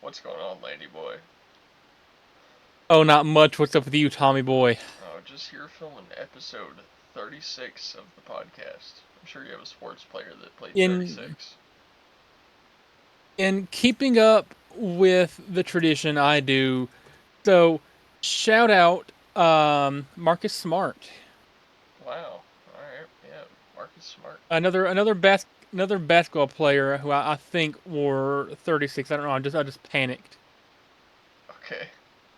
What's going on, Landy boy? Oh, not much. What's up with you, Tommy boy? Oh, just here filming episode 36 of the podcast. I'm sure you have a sports player that played In 36. in keeping up with the tradition I do, so shout out Marcus Smart. Wow. Alright, yeah, Marcus Smart. Another basketball player who I think wore 36. I don't know, I just panicked. Okay,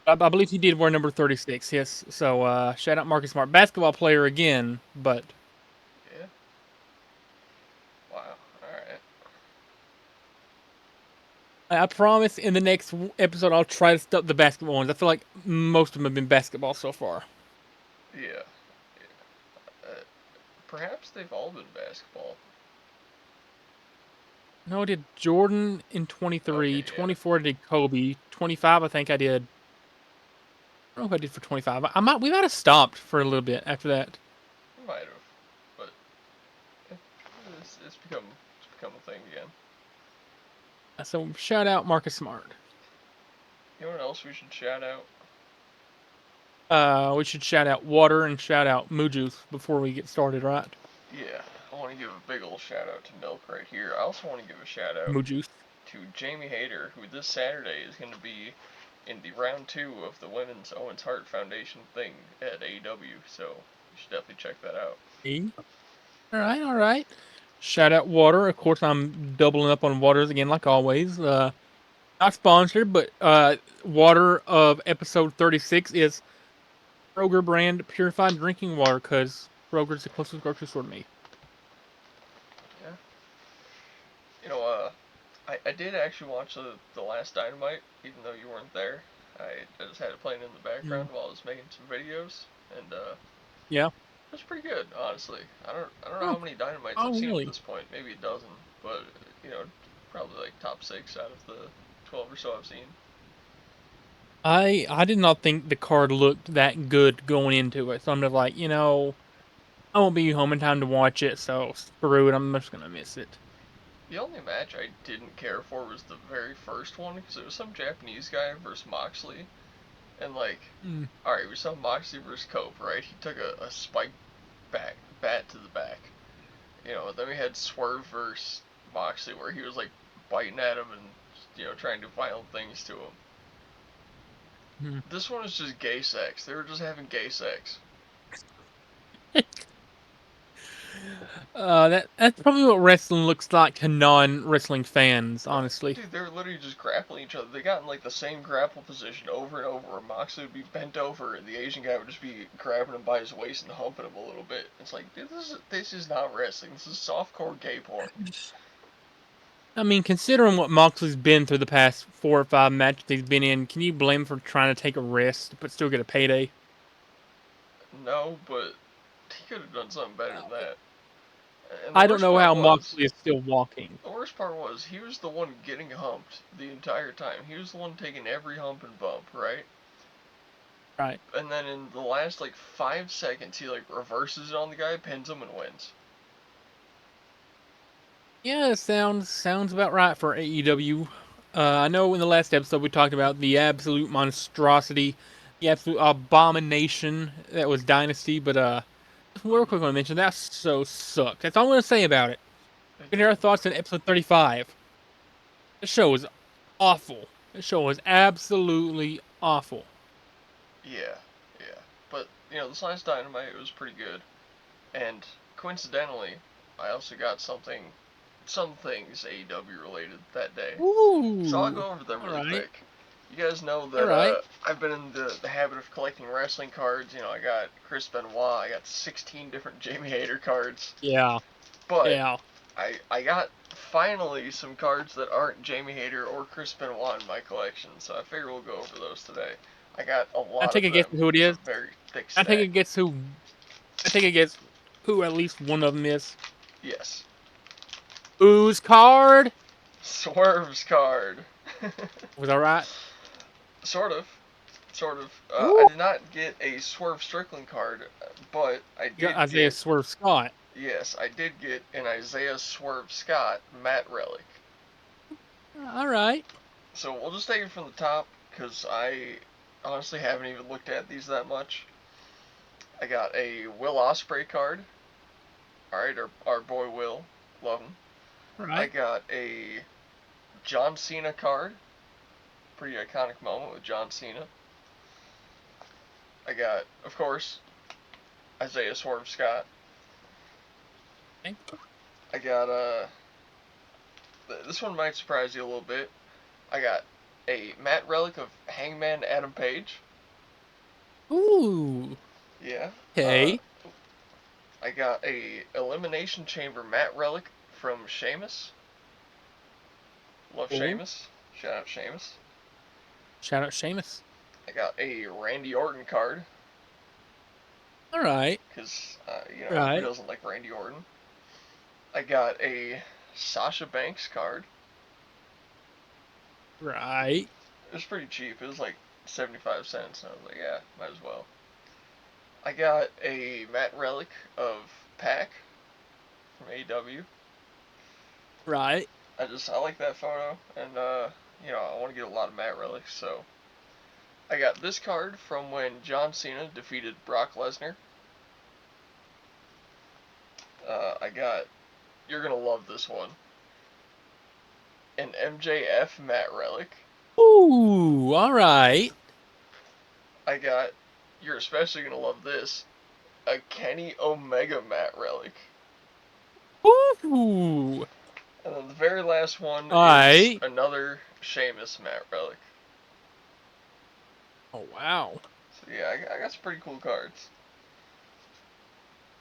I believe he did wear number 36. Yes. So shout out Marcus Smart. Basketball player again, but yeah, wow, alright. I promise in the next episode I'll try to stop the basketball ones. I feel like most of them have been basketball so far. Yeah, perhaps they've all been basketball. No, I did Jordan in Okay, 23, yeah, 24 I did Kobe, 25 I think I did. I don't know if I did for 25. We might have stopped for a little bit after that. you might have, but eh, it's become a thing again. So shout out Marcus Smart. You know what else we should shout out? We should shout out Water and shout out Moo Juice before we get started, right? Yeah, I want to give a big old shout out to Milk right here. I also want to give a shout out Moo Juice. to Jamie Hayter, who this Saturday is going to be in the round 2 of the Women's Owens Hart Foundation thing at AEW, so you should definitely check that out. Hey. All right, all right. Shout out Water. Of course, I'm doubling up on Waters again, like always. Not sponsored, but Water of episode 36 is Kroger brand purified drinking water because Kroger's the closest grocery store to me. Yeah. You know, I did actually watch the last Dynamite, even though you weren't there. I just had it playing in the Mm. background while I was making some videos, and Yeah. it was pretty good, honestly. I don't know how Oh, many Dynamites I've oh, seen at really? this point, maybe a dozen, but you know, probably like top 6 out of the 12 or so I've seen. I did not think the card looked that good going into it, so I'm just like, I won't be home in time to watch it, so screw it. I'm just gonna miss it. The only match I didn't care for was the very first one because it was some Japanese guy versus Moxley, and like, Mm. all right, we saw Moxley versus Cope, right? He took a spike bat to the back, Then we had Swerve versus Moxley where he was like biting at him and trying to do violent things to him. Mm. This one is just gay sex. They were just having gay sex. That's probably what wrestling looks like to non-wrestling fans, No, honestly. dude, they were literally just grappling each other. They got in like the same grapple position over and over. Where Moxley would be bent over, and the Asian guy would just be grabbing him by his waist and humping him a little bit. It's like, dude, this is not wrestling. This is softcore gay porn. I mean, considering what Moxley's been through the past 4 or 5 matches he's been in, can you blame him for trying to take a rest but still get a payday? No, but he could have done something better than that. And the I don't worst know part how was, Moxley is still walking. the worst part was he was the one getting humped the entire time. He was the one taking every hump and bump, right? Right. And then in the last like 5 seconds, he like reverses it on the guy, pins him, and wins. Yeah, it sounds about right for AEW. I know in the last episode we talked about the absolute monstrosity, the absolute abomination that was Dynasty, but real quick, I want to mention that so sucked. That's all I'm going to say about it. It We can hear did. our thoughts in episode 35. The show was awful. The show was absolutely awful. Yeah, yeah. But this last Dynamite was pretty good, and coincidentally, I also got some things AEW related that day. So I'll Ooh, go over them all really right, quick. You guys know all that right. I've been in the habit of collecting wrestling cards. I got Chris Benoit, I got 16 different Jamie Hayter cards, Yeah, but yeah. I got finally some cards that aren't Jamie Hayter or Chris Benoit in my collection, so I figure we'll go over those today. I got a I lot take of a guess them. who it It's a is. very thick I take a stack. guess who. I take a guess who at least one of them is. Yes. Ooze card. Swerve's card. Was that right? Sort of. Sort of. I Ooh, did not get a Swerve Strickland card, but I you got did Isaiah get. Swerve Scott. Yes, I did get an Isaiah Swerve Scott Matt Relic. All right. So we'll just take it from the top because I honestly haven't even looked at these that much. I got a Will Ospreay card. All right, our boy Will, love him. I Right. got a John Cena card. Pretty iconic moment with John Cena. I got, of course, Isaiah Swerve Scott. Okay. I got this one might surprise you a little bit. I got a matte relic of Hangman Adam Page. Ooh. Yeah. Okay. I got a Elimination Chamber matte relic from Sheamus. Love Cool. Sheamus. Shout out Sheamus. Shout out Sheamus. I got a Randy Orton card All right. because who Right. doesn't like Randy Orton? I got a Sasha Banks card. Right. It was pretty cheap. It was like 75 cents, and I was like, yeah, might as well. I got a matte relic of Pac from AEW. Right. I like that photo, and I want to get a lot of matte relics, so I got this card from when John Cena defeated Brock Lesnar. I got, you're gonna love this one, an MJF matte relic. Ooh. All right. I got, you're especially gonna love this, a Kenny Omega matte relic. Ooh. And then the very last one All is right. another Sheamus matte relic. Oh wow. So yeah, I got some pretty cool cards.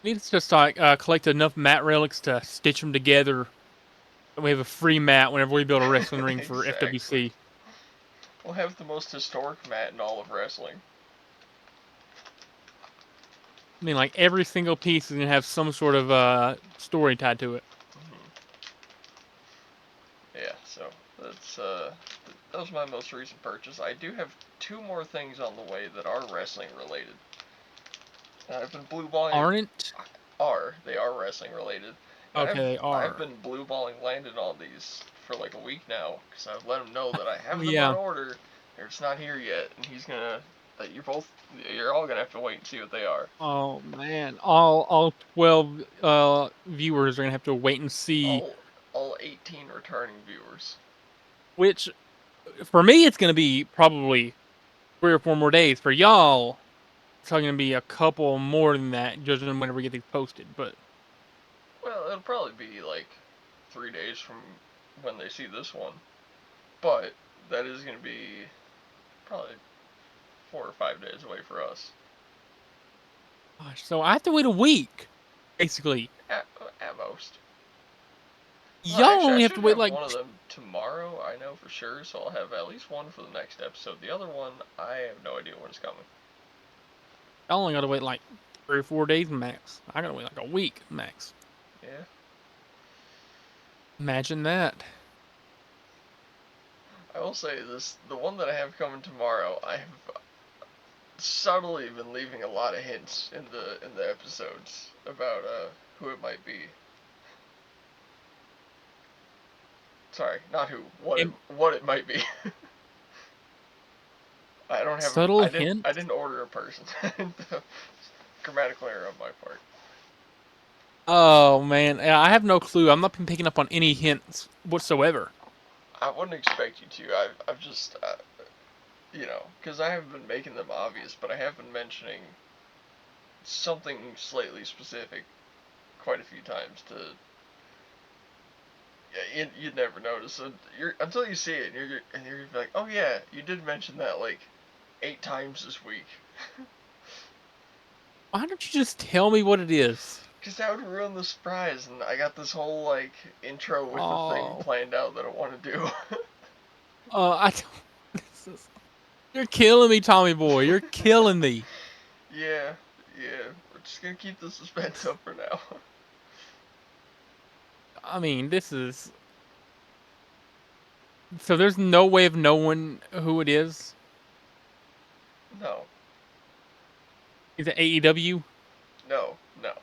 We need to just like collect enough mat relics to stitch them together. And we have a free mat whenever we build a wrestling ring for Exactly. FWC. We'll have the most historic mat in all of wrestling. I mean, like every single piece is gonna have some sort of story tied to it. Mm-hmm. Yeah, so that was my most recent purchase. I do have two more things on the way that are wrestling related. I've been blue balling. Aren't? They are wrestling related. And Okay, they I've are. been blue balling Landon on these for like a week now because I've let him know that I Oh have them on yeah. order. They're just not here yet, and he's gonna. That you're all gonna have to wait and see what they are. Oh man, all 12 viewers are gonna have to wait and see. All 18 returning viewers. Which for me, it's gonna be probably 3 or 4 more days. For y'all, it's probably gonna be a couple more than that, judging whenever we get these posted. But Well, it'll probably be like 3 days from when they see this one, but that is gonna be probably 4 or 5 days away for us. gosh, so I have to wait a week, basically. At most. Well, Y'all actually, I only have should to wait have like one of them tomorrow. I know for sure, so I'll have at least one for the next episode. The other one, I have no idea when it's coming. I only got to wait like 3 or 4 days max. I got to wait like a week max. Yeah. Imagine that. I will say this: the one that I have coming tomorrow, I have subtly been leaving a lot of hints in the episodes about who it might be. Sorry, not who. Im- What it might be. I don't have a. Subtle I hint. didn't order a person. Grammatical error on my part. Oh man, I have no clue. I'm not been picking up on any hints whatsoever. I wouldn't expect you to. I've just because I haven't been making them obvious, but I have been mentioning something slightly specific quite a few times to. Yeah, you'd never notice it. Until you see it, and you're gonna be like, oh yeah, you did mention that like 8 times this week. Why don't you just tell me what it is? Because that would ruin the surprise, and I got this whole like intro with the thing Oh, planned out that I want to do. I don't. You're killing me, Tommy boy. You're killing me. Yeah, yeah. We're just gonna keep the suspense up for now. I mean, this is so. There's no way of knowing who it is. No, Is it AEW? no, no.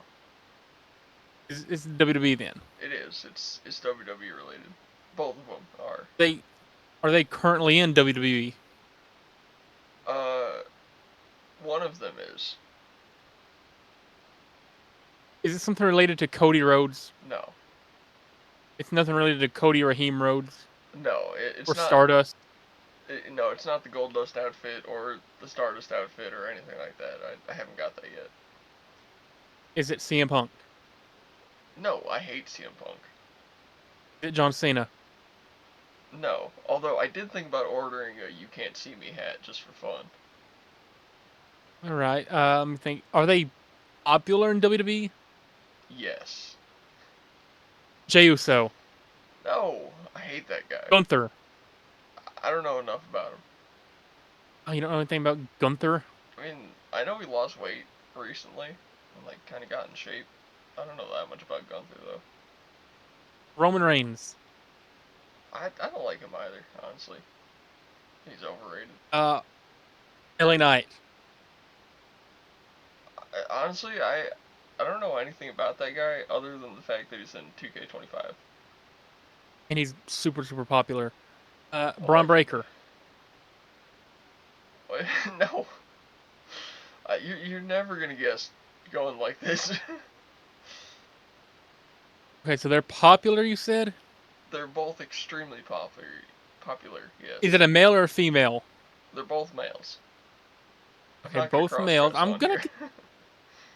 Is WWE then? It is. It's WWE related. Both of them are. They Are they currently in WWE? One of them is. Is it something related to Cody Rhodes? No. It's nothing related to Cody Raheem Rhodes No, or it's not. Stardust. No, it's not the Goldust outfit or the Stardust outfit or anything like that. I haven't got that yet. Is it CM Punk? No, I hate CM Punk. Is it John Cena? No, although I did think about ordering a "You Can't See Me" hat just for fun. All right. Let me think. Are they popular in WWE? Yes. Jey Uso. No, I hate that guy. Gunther. I don't know enough about him. Oh, you don't know anything about Gunther? I mean, I know he lost weight recently and like kind of got in shape. I don't know that much about Gunther though. Roman Reigns. I don't like him either, honestly. He's overrated. Uh, LA Knight. Honestly, I don't know anything about that guy other than the fact that he's in 2K25. And he's super, super popular. Well, Braun Breaker. no, you're never gonna guess going like this. Okay, so they're popular, you said? They're both extremely popular. Popular, yes. Is it a male or a female? They're both males. I'm Okay, not gonna both cross males. dress on here.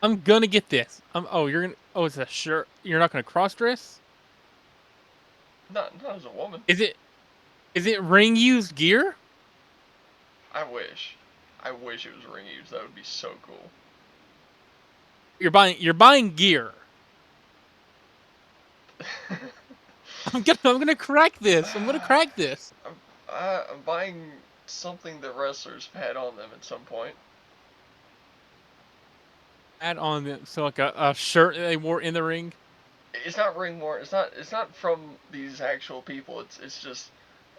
I'm gonna get this. It's a shirt. You're not gonna cross dress? Not as a woman. Is it ring used gear? I wish. I wish it was ring use. That would be so cool. You're buying gear. I'm gonna crack this. I'm gonna crack this. I'm buying something that wrestlers have had on them at some point. Add on so like a shirt that they wore in the ring. It's not ring more. It's not from these actual people. It's just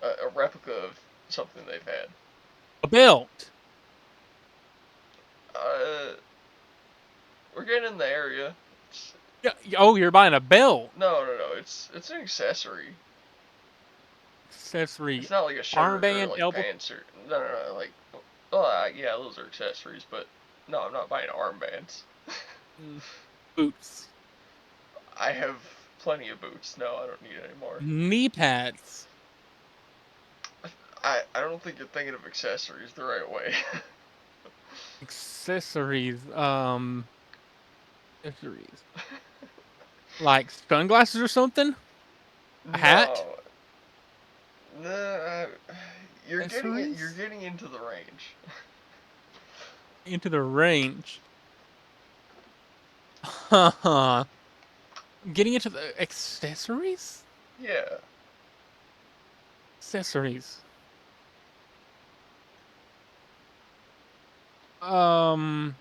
a replica of something they've had. A belt. Uh, we're getting in the area. Yeah. Oh, you're buying a belt. No. It's an accessory. Accessory. It's not like a shirt or Armband, like elbow. pants or no. Like, yeah, those are accessories, but no, I'm not buying armbands. Boots. I have plenty of boots. No, I don't need any more. Knee pads. I don't think you're thinking of accessories the right way. Accessories. Accessories. Like sunglasses or something? A hat? No, no, you're getting it. You're Accessories? getting into the range. Into the range. Haha. Getting into the accessories? Yeah. Accessories. Um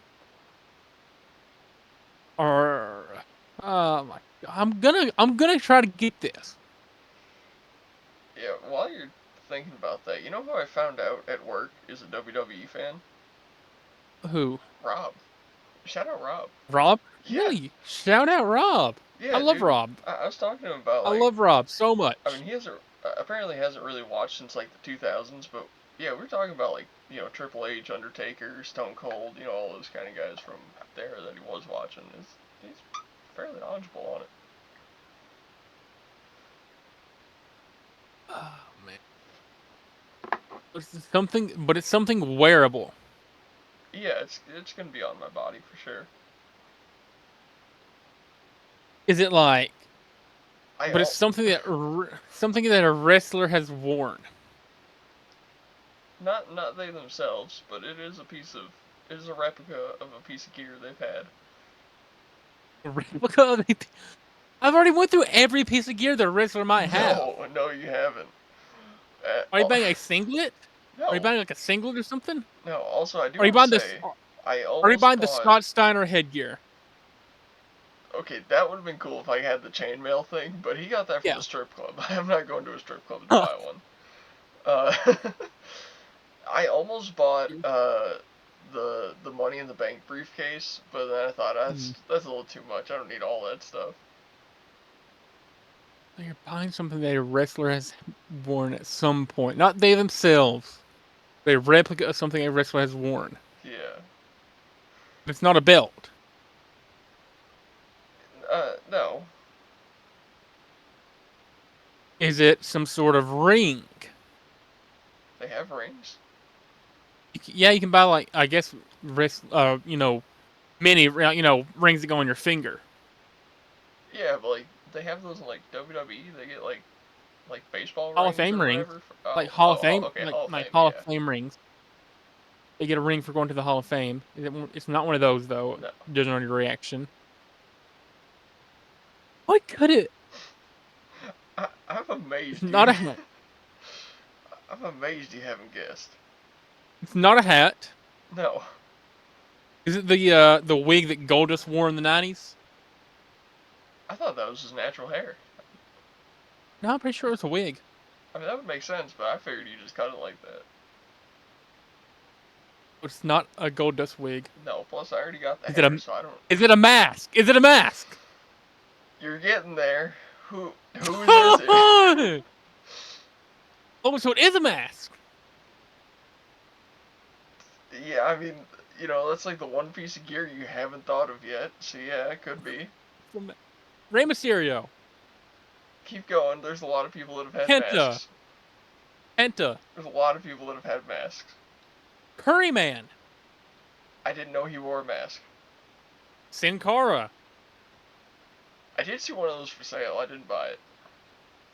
or my I'm gonna try to get this. Yeah, while you're thinking about that, you know who I found out at work is a WWE fan? Who? Rob. Shout out Rob. Rob? Yeah, Really? Shout out Rob. I yeah, love dude. Rob. I was talking to him about I like, love Rob so I mean, much. he hasn't apparently hasn't really watched since like the 2000s, but yeah, we are talking about like Triple H, Undertaker, Stone Cold, all those kind of guys from there that he was watching. He's fairly knowledgeable on it. Oh man. It's something wearable. Yeah, it's gonna be on my body for sure. Is it like I but it's al- something that a wrestler has worn. not they themselves, but it is a replica of a piece of gear they've had. A replica of a I've already went through every piece of gear the wrestler might have. No, you haven't. Are you buying a singlet? Are you No, buying like a singlet or something? no. Also, I do Are you want to buying this? say, I Are you almost buying the bought. Scott Steiner headgear? Okay, that would have been cool if I had the chainmail thing, but he got that from Yeah. the strip club. I'm not going to a strip club to buy one. Uh, I almost bought the Money in the Bank briefcase, but then I thought that's a little too much. I don't need all that stuff. You're buying something that a wrestler has worn at some point. Not they themselves. A replica of something a wrestler has worn. Yeah. It's not a belt. No. Is it some sort of ring? They have rings. Yeah, you can buy like I guess wrist, mini, rings that go on your finger. Yeah, but like they have those in like WWE. They get like baseball Hall of rings Fame or rings, whatever. like Hall of Fame, Okay, Hall of like Fame. Hall of Yeah. Fame rings. They get a ring for going to the Hall of Fame. It's not one of those though. No. Judging on your reaction. What could it? I'm It's amazed not a you. hat. I'm amazed you haven't guessed. It's not a hat. No. Is it the wig that Goldust wore in the '90s? I thought that was his natural hair. No, I'm pretty sure it was a wig. I mean, that would make sense, but I figured you just cut it like that. It's not a Goldust wig. No, plus I already got the Is it hair, a? so I don't. Is it a mask? Is it a mask? You're getting there. Who is it? Oh, so it is a mask. Yeah, I mean, that's like the one piece of gear you haven't thought of yet. So yeah, it could be. Rey Mysterio. Keep going. There's a lot of people that have had Penta. masks. Penta. There's a lot of people that have had masks. Curry Man. I didn't know he wore a mask. Sin Cara. I did see one of those for sale. I didn't buy it.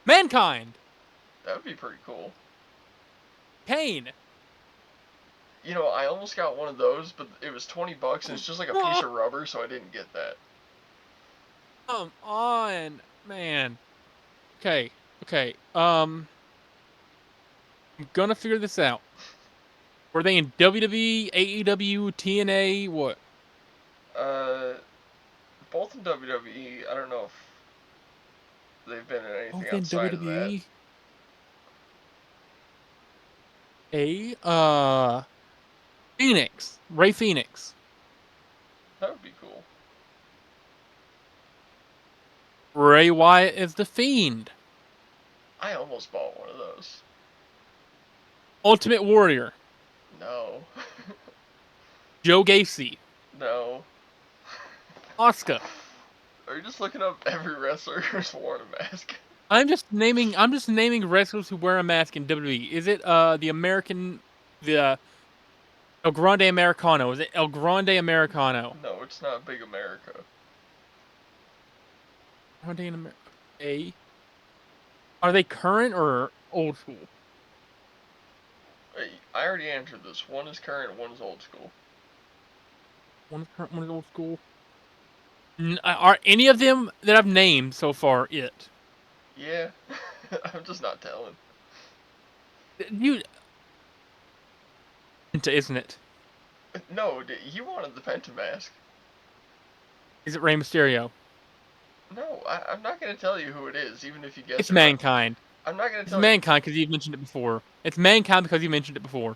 Mankind. That would be pretty cool. Kane. I almost got one of those, but it was $20 and it's just like a piece of rubber, so I didn't get that. Come on, man. Okay. I'm gonna figure this out. Were they in WWE, AEW, TNA, what? Both in WWE. I don't know if they've been in anything Both in outside of that. WWE. Phoenix. Ray Phoenix. That would be cool. Bray Wyatt is the Fiend. I almost bought one of those. Ultimate Warrior. No. Joe Gacy. No. Asuka. Are you just looking up every wrestler who's worn a mask? I'm just naming wrestlers who wear a mask in WWE. Is it the El Grande Americano? Is it El Grande Americano? No, it's not Big America. Grande America. Are they current or old school? Hey, I already answered this. One is current, one is old school. One is current, one is old school. Are any of them that I've named so far it? Yeah. I'm just not telling. Isn't it? No, you wanted the Penta mask. Is it Rey Mysterio? No, I'm not going to tell you who it is, even if you guess It's it right. Mankind. I'm not going to It's tell Mankind because you've mentioned it before. It's Mankind because you mentioned it before.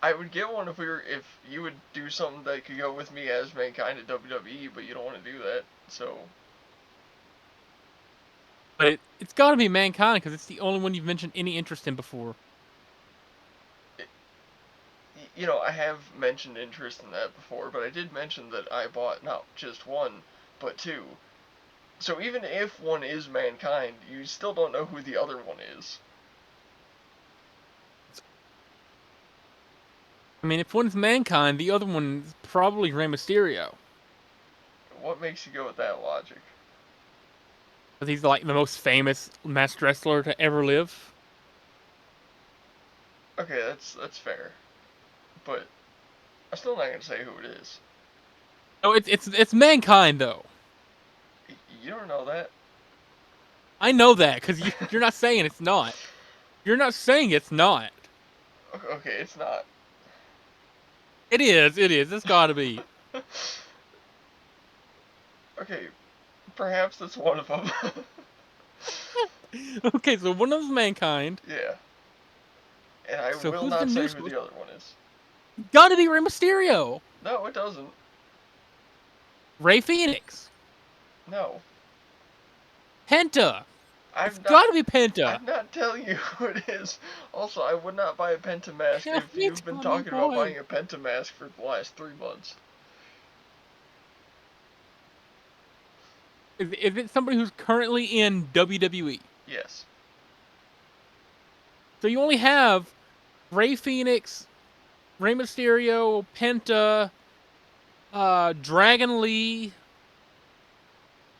I would get one if you would do something that could go with me as Mankind at WWE, but you don't want to do that, so. But it's got to be Mankind because it's the only one you've mentioned any interest in before. I have mentioned interest in that before, but I did mention that I bought not just one, but two. So even if one is Mankind, you still don't know who the other one is. I mean, if one's Mankind, the other one's probably Rey Mysterio. What makes you go with that logic? Because he's like the most famous masked wrestler to ever live. Okay, that's fair. But I'm still not gonna say who it is. No, it's Mankind though. You don't know that. I know that because you're not saying it's not. You're not saying it's not. Okay, it's not. It is. It's gotta be. Okay, perhaps that's one of them. Okay, so one of them's Mankind. Yeah. And I So will who's the not say new who the other one is. Gotta be Rey Mysterio. No, it doesn't. Ray Phoenix. No. Penta. It's got to be Penta. I'm not telling you who it is. Also, I would not buy a Penta mask if Me you've been Tommy talking about boy. buying a Penta mask for the last 3 months. Is it somebody who's currently in WWE? Yes. So you only have Rey Fenix, Rey Mysterio, Penta, Dragon Lee.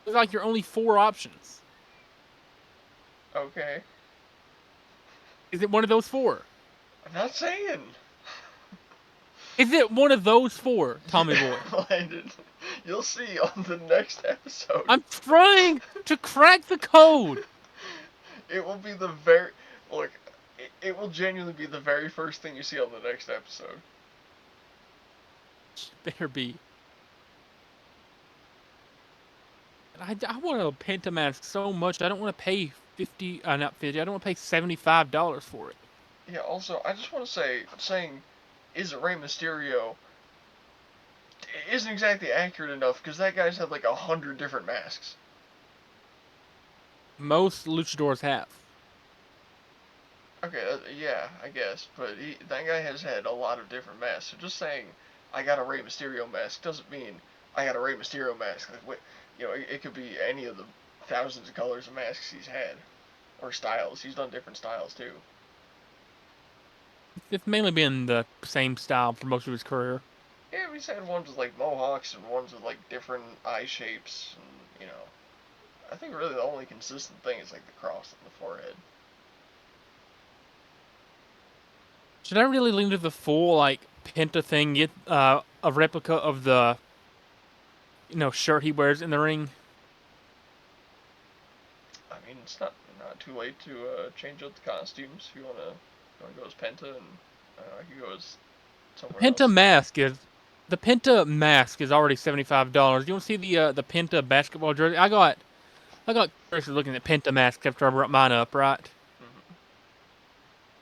Those are like your only 4 options. Okay. Is it one of those 4? I'm not saying. Is it one of those 4, Tommy boy? Landon, you'll see on the next episode. I'm trying to crack the code. It will be the very look. It will genuinely be the very first thing you see on the next episode. Better be. I want a Penta mask so much. I don't want to pay not 50. I don't want to pay $75 for it. Yeah. Also, I just want to say, saying, is it Rey Mysterio? Isn't exactly accurate enough because that guy's had like 100 different masks. Most luchadors have. Okay, yeah, I guess, but that guy has had a lot of different masks. So just saying, I got a Rey Mysterio mask doesn't mean I got a Rey Mysterio mask. Like, it could be any of the thousands of colors of masks he's had, or styles. He's done different styles too. It's mainly been the same style for most of his career. Yeah, he's had ones with like mohawks and ones with like different eye shapes, and I think really the only consistent thing is like the cross on the forehead. Should I really lean to the full like Penta thing? Get a replica of the shirt he wears in the ring. I mean, it's not too late to change up the costumes if you wanna go as Penta, and I could go as somewhere else. The Penta mask is already $75. You want to see the Penta basketball jersey? I got curious looking at Penta masks after I brought mine up, right? Mm-hmm.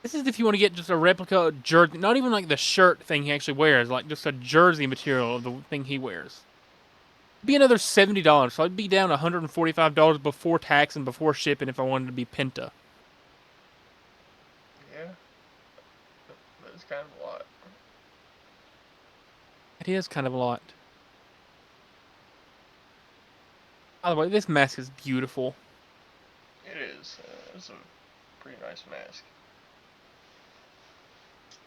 This is if you want to get just a replica jersey, not even like the shirt thing he actually wears, like just a jersey material of the thing he wears. It'd be another $70, so I'd be down $145 before tax and before shipping if I wanted to be Penta. Yeah, but it's kind of a lot. It is kind of a lot. By the way, this mask is beautiful. It is. It's a pretty nice mask.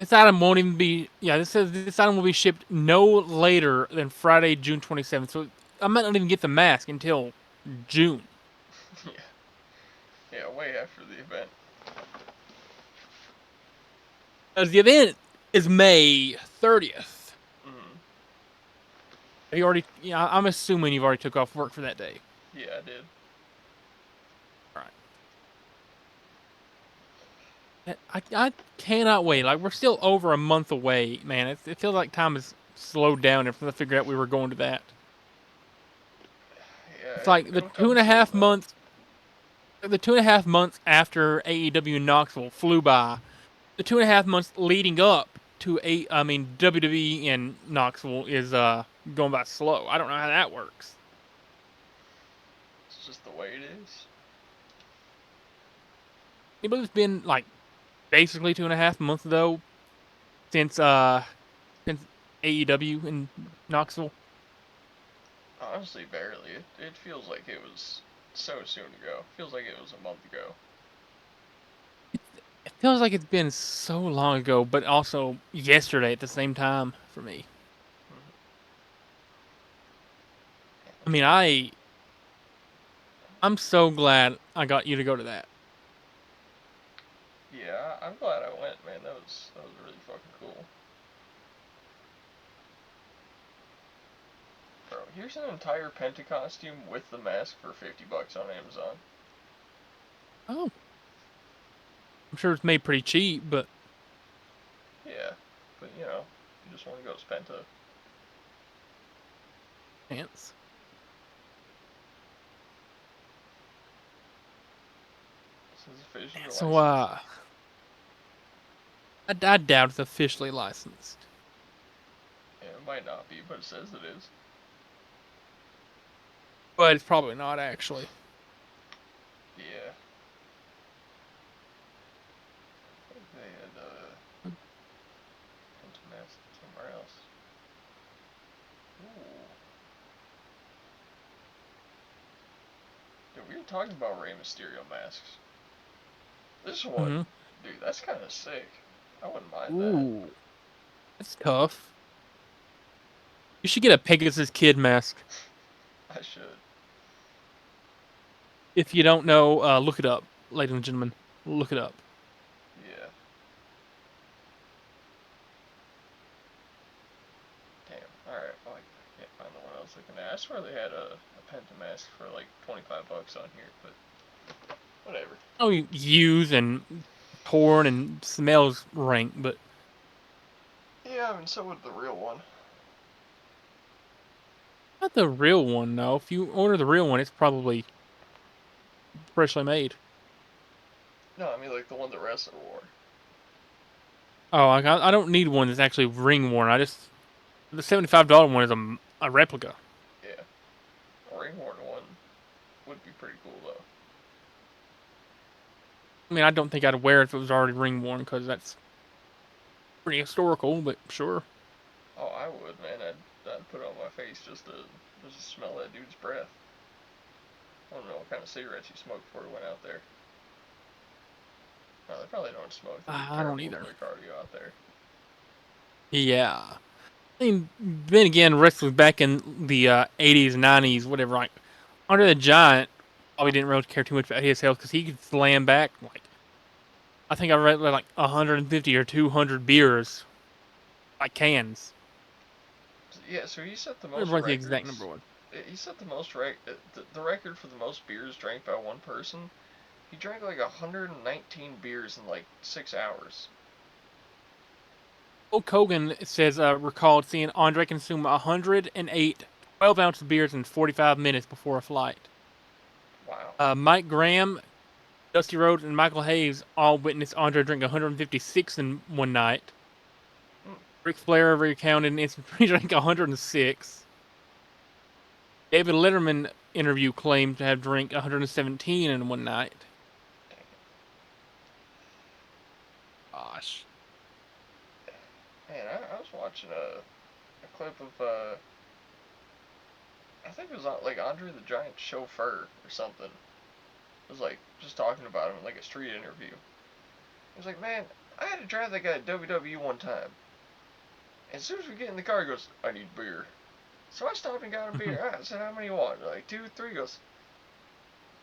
This item won't even be. Yeah, this says this item will be shipped no later than Friday, June 27th. So I might not even get the mask until June. Yeah. Yeah, way after the event. As the event is May 30th. Mm. Have you already? Yeah, I'm assuming you've already took off work for that day. Yeah, I did. I cannot wait. Like we're still over a month away, man. It feels like time has slowed down if I figured out we were going to that. Yeah, It's like the it'll come soon, though. the 2.5 months after AEW Knoxville flew by. The 2.5 months leading up to WWE in Knoxville is going by slow. I don't know how that works. It's just the way it is. Anybody who's been like basically 2.5 months though since AEW in Knoxville. Honestly, barely. It feels like it was so soon ago. Feels like it was a month ago. It feels like it's been so long ago, but also yesterday at the same time for me. I mean, I'm so glad I got you to go to that. Yeah, I'm glad I went, man. That was really fucking cool. Bro, here's an entire Penta costume with the mask for $50 on Amazon. Oh, I'm sure it's made pretty cheap, but Yeah, but you just want to go as Penta. pants. This is officially So licensed. I doubt it's officially licensed. Yeah, it might not be, but it says it is. But it's probably not actually. Yeah. talking about Rey Mysterio masks. This one, dude, that's kind of sick. I wouldn't mind that. Ooh, that's tough. You should get a Pegasus Kid mask. I should. If you don't know, look it up, ladies and gentlemen. Look it up. Yeah. Damn. Alright, well, I can't find the one I was looking at. I swear they had a Penta mask for like $25 on here, but whatever. Oh, used and torn and smells rank, but Yeah, I mean, so would the real one. not the real one. No, if you order the real one, it's probably freshly made. No, I mean, like the one the wrestler wore. Oh, I don't need one that's actually ring worn. The $75 one is a replica. Yeah. A ring worn one would be pretty cool, though. I mean, I don't think I'd wear it if it was already ring worn because that's pretty historical. But sure. Oh, I would, man. I'd put it on my face just to smell that dude's breath. I don't know what kind of cigarettes he smoked before he went out there. No, they probably don't smoke. I don't either. For cardio out there. Yeah. I mean, then again, wrestling back in the 80s, 90s, whatever. Like Andre the Giant, probably didn't really care too much about his health because he could slam back like I think I read like 150 or 200 beers, like cans. Yeah, so he set the I most remember what the records. exact number was. He set the most the record for the most beers drank by one person. He drank like 119 beers in like 6 hours. Hulk Hogan says recalled seeing Andre consume 108 12-ounce beers in 45 minutes before a flight. Wow. Mike Graham, Dusty Rhodes, and Michael Hayes all witnessed Andre drink 156 in one night. Mm. Ric Flair recounted an instance he drank 106. David Letterman interview claimed to have drank 117 in one night. Gosh. Man, I was watching a clip of I think it was like Andre the Giant chauffeur or something. It was like just talking about him in like a street interview. He was like, man, I had to drive that guy at WWE one time. And as soon as we get in the car, he goes, I need beer. So I stopped and got him beer. I said, how many you want? Like 2, 3. He goes,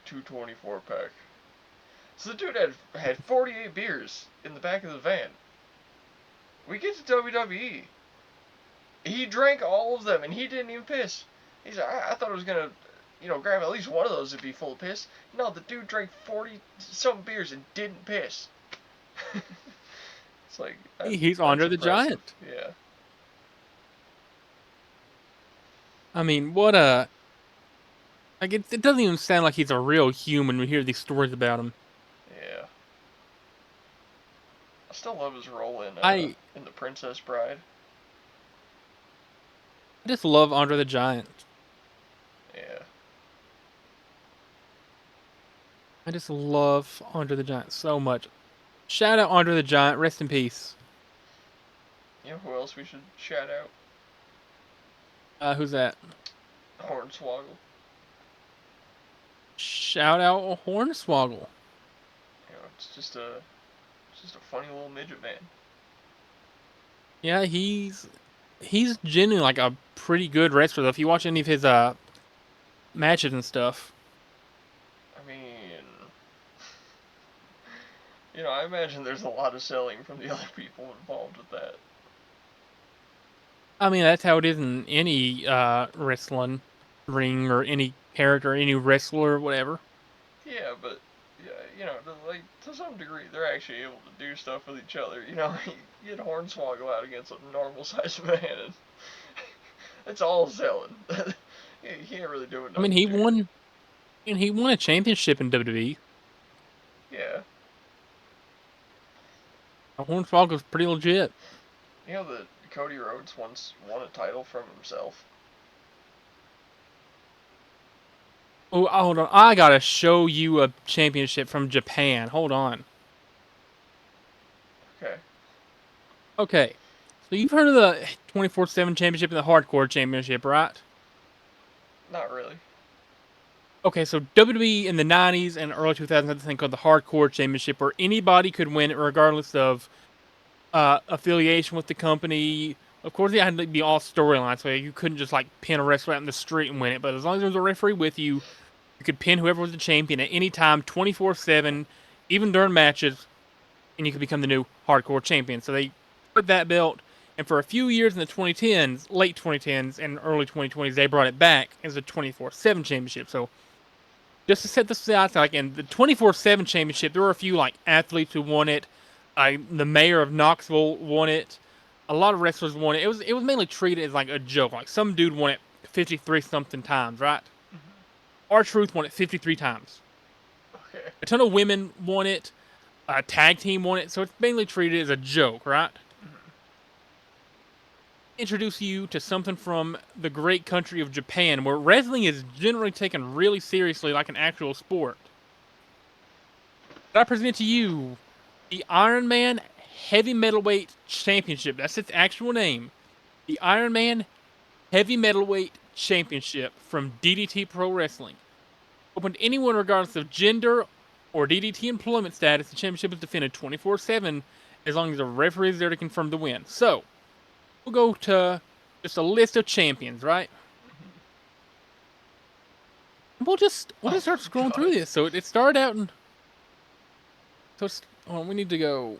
224 pack. So the dude had 48 beers in the back of the van. We get to WWE. He drank all of them, and he didn't even piss. He said, I thought I was going to, grab at least one of those to be full of piss. No, the dude drank 40-something beers and didn't piss. It's like... He's Andre the Giant. Yeah. I mean, what a... Like, it doesn't even sound like he's a real human when we hear these stories about him. Yeah. I still love his role in The Princess Bride. I just love Andre the Giant. Yeah. I just love Andre the Giant so much. Shout out Andre the Giant. Rest in peace. You know who else we should shout Who's that? out? Hornswoggle. Shout out Hornswoggle. It's just a funny little midget man. Yeah, he's genuinely like a pretty good wrestler. If you watch any of his matches and stuff. I mean, I imagine there's a lot of selling from the other people involved with that. I mean, that's how it is in any wrestling ring or any character, any wrestler, or whatever. Yeah, but like to some degree, they're actually able to do stuff with each other. You get Hornswoggle out against a normal sized man, and it's all selling. He can't really do it. I mean, he won a championship in WWE. Yeah. Hornswoggle's pretty legit. You know that Cody Rhodes once won a title from himself. Oh, hold on. I gotta show you a championship from Japan. Hold on. Okay. Okay. So you've heard of the 24/7 championship and the hardcore championship, right? Not really. Okay, so WWE in the 90s and early 2000s had this thing called the Hardcore Championship, where anybody could win it regardless of affiliation with the company. Of course, it had to be all storylines, so you couldn't just like pin a wrestler out in the street and win it. But as long as there was a referee with you, you could pin whoever was the champion at any time, 24/7, even during matches, and you could become the new Hardcore Champion. So they put that belt, and for a few years in the 2010s, late 2010s and early 2020s, they brought it back as a 24/7 championship. So just to set this out, like in the 24/7 championship, there were a few like athletes who won it. The mayor of Knoxville won it. A lot of wrestlers won it. It was mainly treated as like a joke. Like some dude won it 53 something times, right? R-Truth won it 53 times. Okay. A ton of women won it. A tag team won it. So it's mainly treated as a joke, right? Introduce you to something from the great country of Japan, where wrestling is generally taken really seriously like an actual sport. I present to you the Iron Man Heavy Metalweight Championship. That's its actual name. The Iron Man Heavy Metalweight Championship from DDT Pro Wrestling. Open to anyone regardless of gender or DDT employment status. The championship is defended 24/7 as long as a referee is there to confirm the win. So, we'll go to just a list of champions, right? We'll just start scrolling through this. So it started out in. So we need to go.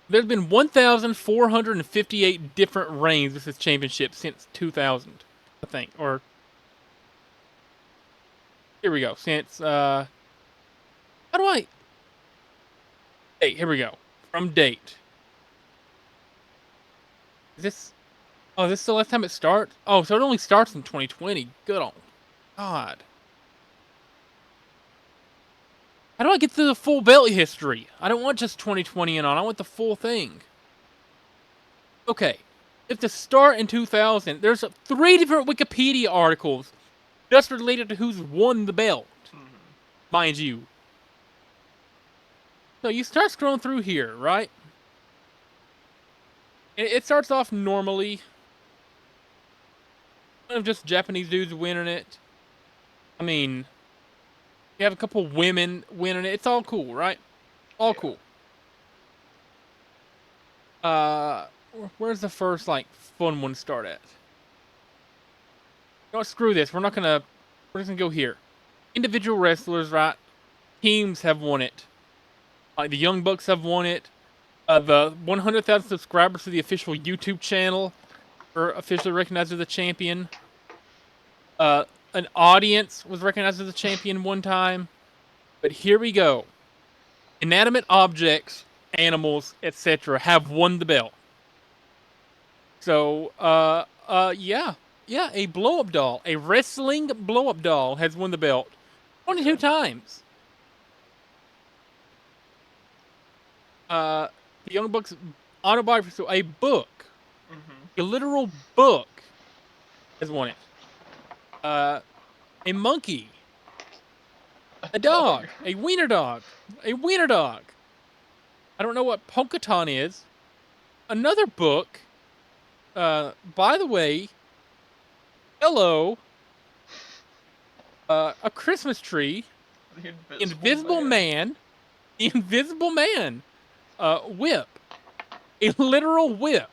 There's been 1,458 different reigns with this championship since 2000, I think. Or here we go. Since how do I? Hey, here we go. From date. Is this? Oh, this is the last time it starts. Oh, so it only starts in 2020. Good old God. How do I get to the full belt history? I don't want just 2020 and on. I want the full thing. Okay. If to start in 2000, there's 3 different Wikipedia articles just related to who's won the belt. Mind you. So you start scrolling through here, right? It starts off normally. Of just Japanese dudes winning it. I mean, you have a couple women winning it. It's all cool, right? All cool. Where's the first like fun one start at? No, screw this. We're just gonna go here. Individual wrestlers, right? Teams have won it. Like the Young Bucks have won it. The 100,000 subscribers to the official YouTube channel are officially recognized as the champion. An audience was recognized as the champion one time. But here we go. Inanimate objects, animals, etc. have won the belt. So, yeah, a blow-up doll, a wrestling blow-up doll has won the belt 22 times. The Young Bucks autobiography, so a book, a literal book, has won it. A monkey, a dog, a wiener dog, a wiener dog. I don't know what Ponkaton is. Another book. By the way, hello. A Christmas tree. The Invisible Man. The Invisible Man. Whip. A literal whip.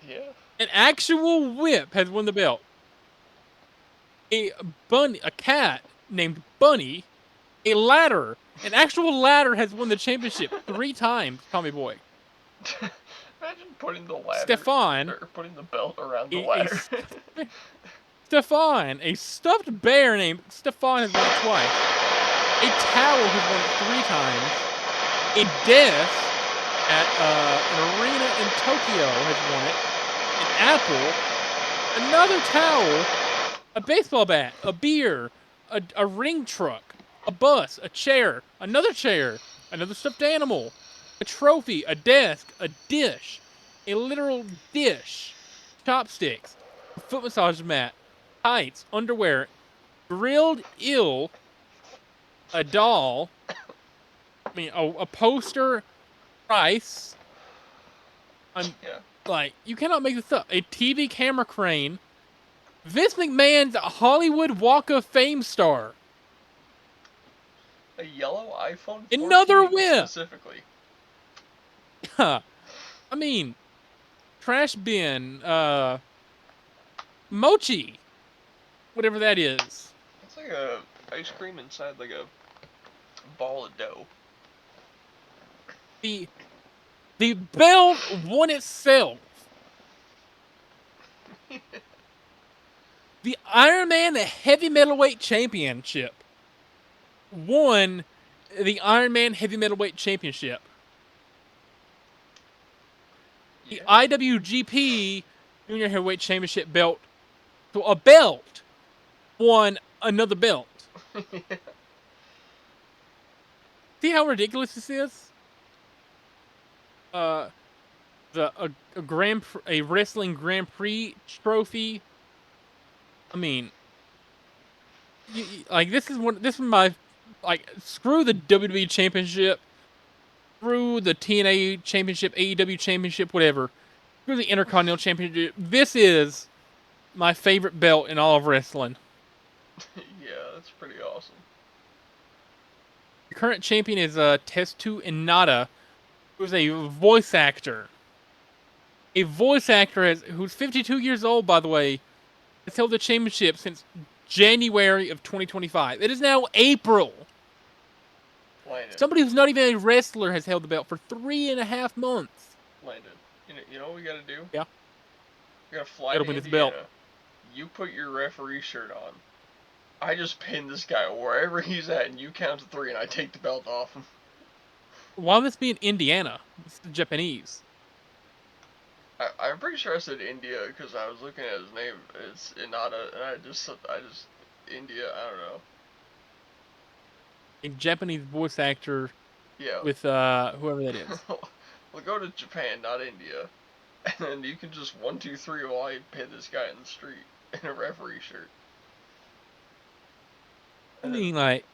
Yeah. An actual whip has won the belt. A cat named Bunny. A ladder. An actual ladder has won the championship 3 times, Tommy Boy. Imagine putting the ladder. Stefan. Or putting the belt around the ladder. Stefan. A stuffed bear named Stefan has won it twice. A towel has won it 3 times. A desk at an arena in Tokyo has won it. An apple. Another towel. A baseball bat. A beer. A ring truck. A bus. A chair. Another chair. Another stuffed animal. A trophy. A desk. A dish. A literal dish. Chopsticks. A foot massage mat. Tights. Underwear. Grilled eel. A doll. I mean, a poster. Price. Like, you cannot make this up. A TV camera crane. Vince McMahon's Hollywood Walk of Fame star. A yellow iPhone Another 14 win. specifically. I mean, trash bin, mochi, whatever that is. It's like a ice cream inside like a ball of dough. The belt won itself. The Iron Man Heavy Metalweight Championship won the Iron Man Heavy Metalweight Championship. The Yeah. IWGP Junior Heavyweight Championship belt, so a belt, won another belt. See how ridiculous this is? A wrestling Grand Prix trophy. I mean, like this is my, like, screw the WWE Championship, screw the TNA Championship, AEW Championship, whatever. Screw the Intercontinental Championship. This is my favorite belt in all of wrestling. Yeah, that's pretty awesome. The current champion is Testu Inada, who's a voice actor. A voice actor who's 52 years old, by the way, has held the championship since January of 2025. It is now April. Landon. Somebody who's not even a wrestler has held the belt for 3.5 months. Landon. You know what we gotta do? Yeah. We gotta fly Gotta to win this Indiana. belt. You put your referee shirt on. I just pin this guy wherever he's at, and you count to 3, and I take the belt off him. Why would this be in Indiana? It's Japanese. I'm pretty sure I said India because I was looking at his name. It's Inada, and I just India. I don't know. A Japanese voice actor Yeah. with whoever that is. We'll go to Japan, not India, and then you can just 1, 2, 3 while I pin this guy in the street in a referee shirt. I mean, like,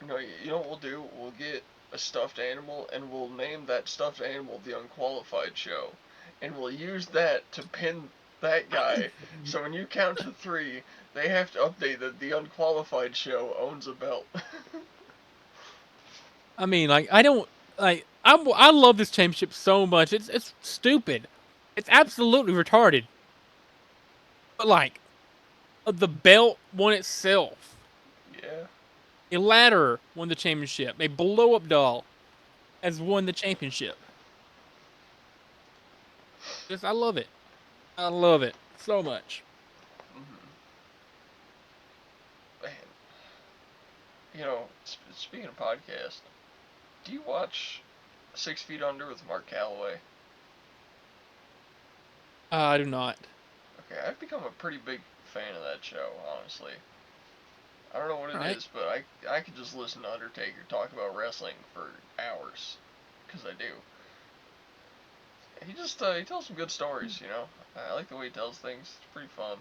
You know what we'll do? We'll get a stuffed animal, and we'll name that stuffed animal the Unqualified Show, and we'll use that to pin that guy. So when you count to 3, they have to update that the Unqualified Show owns a belt. I mean, like, I don't like. I love this championship so much. It's stupid. It's absolutely retarded. But like, the belt won itself. Yeah. A ladder won the championship. A blow-up doll has won the championship. I love it. I love it so much. Mm-hmm. Man. You know, speaking of podcast, do you watch 6 Feet Under with Mark Calloway? I do not. Okay, I've become a pretty big fan of that show, honestly. I don't know what it Right. is, but I could just listen to Undertaker talk about wrestling for hours, because I do. He tells some good stories, you know. I like the way he tells things. It's pretty fun.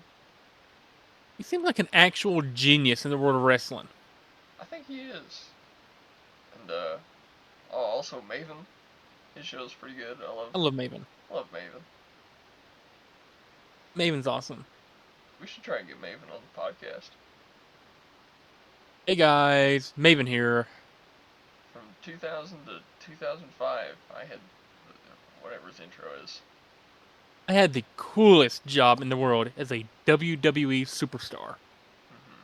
He seems like an actual genius in the world of wrestling. I think he is. And also Maven. His show's pretty good. I love Maven. Love Maven. Maven's awesome. We should try and get Maven on the podcast. Hey guys, Maven here. From 2000 to 2005, I had whatever his intro is. I had the coolest job in the world as a WWE superstar. Mm-hmm.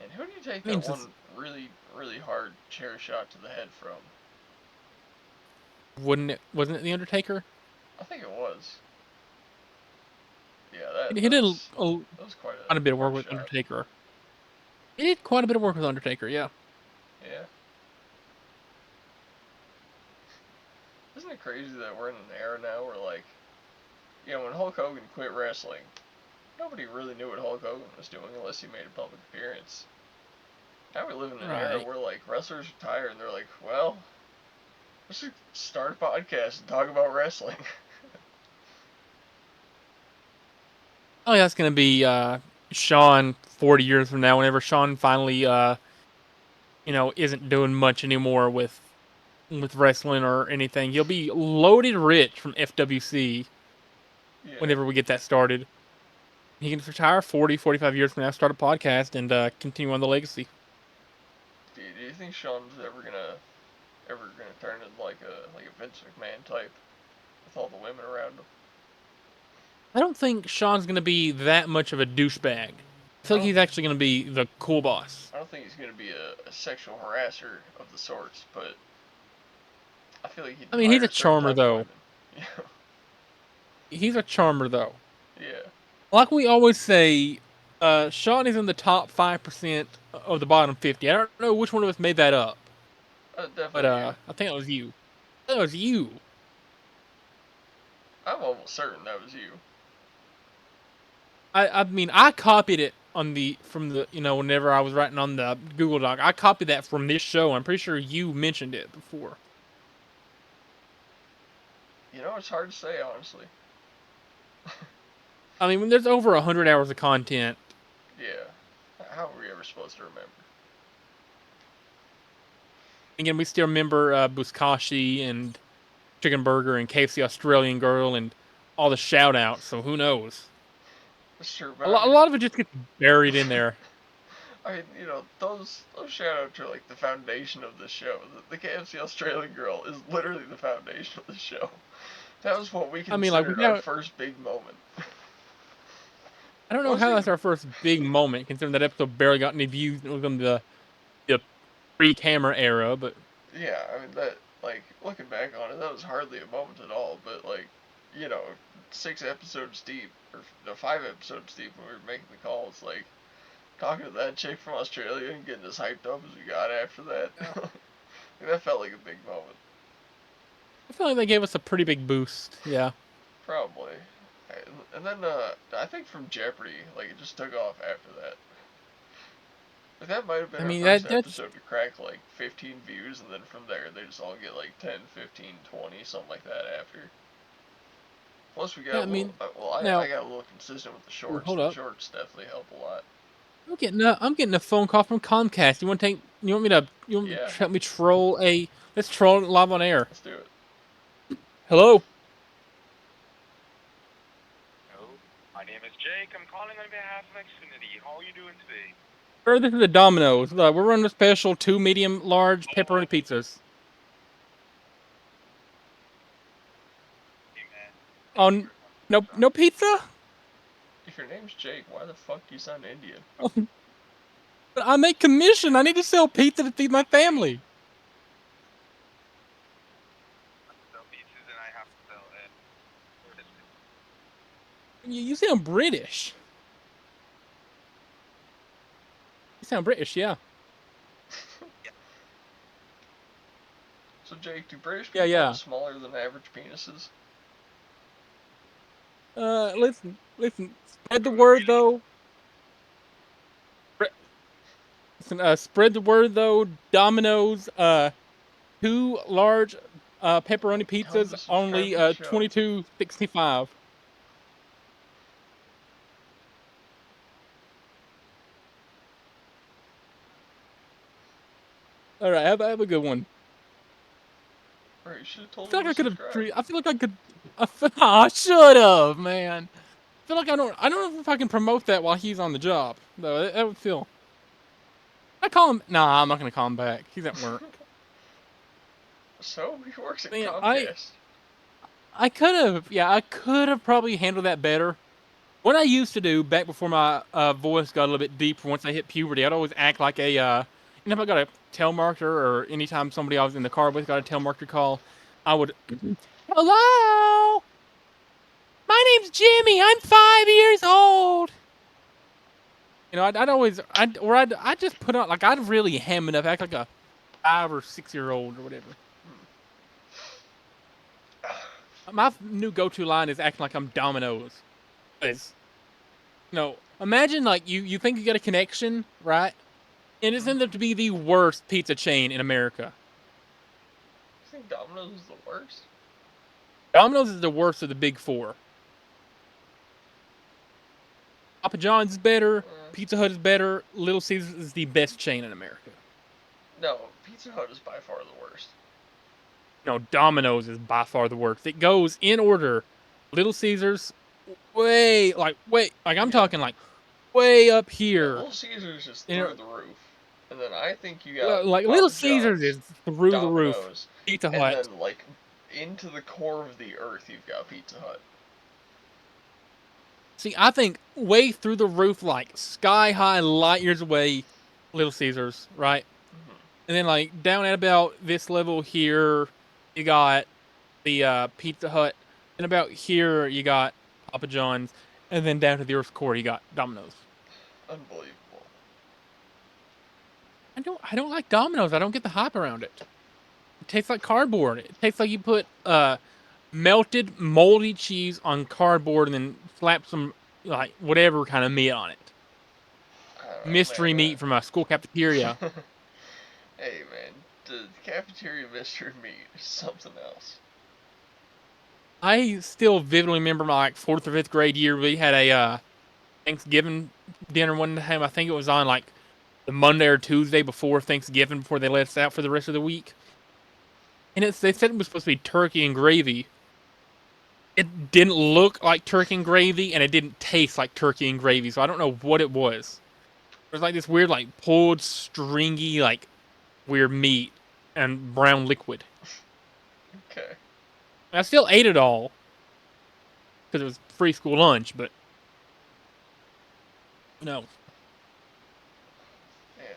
And who do you take I mean, that one really, really hard chair shot to the head from? Wasn't it The Undertaker? I think it was. Yeah, He did that was quite a bit of work hard with shot. Undertaker. He did quite a bit of work with Undertaker, yeah. Yeah. Isn't it crazy that we're in an era now where, like, when Hulk Hogan quit wrestling, nobody really knew what Hulk Hogan was doing unless he made a public appearance. Now we live in an era where, like, wrestlers retire and they're like, well, let's just start a podcast and talk about wrestling. Oh, yeah, that's gonna be Sean 40 years from now, whenever Sean finally isn't doing much anymore with wrestling or anything. He'll be loaded rich from FWC. Yeah. whenever we get that started. He can retire 40, 45 years from now, start a podcast, and continue on the legacy. Do you think Sean's ever gonna turn into like a Vince McMahon type with all the women around him? I don't think Sean's going to be that much of a douchebag. I feel like he's actually going to be the cool boss. I don't think he's gonna be a sexual harasser of the sorts, but I feel like he'd I mean, he's hire a a certain charmer, type of though. women. Yeah. He's a charmer, though. Yeah. Like we always say, Sean is in the top 5% of the bottom 50. I don't know which one of us made that up, but Definitely you. I think it was you. That was you. I'm almost certain that was you. I mean, I copied it from the whenever I was writing on the Google Doc. I copied that from this show. I'm pretty sure you mentioned it before. It's hard to say, honestly. I mean, when there's over 100 hours of content. Yeah. How are we ever supposed to remember? Again, we still remember Buzkashi and Chicken Burger and KFC Australian Girl and all the shout outs, so who knows? That's true, but A lot of it just gets buried in there. I mean, those shout outs are like the foundation of the show. The KFC Australian Girl is literally the foundation of the show. That was what we I mean, like, considered our first big moment. I don't know how that's our first big moment, considering that episode barely got any views. It was in the pre-camera era, but Yeah, I mean that. Like looking back on it, that was hardly a moment at all. But like, you know, 6 episodes deep or no, 5 episodes deep when we were making the calls, like talking to that chick from Australia and getting as hyped up as we got after that. That felt like a big moment. I feel like they gave us a pretty big boost. Yeah. Probably. And then I think from Jeopardy, like it just took off after that. Like that might have been I our mean, first that's episode to crack like 15 views, and then from there they just all get like 10, 15, 20, something like that after. Plus we got I mean, I now got a little consistent with the shorts. hold The up. shorts definitely help a lot. I'm getting a phone call from Comcast. You want me to Yeah, help me troll let's troll it live on air. let's do it. Hello? Hello, my name is Jake. I'm calling on behalf of Xfinity. How are you doing today? Sir, this is the Domino's. We're running a special 2 medium large pepperoni pizzas. Hey man. Oh, no pizza? If your name's Jake, why the fuck do you sound Indian? But I make commission. I need to sell pizza to feed my family. Sell pizzas and I have to sell it. You sound British. You sound British, yeah. So Jake, do British people have smaller than average penises? Listen. Spread the word though. Listen, spread the word though. Domino's, 2 large pepperoni pizzas, only $22.65. All right, have a good one. Right, you should have told I feel him like I to could have. subscribe. I feel like I could. I should have, man. I feel like I don't know if I can promote that while he's on the job though. That would feel. I call him. Nah, I'm not gonna call him back. He's at work. So he works at Man, Comcast. I could have probably handled that better. What I used to do back before my voice got a little bit deeper once I hit puberty, I'd always act like a, if I got a telemarketer or anytime somebody I was in the car with got a telemarketer call, I would, hello, my name's Jimmy, I'm 5 years old. I'd just put on, like, I'd really ham it up, act like a 5 or 6 year old or whatever. My new go-to line is acting like I'm Domino's. Imagine like you think you got a connection, right? And it's ended up to be the worst pizza chain in America. You think Domino's is the worst? Domino's is the worst of the big 4. Papa John's is better. Pizza Hut is better. Little Caesars is the best chain in America. No, Pizza Hut is by far the worst. No, Domino's is by far the worst. It goes in order: Little Caesars, way, like I'm Yeah. talking like way up Yeah, here. Little Caesars is You through know, the roof. And then I think you got like Little Papa Caesars John's, is through the roof. Domino's, Pizza and Hut. then like into the core of the earth you've got Pizza Hut. See, I think way through the roof, like sky high, light years away, Little Caesars, right? Mm-hmm. And then like down at about this level here, you got the Pizza Hut, and about here you got Papa John's, and then down to the Earth's core you got Domino's. Unbelievable. I don't like Domino's. I don't get the hype around it. It tastes like cardboard. It tastes like you put melted moldy cheese on cardboard and then slap some like whatever kind of meat on it. I don't know, Mystery meat from a school cafeteria. man. Hey, man, the cafeteria mystery meat is something else. I still vividly remember my like fourth or fifth grade year. We had a Thanksgiving dinner one time. I think it was on like the Monday or Tuesday before Thanksgiving, before they let us out for the rest of the week. And they said it was supposed to be turkey and gravy. It didn't look like turkey and gravy, and it didn't taste like turkey and gravy. So I don't know what it was. It was like this weird, like pulled, stringy, like weird meat and brown liquid. Okay. And I still ate it all because it was free school lunch, but no. Man,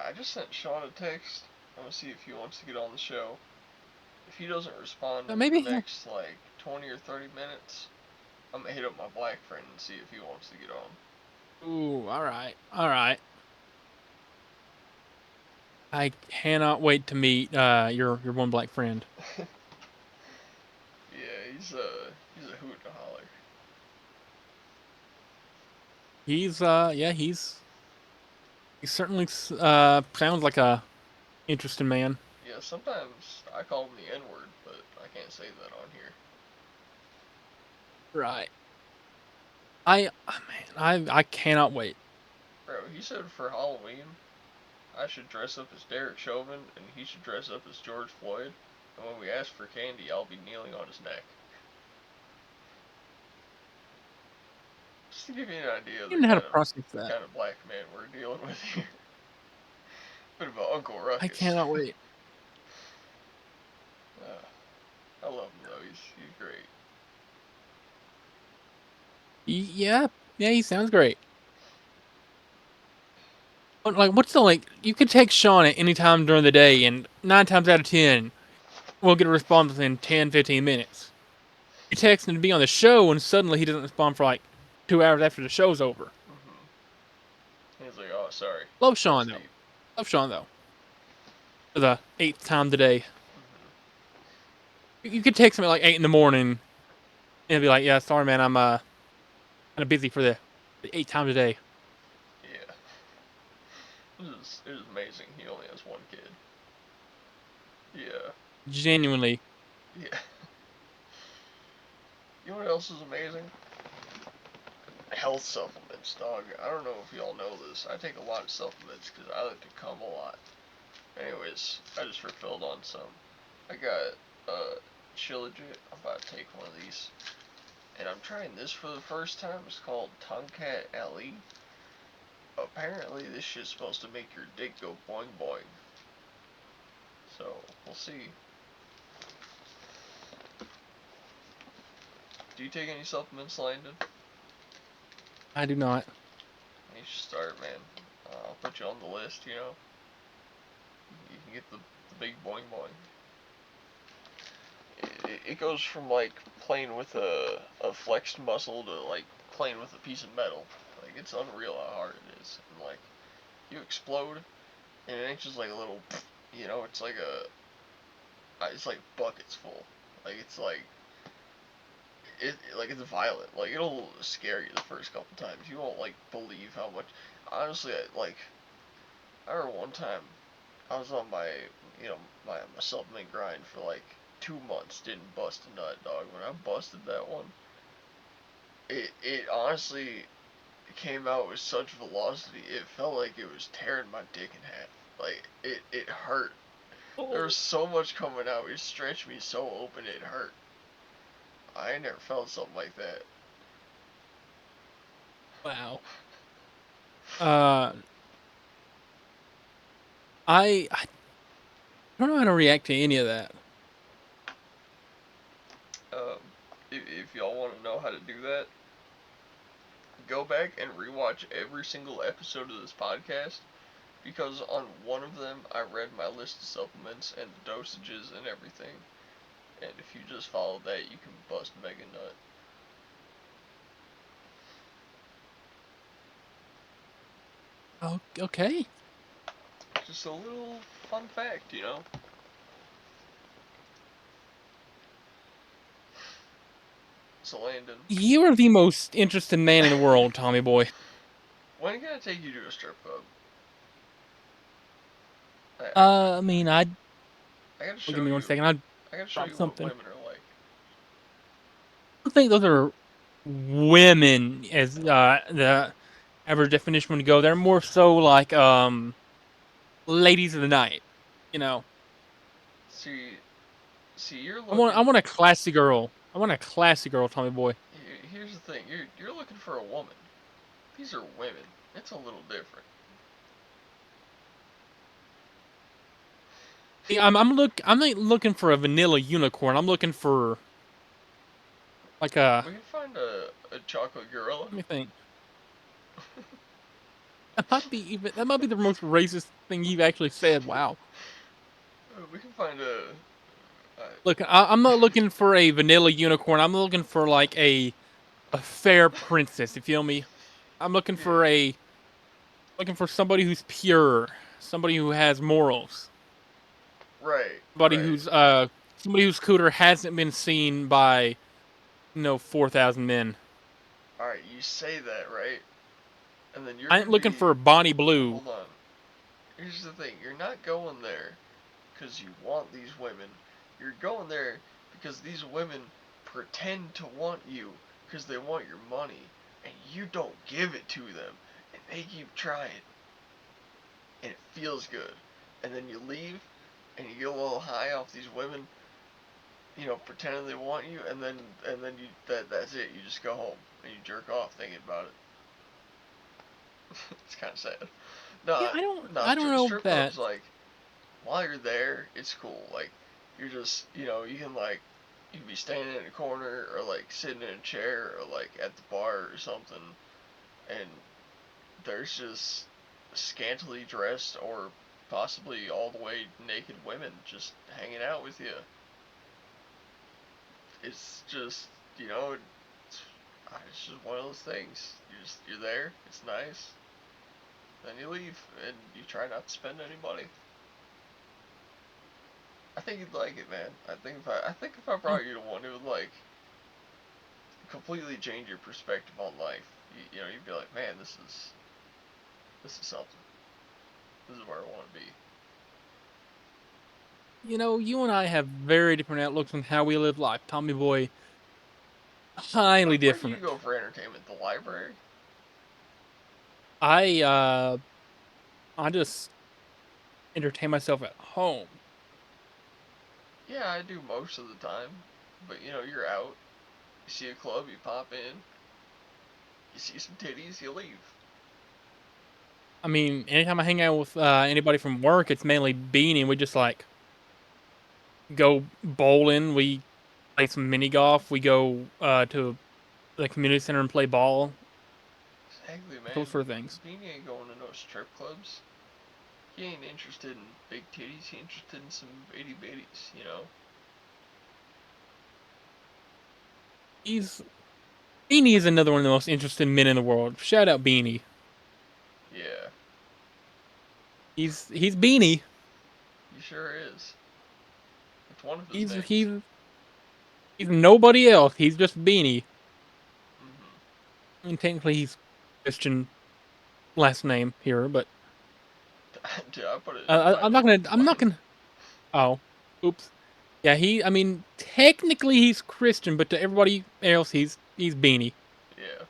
I just sent Sean a text. I'm gonna see if he wants to get on the show. If he doesn't respond in the Maybe. next like 20 or 30 minutes, I'm gonna hit up my black friend and see if he wants to get on. Ooh, all right, all right. I cannot wait to meet your one black friend. Yeah, he's a hoot and a holler. He's yeah, he certainly sounds like a interesting man. Yeah, sometimes I call him the N word, but I can't say that on here. Right. I cannot wait. Bro, he said for Halloween I should dress up as Derek Chauvin and he should dress up as George Floyd. And when we ask for candy, I'll be kneeling on his neck. Just to give you an idea I of don't know how to process that. kind of black man we're dealing with here. Bit of an Uncle I Ruckus. cannot wait. I love him though. He's great. Yeah, yeah, he sounds great. But like, what's the like? You could take Sean at any time during the day, and 9 times out of 10, we'll get a response within 10, 15 minutes. You text him to be on the show, and suddenly he doesn't respond for like 2 hours after the show's over. He's like, oh, sorry. Love That's Sean though. deep. Love Sean though. For the 8th time today. You could text him at like 8 in the morning and be like, "Yeah, sorry, man, I'm kind of busy for the 8th time today." Yeah. It is amazing. He only has one kid. Yeah. Genuinely. Yeah. You know what else is amazing? Health supplements, dog. I don't know if y'all know this. I take a lot of supplements because I like to cum a lot. Anyways, I just refilled on some. I got Shilajit. I'm about to take one of these. And I'm trying this for the first time. It's called Tomcat LE. Apparently this shit's supposed to make your dick go boing boing. So, we'll see. Do you take any supplements, Landon? I do not. You should start, man. I'll put you on the list, you know? You can get the big boing boing. It goes from, like, playing with a flexed muscle to, like, playing with a piece of metal. Like, it's unreal how hard it is. And, like, you explode, and it ain't just like a little, you know, it's like it's like buckets full. Like, it's like, like, it's violent. Like, it'll scare you the first couple times. You won't, like, believe how much. Honestly, I remember one time I was on my, you know, my supplement grind for like 2 months. Didn't bust a nut, dog. When I busted that one, it honestly came out with such velocity. It felt like it was tearing my dick in half. Like, it hurt. There was so much coming out. It stretched me so open. It hurt. I ain't never felt something like that. Wow. I don't know how to react to any of that. Um, if y'all want to know how to do that, go back and rewatch every single episode of this podcast, because on one of them I read my list of supplements and the dosages and everything, and if you just follow that, you can bust mega nut. Oh, okay. Just a little fun fact, you know? So Landon, You are the most interested man in the world, Tommy boy. when can I take you to a strip club? I mean, I I gotta give show me one you. second. I'd I gotta show drop you what something. women are like. I think those are women, as the average definition would go. They're more so like ladies of the night. You know, See, you're I looking. want a classy girl. I want a classy girl, Tommy boy. Here's the thing. You're looking for a woman. These are women. It's a little different. See, I'm not looking for a vanilla unicorn. I'm looking for like a. We can find a chocolate gorilla. Let me think. That might be the most racist thing you've actually said. Wow. We can find a. Look, I'm not looking for a vanilla unicorn. I'm looking for like a fair princess. You feel me? I'm Yeah. looking for somebody who's pure, somebody who has morals, Right. somebody Right. whose cooter hasn't been seen by 4,000 men. All right. You say that, right? And then you're I ain't gonna looking be. for Bonnie Blue. Hold on. Here's the thing. You're not going there because you want these women. You're going there because these women pretend to want you because they want your money, and you don't give it to them, and they keep trying, and it feels good. And then you leave, and you get a little high off these women, pretending they want you, and then that's it. You just go home and you jerk off thinking about it. It's kind of sad. Yeah, No, no, I don't know strip that. clubs, like, while you're there, it's cool. Like, you're just, you can, like, you can be standing in a corner or, like, sitting in a chair or, like, at the bar or something, and there's just scantily dressed or possibly all the way naked women just hanging out with you. It's just, it's just one of those things. You're there, it's nice, then you leave, and you try not to spend any money. I think you'd like it, man. I think if I Oh, brought you to one, it would, like, completely change your perspective on life. You'd be like, man, this is something. This is where I want to be. you and I have very different outlooks on how we live life, Tommy boy. Highly Where do you different. go for entertainment? The library? I uh I just entertain myself at home. Yeah, I do most of the time. But you're out. You see a club, you pop in. You see some titties, you leave. I mean, anytime I hang out with anybody from work, it's mainly Beanie. We just like go bowling. We play some mini golf. We go to the community center and play ball. Exactly, man. Those sort of things. Beanie ain't going to no strip clubs. He ain't interested in big titties. He interested in some itty bitties. He's Beanie is another one of the most interesting men in the world. Shout out Beanie. Yeah, He's Beanie. he sure is. It's one of his He's names. he's he's nobody else. He's just Beanie. Mm-hmm. I mean, technically he's Christian last name here, but Dude, I put it in my note. I'm not gonna. Oh, oops. Yeah, I mean, technically he's Christian, but to everybody else, he's Beanie Yeah,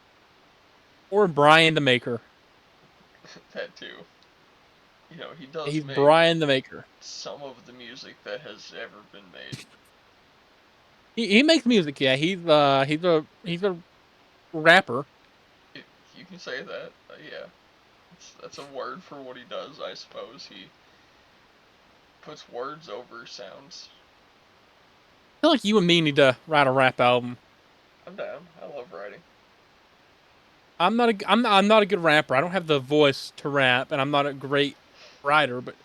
or Brian the Maker. that too. He does He's make Brian the Maker. some of the music that has ever been made. He makes music. Yeah, he's a rapper. You can say that. Yeah, that's a word for what he does, I suppose. He puts words over sounds. I feel like you and me need to write a rap album. I'm down. I love writing. I'm not a good rapper. I don't have the voice to rap, and I'm not a great writer. But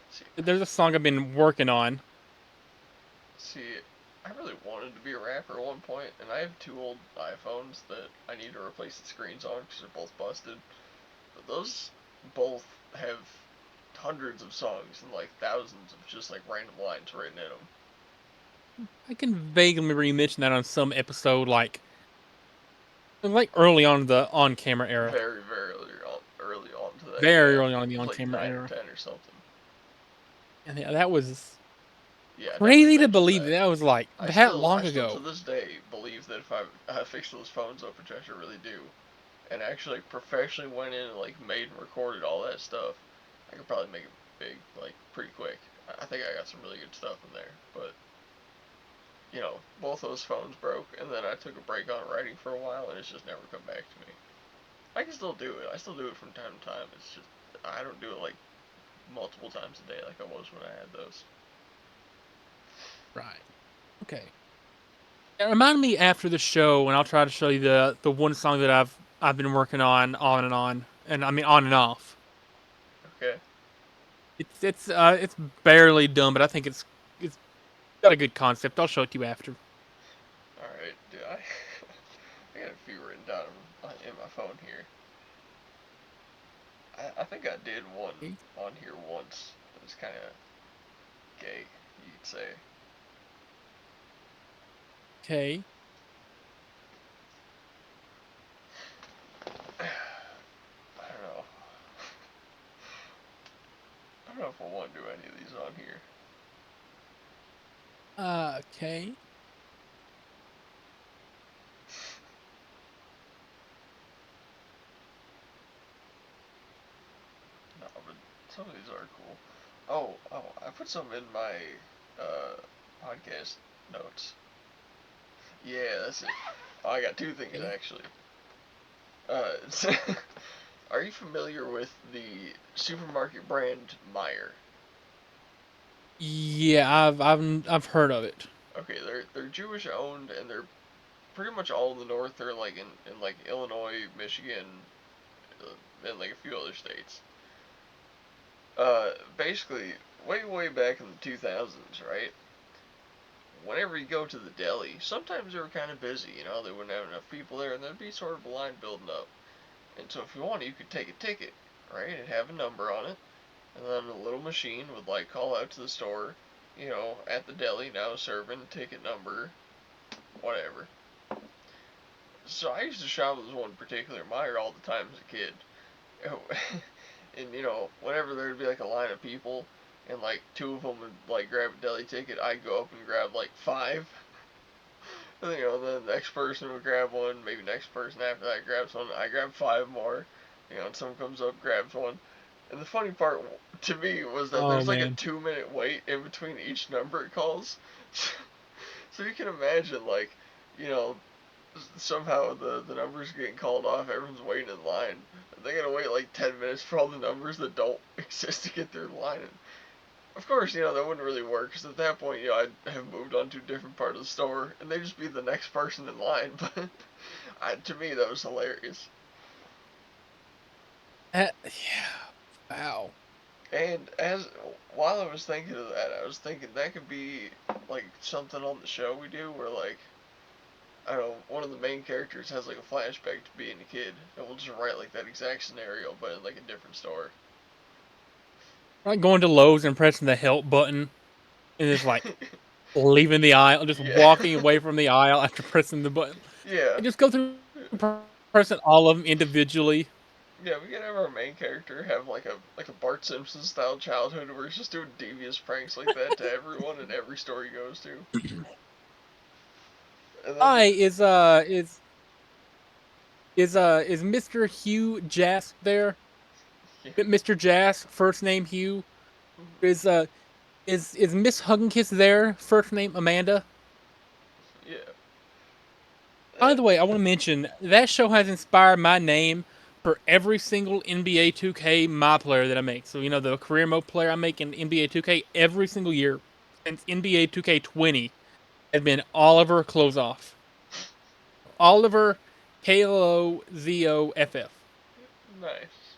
See, there's a song I've been working on. see, I really wanted to be a rapper at one point, and I have two old iPhones that I need to replace the screens on because they're both busted. But those both have hundreds of songs and like thousands of just like random lines written in them. I can vaguely remember you mentioned that on some episode, like early on the on camera era. Very, very early on to that, Very yeah. early on the It was on like camera 9 or era. 10 or something. And yeah, that was Yeah, I definitely crazy to mentioned believe that. that was like that I long still to ago. this day believe that if I fixed those phones up, which I should really do, and actually professionally went in and like made and recorded all that stuff, I could probably make it big, like pretty quick. I think I got some really good stuff in there, but both those phones broke, and then I took a break on writing for a while, and it's just never come back to me. I can still do it. I still do it from time to time. It's just I don't do it like multiple times a day like I was when I had those. Right. Okay. Yeah, remind me after the show, and I'll try to show you the one song that I've been working on and on, and I mean on and off. Okay. It's barely done, but I think it's got a good concept. I'll show it to you after. All right, dude. I got a few written down in my phone here. I think I did one Okay. on here once. It was kind of gay, you could say. Okay. I don't know. I don't know if I want to do any of these on here. Okay. No, but some of these are cool. Oh, I put some in my uh, podcast notes. Yeah, that's it. Oh, I got two things Okay. actually. Are you familiar with the supermarket brand Meyer? Yeah, I've heard of it. Okay, they're Jewish owned, and they're pretty much all in the north. They're like in like Illinois, Michigan, and like a few other states. Basically, way back in the 2000s, right? Whenever you go to the deli, sometimes they were kind of busy. They wouldn't have enough people there, and there'd be sort of a line building up. And so if you wanted, you could take a ticket, right? It'd have a number on it, and then a little machine would like call out to the store, at the deli now serving ticket number, whatever. So I used to shop at this one particular Meijer all the time as a kid. And whenever there'd be like a line of people, and like two of them would like grab a deli ticket, I'd go up and grab like five. And then the next person would grab one, maybe next person after that grabs one. I grab five more. And someone comes up, grabs one. And the funny part to me was that Oh there's like a man. 2 minute wait in between each number it calls. So you can imagine, like, you know, somehow the numbers are getting called off, everyone's waiting in line. They gotta wait like 10 minutes for all the numbers that don't exist to get through the line. And of course, that wouldn't really work, because at that point, I'd have moved on to a different part of the store, and they'd just be the next person in line. But to me, that was hilarious. Yeah. Wow. And while I was thinking of that, I was thinking that could be like something on the show we do, where like I don't know, one of the main characters has like a flashback to being a kid, and we'll just write like that exact scenario, but in like a different store. Like going to Lowe's and pressing the help button and just like leaving the aisle, just Yeah, walking away from the aisle after pressing the button. yeah, And just go through pressing all of them individually. yeah. We could have our main character have like a Bart Simpson style childhood where he's just doing devious pranks like that to everyone in every store he goes to, and then Hi, is Mr. Hugh Jass there? yeah, Mr. Jass, first name Hugh. Is Miss Hugginkiss there? First name Amanda. By the way, I want to mention that show has inspired my name for every single NBA 2K my player that I make. So, the career mode player I make in NBA 2K every single year since NBA 2K20 has been Oliver Close Off. Oliver KLOZOFF. Nice.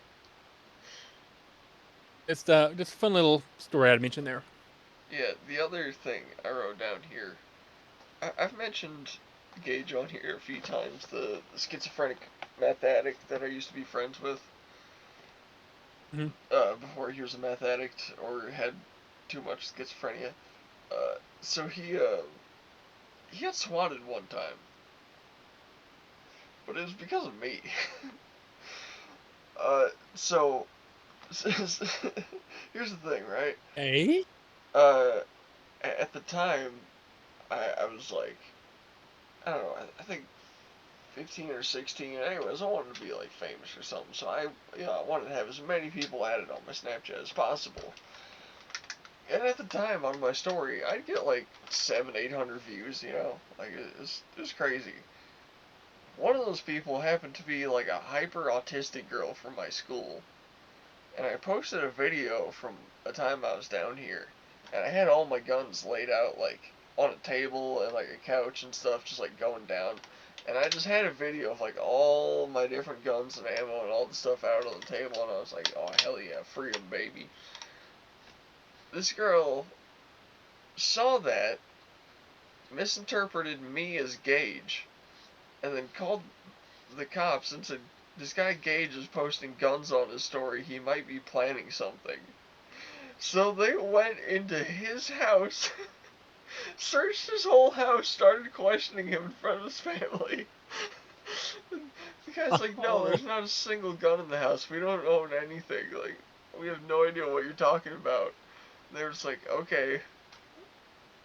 It's just a fun little story I'd mention there. Yeah, the other thing I wrote down here, I've mentioned Gage on here a few times, the schizophrenic meth addict that I used to be friends with. Before he was a meth addict or had too much schizophrenia. So he got swatted one time, but it was because of me. So here's the thing, right? Hey? At the time, I was like, I don't know, I think 15 or 16. Anyways, I wanted to be like famous or something, so I wanted to have as many people added on my Snapchat as possible. And at the time on my story, I'd get like 700-800 views, like it was crazy. One of those people happened to be like a hyper autistic girl from my school, and I posted a video from a time I was down here, and I had all my guns laid out like on a table and like a couch and stuff, just like going down. And I just had a video of like all my different guns and ammo and all the stuff out on the table, and I was like, oh hell yeah, freedom baby. This girl saw that, misinterpreted me as Gage, and then called the cops and said, this guy Gage is posting guns on his story, he might be planning something. So they went into his house, searched his whole house, started questioning him in front of his family. The guy's like, no, there's not a single gun in the house, we don't own anything, like, we have no idea what you're talking about. And they were just like, okay,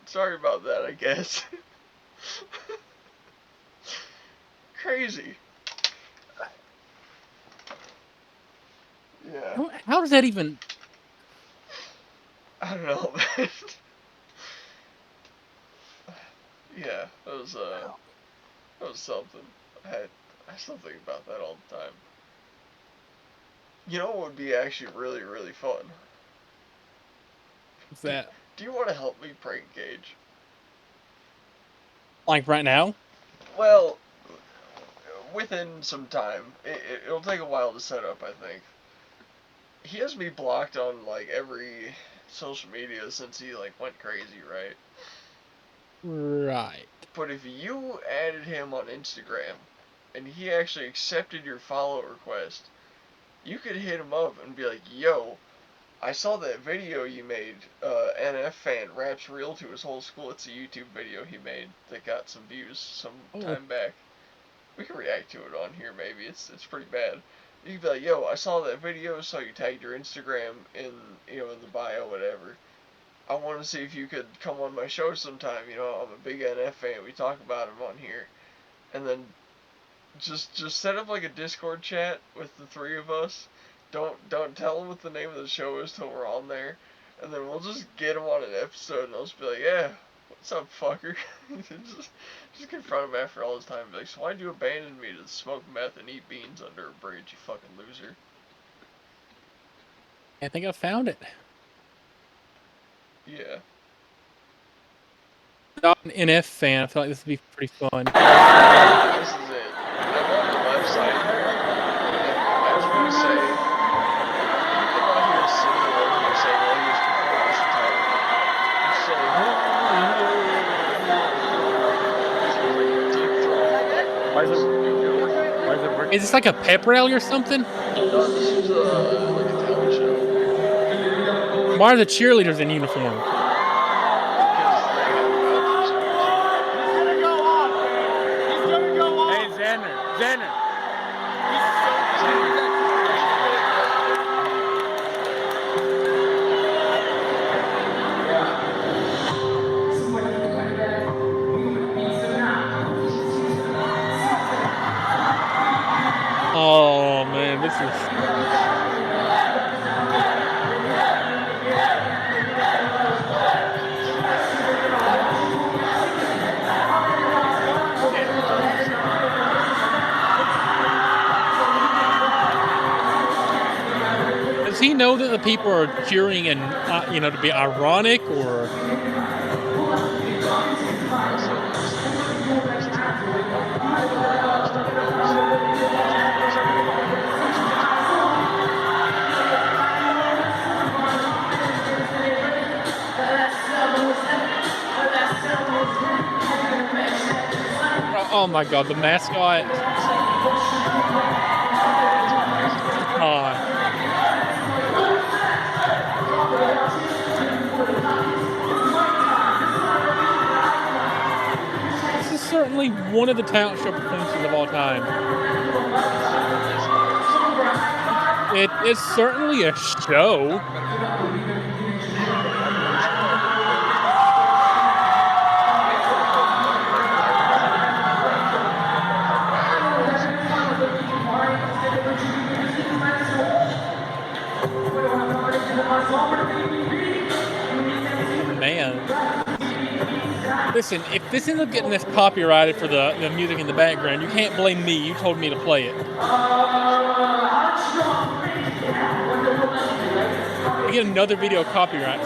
sorry about that, I guess. Crazy. Yeah. How does that even... I don't know, man. Yeah, that was something. I still think about that all the time. You know what would be actually really, really fun? What's that? Do you want to help me prank Gage? Like right now? Well, within some time. It'll take a while to set up, I think. He has me blocked on like every social media since he like went crazy, right? Right. But if you added him on Instagram and he actually accepted your follow request, you could hit him up and be like, yo, I saw that video you made, NF fan raps real to his whole school. It's a YouTube video he made that got some views some time back. We can react to it on here maybe, it's pretty bad. You can be like, yo, I saw that video, so you tagged your Instagram in the bio, whatever. I want to see if you could come on my show sometime, I'm a big NF fan, we talk about him on here. And then just set up like a Discord chat with the three of us. Don't tell him what the name of the show is till we're on there. And then we'll just get him on an episode and I'll just be like, yeah, what's up, fucker? just confront him after all this time and be like, so why'd you abandon me to smoke meth and eat beans under a bridge, you fucking loser? I think I found it. Yeah. Not an NF fan. I feel like this would be pretty fun. This is it. I'm on the website. I just want to say, you cannot hear a single word you're saying while he was performing this entire time. He's saying, deep throat. Why is it working? Is this like a pep rally or something? No, this is like a talent show. Why are the cheerleaders in uniform? Hey, Xander. Oh man, this is... know that the people are cheering and to be ironic or. Oh my God, the mascot. This is certainly one of the talent show performances of all time. It's certainly a show. Man. Listen, if this ends up getting this copyrighted for the music in the background, you can't blame me. You told me to play it. We get another video copyright.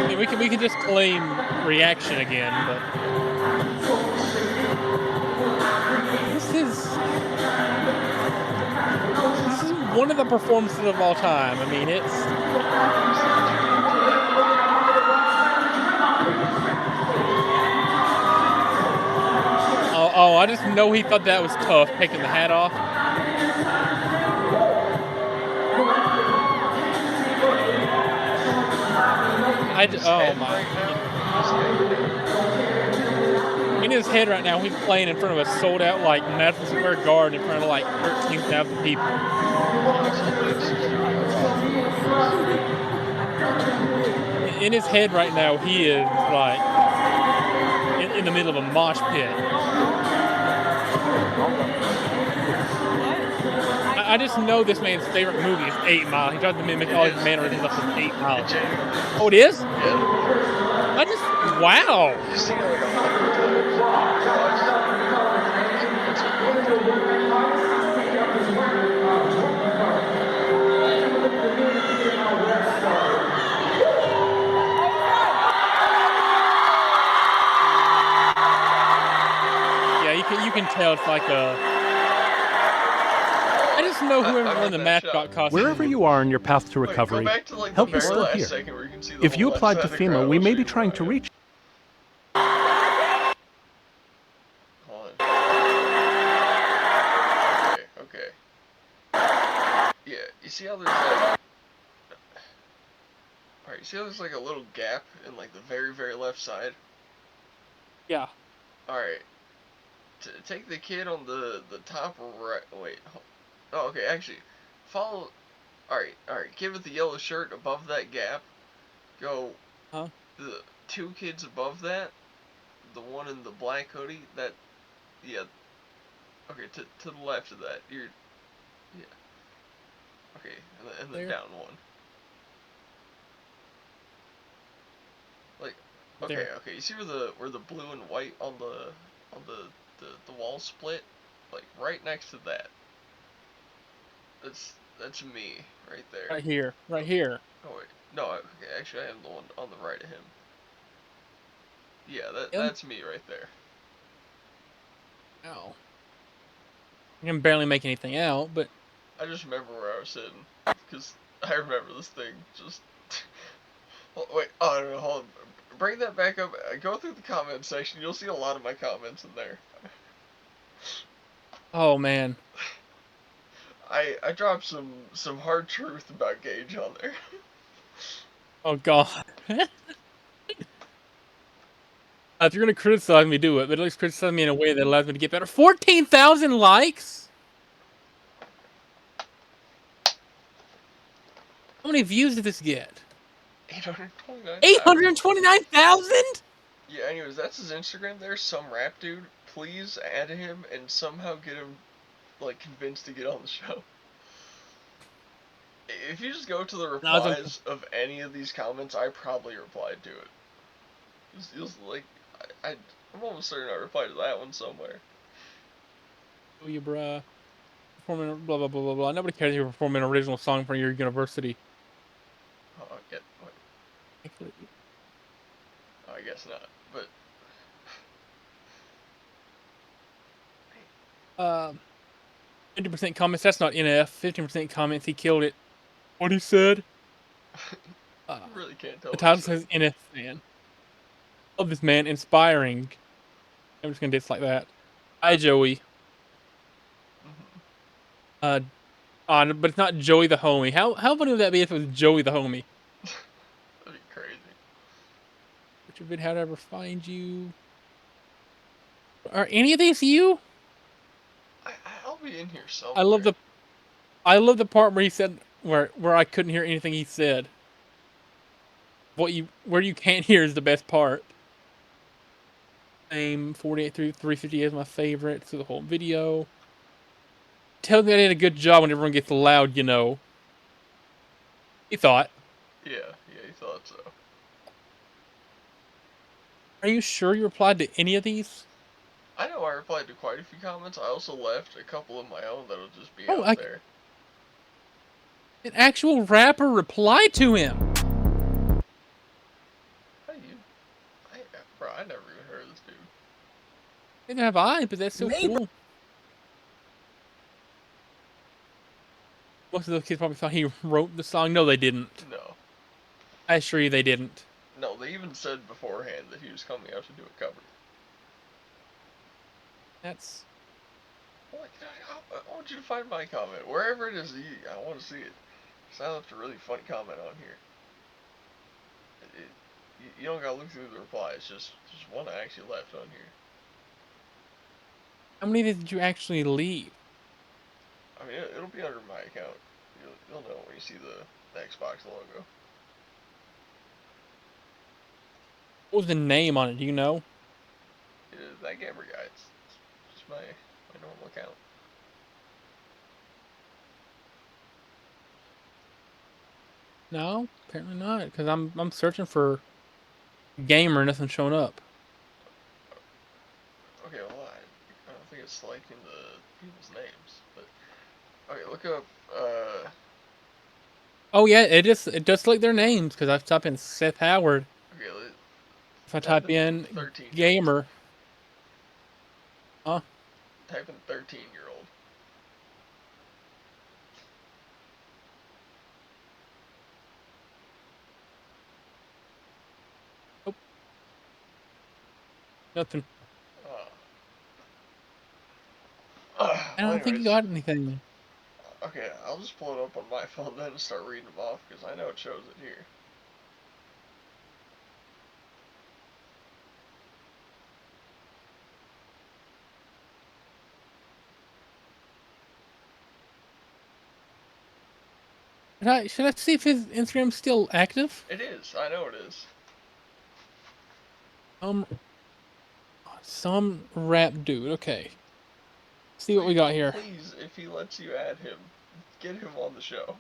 I mean, we can just claim reaction again, but this is one of the performances of all time. I mean, it's. Oh, I just know he thought that was tough, taking the hat off. Oh my. In his head right now, he's playing in front of a sold out like Madison Square Garden in front of like 13,000 people. In his head right now, he is like in the middle of a mosh pit. I just know this man's favorite movie is 8 Mile. He tries to mimic all his mannerisms of 8 Mile. Oh, it is? Yeah. Wow. You've seen it like 100 Yeah, you can tell it's like a. I just know whoever won the mascot costume. Wherever you are in your path to recovery, Wait, go back to, like, help the is very still last here. second where you can see the If you whole applied to left side of FEMA, crowd we may be stream trying to around. reach. Hold on. Okay. Yeah, you see how there's like. Alright, you see how there's like a little gap in like the very, very left side? Yeah. Alright. Take the kid on the top right. Wait. Oh, okay, actually. Follow. Alright. Give it the yellow shirt above that gap. Go. Huh? The 2 kids above that. The one in the black hoodie. That. Yeah. Okay, to the left of that. You're. Yeah. Okay, and the down one. Like. Okay, There. okay. You see where the blue and white on the wall split? Like right next to that. That's me right there. Right here. Right here. Oh wait, no. Okay, actually, I am the one on the right of him. Yeah, Him? that's me right there. Oh. I can barely make anything out, but. I just remember where I was sitting because I remember this thing just. Oh, wait, no, hold on. Bring that back up. Go through the comment section. You'll see a lot of my comments in there. Oh man. I dropped some hard truth about Gage on there. Oh God. If you're gonna criticize me, do it. But at least criticize me in a way that allows me to get better. 14,000 likes. How many views did this get? 829. 829,000. Yeah. Anyways, that's his Instagram. There's some rap dude. Please add him and somehow get him like convinced to get on the show. If you just go to the replies of any of these comments, I probably replied to it. You'll like, I I'm almost certain I replied to that one somewhere. Oh, you bruh. Performing blah blah blah blah blah. Nobody cares if you're performing an original song for your university. Oh, wait. Actually, Oh, I guess not. But 50% comments. That's not NF. 15% comments. He killed it. What he said. you really can't tell The what he title said. says NF fan. Love this man, inspiring. I'm just gonna dislike that. Hi, Joey. Mm-hmm. But it's not Joey the homie. How funny would that be if it was Joey the homie? That'd be crazy. Which vid? How to ever find you? Are any of these you? I'll be in here somewhere. I love the part where he said where I couldn't hear anything he said. Where you can't hear is the best part. Same 48 through 350 is my favorite through the whole video. Tells me I did a good job when everyone gets loud, you know. He thought. Yeah, he thought so. Are you sure you replied to any of these? I know I replied to quite a few comments. I also left a couple of my own that'll just be Oh, out there. An actual rapper replied to him. How do you? Bro, I never even heard of this dude. Neither have I, but that's so cool. Most of those kids probably thought he wrote the song. No, they didn't. No. I assure you they didn't. No, they even said beforehand that he was coming out to do a cover. That's... I want you to find my comment. Wherever it is, I want to see it. Because I left a really funny comment on here. You don't gotta look through the replies, just one I actually left on here. How many did you actually leave? I mean, it'll be under my account. You'll know when you see the Xbox logo. What was the name on it? Do you know? It is that gamer guy. It's just my normal account. No, apparently not. Because I'm searching for gamer, nothing's showing up. Okay, well, I don't think it's selecting the people's names, but okay, look up. Oh yeah, it does select their names because I've typed in Seth Howard. Okay, If I type in 13 gamer, huh? Type in 13-year-old. Nope. Nothing. I Well, don't think you anyways, got anything. okay, I'll just pull it up on my phone then and start reading them off because I know it shows it here. Should I see if his Instagram's still active? It is. I know it is. Some rap dude. Okay. See what we got here. Please, if he lets you add him, get him on the show.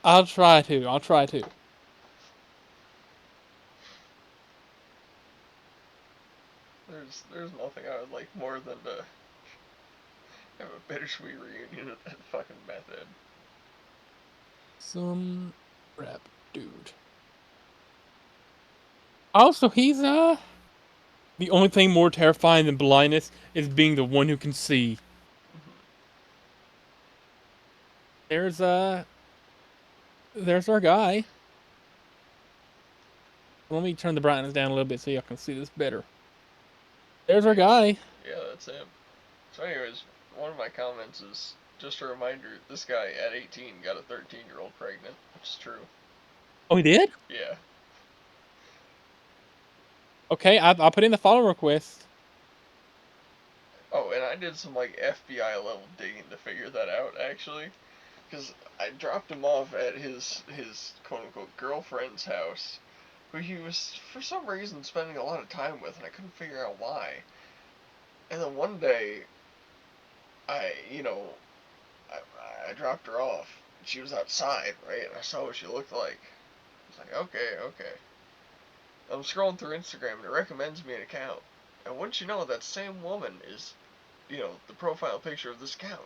I'll try to. I'll try to. There's nothing I would like more than to have a bittersweet reunion with that fucking method. Some rap dude. Also, he's the only thing more terrifying than blindness is being the one who can see. There's our guy. Let me turn the brightness down a little bit so y'all can see this better. There's our guy. Yeah, that's him. So anyways, one of my comments is just a reminder, this guy at 18 got a 13-year-old pregnant, which is true. Oh, he did? Yeah. Okay, I'll put in the follow request. Oh, and I did some like FBI level digging to figure that out actually, because I dropped him off at his quote unquote girlfriend's house, who he was for some reason spending a lot of time with, and I couldn't figure out why. And then one day, I I dropped her off. She was outside, right? And I saw what she looked like. I was like, okay. I'm scrolling through Instagram and it recommends me an account. And wouldn't you know, that same woman is, the profile picture of this account.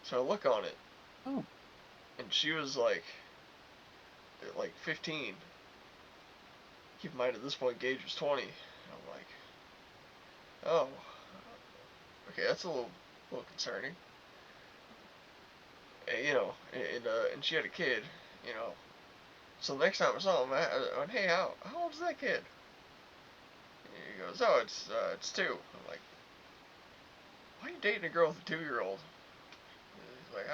So I look on it. Oh. And she was like 15. Keep in mind at this point Gage was 20. And I'm like, oh, okay, that's a little concerning. And she had a kid, you know. So the next time I saw him, I went, hey, how old is that kid? And he goes, oh, it's 2. I'm like, why are you dating a girl with a 2-year-old? He's like,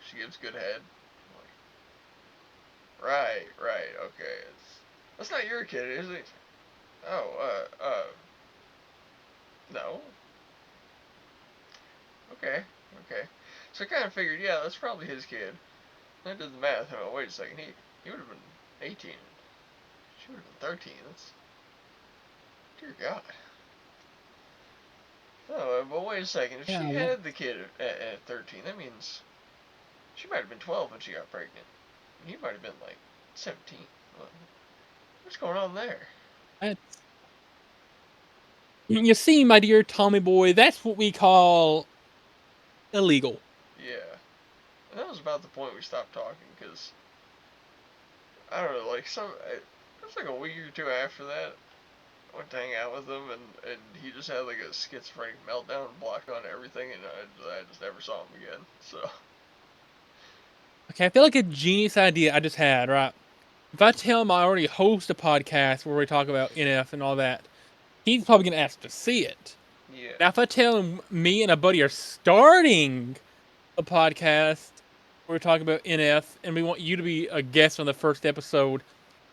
she gives good head. I'm like, right, okay. That's not your kid, is it? Oh, no. Okay. So I kind of figured, yeah, that's probably his kid. And I did the math, and I went, wait a second, he would have been 18. She would have been 13. That's, dear God. Oh, but wait a second. If Yeah, she well, had the kid at 13, that means she might have been 12 when she got pregnant. And he might have been like 17. What's going on there? that's, you see, my dear Tommy boy, that's what we call illegal. Yeah. And that was about the point we stopped talking, because, I don't know, it was like a week or 2 after that. I went to hang out with him, and he just had like a schizophrenic meltdown, blocked on everything, and I just never saw him again. So. Okay, I feel like a genius idea I just had, right? If I tell him I already host a podcast where we talk about NF and all that, he's probably going to ask to see it. Yeah. Now, if I tell him me and a buddy are starting a podcast where we talk about NF and we want you to be a guest on the first episode,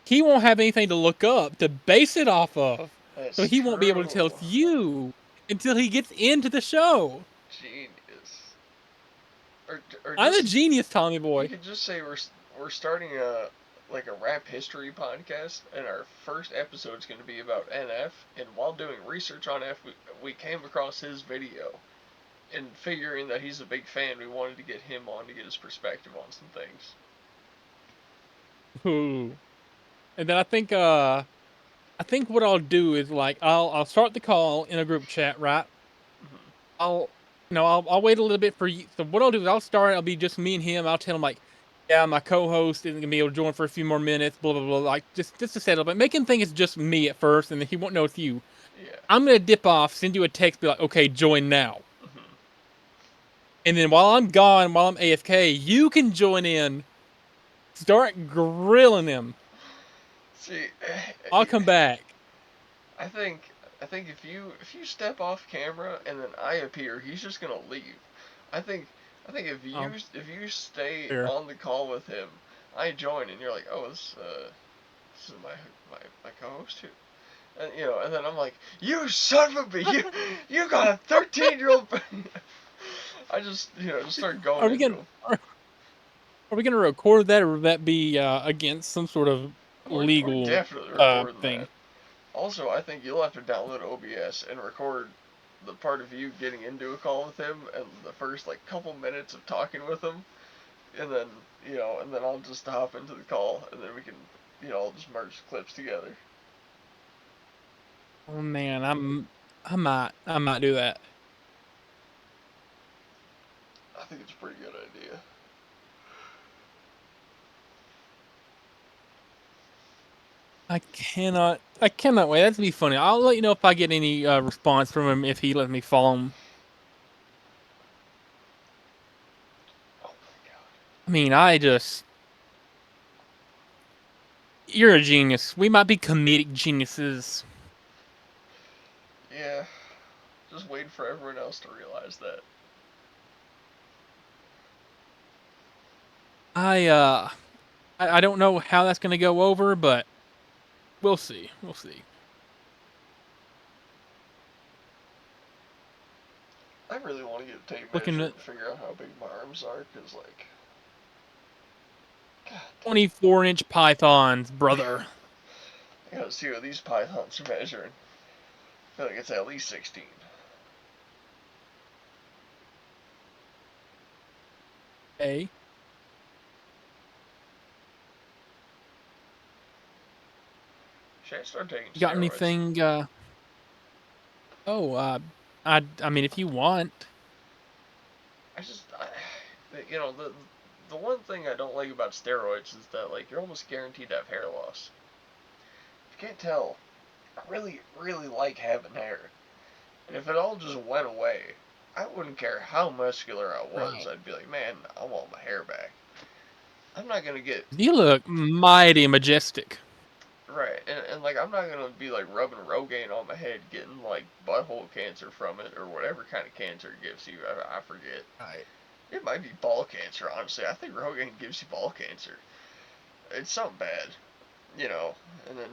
he won't have anything to look up to base it off of. So That's he won't be able to tell true. you until he gets into the show. Genius. Or I'm a just, genius, Tommy you boy. could just say we're starting a rap history podcast, and our first episode is going to be about NF. And while doing research on F, we came across his video, and figuring that he's a big fan, we wanted to get him on to get his perspective on some things. Ooh. And then I think what I'll do is like I'll start the call in a group chat, right? Mm-hmm. I'll wait a little bit for you. So what I'll do is I'll start. I'll be just me and him. I'll tell him like, yeah, my co-host isn't gonna be able to join for a few more minutes. Blah blah blah. Like just to settle, but make him think it's just me at first, and then he won't know it's you. Yeah. I'm gonna dip off, send you a text, be like, okay, join now. Mm-hmm. And then while I'm gone, while I'm AFK, you can join in, start grilling him. See, I'll come back. I think if you step off camera and then I appear, he's just gonna leave. I think if you Um, if you stay Fair. on the call with him, I join and you're like, oh, this is my co-host too, and then I'm like, you son of a bitch, you got a 13-year-old. I just just start Are going we into gonna him. are we gonna record that, or would that be against some sort of We're legal definitely recording thing? that. Also, I think you'll have to download OBS and record the part of you getting into a call with him and the first couple minutes of talking with him, and then I'll just hop into the call and then we can I'll just merge the clips together. Oh man, I might do that. I think it's a pretty good idea. I cannot wait. That'd be funny. I'll let you know if I get any response from him if he lets me follow him. Oh my god. I mean, you're a genius. We might be comedic geniuses. Yeah, just waiting for everyone else to realize that. I don't know how that's gonna go over, but we'll see. We'll see. I really want to get a tape Looking measure at and figure out how big my arms are, because god damn. 24-inch pythons, brother. I gotta see what these pythons are measuring. I feel like it's at least 16. Hey. Should I start taking You got steroids? anything? I mean, if you want. The one thing I don't like about steroids is that, like, you're almost guaranteed to have hair loss. If you can't tell, I really, really like having hair. And if it all just went away, I wouldn't care how muscular I was. Right. I'd be like, man, I want my hair back. I'm not gonna get You look mighty majestic. right, and like I'm not gonna be like rubbing Rogaine on my head, getting like butthole cancer from it or whatever kind of cancer it gives you. I forget. Right. It might be ball cancer, honestly. I think Rogaine gives you ball cancer. It's something bad, you know. And then,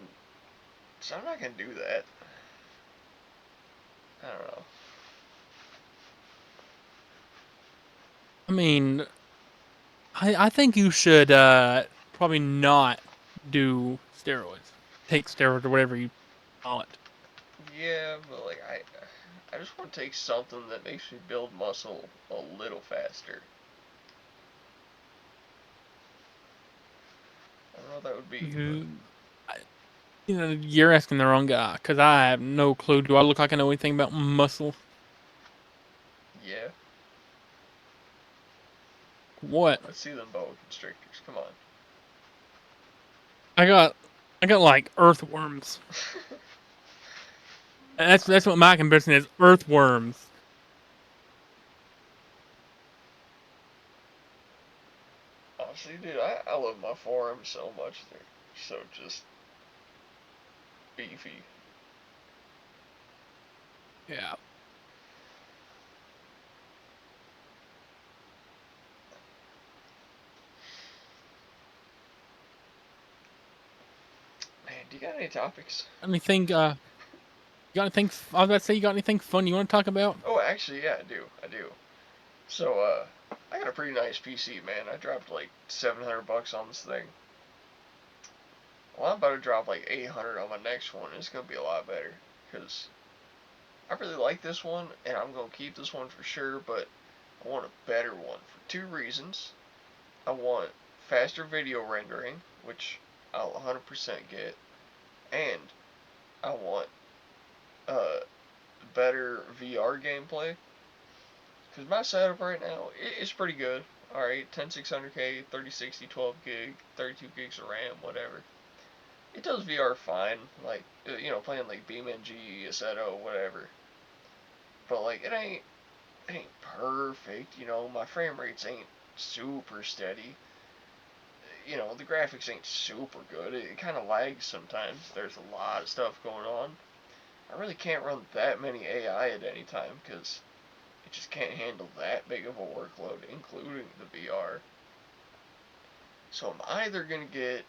so I'm not gonna do that. I don't know. I mean, I think you should probably not do steroids. Take steroids or whatever you call it. Yeah, but like I just want to take something that makes me build muscle a little faster. I don't know what that would be, but You're asking the wrong guy because I have no clue. Do I look like I know anything about muscle? yeah. What? Let's see them boa constrictors. Come on. I got like earthworms. That's what my comparison is. Earthworms. Honestly, dude, I love my forearms so much. They're so just beefy. Yeah. Man, do you got any topics? Anything? You got anything? I was about to say, you got anything fun you want to talk about? Oh, actually, yeah, I do. I do. So, I got a pretty nice PC, man. I dropped like $700 on this thing. Well, I'm about to drop like 800 on my next one. It's gonna be a lot better because I really like this one, and I'm gonna keep this one for sure. But I want a better one for two reasons. I want faster video rendering, which I'll 100% get, and I want uh better VR gameplay. Because my setup right now is pretty good. Alright, 10600K, 3060, 12 gig, 32 gigs of RAM, whatever. It does VR fine, like, playing like BeamNG, Assetto, whatever. But like, it ain't perfect, my frame rates ain't super steady. The graphics ain't super good. It kind of lags sometimes. There's a lot of stuff going on. I really can't run that many AI at any time because it just can't handle that big of a workload, including the VR. So I'm either going to get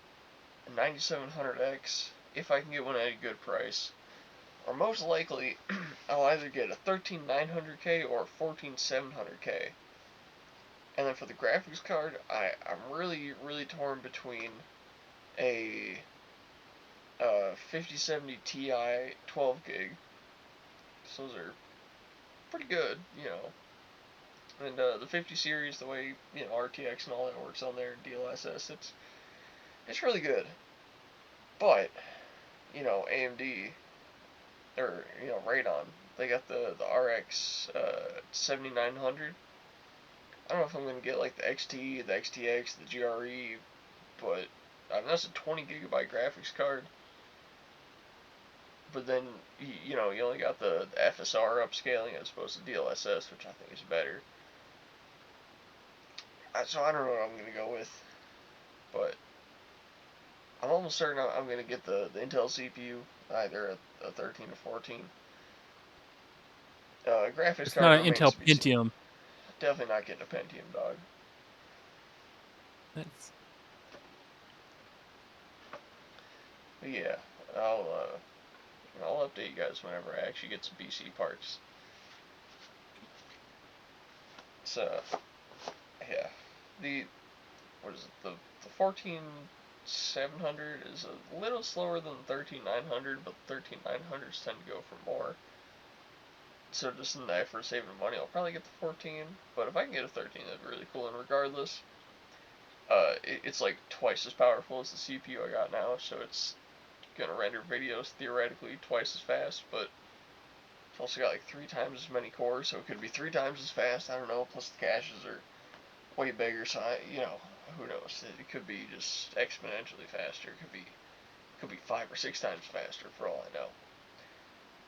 a 9700X, if I can get one at a good price, or most likely I'll either get a 13900K or a 14700K. And then for the graphics card, I'm really, really torn between a 5070 Ti 12 gig. So those are pretty good, And the 50 series, the way RTX and all that works on there, DLSS, it's really good. But AMD or Radeon, they got the RX 7900. I don't know if I'm gonna get like the XT, the XTX, the GRE, but that's a 20 gigabyte graphics card. But then you only got the FSR upscaling as opposed to DLSS, which I think is better. So I don't know what I'm gonna go with, but I'm almost certain I'm gonna get the Intel CPU, either a 13 or 14. Graphics It's card not an remains Intel to be seen. Pentium. Definitely not getting a Pentium, dog. That's But yeah, I'll update you guys whenever I actually get some PC parts. So yeah, what is it? The 14700 is a little slower than the 13900, but the 13900s tend to go for more. So just in the effort of saving money, I'll probably get the 14. But if I can get a 13, that'd be really cool. And regardless, it's like twice as powerful as the CPU I got now, so it's gonna render videos theoretically twice as fast, but it's also got like 3 times as many cores, so it could be 3 times as fast. I don't know. Plus the caches are way bigger, so who knows? It could be just exponentially faster. It could be 5 or 6 times faster for all I know.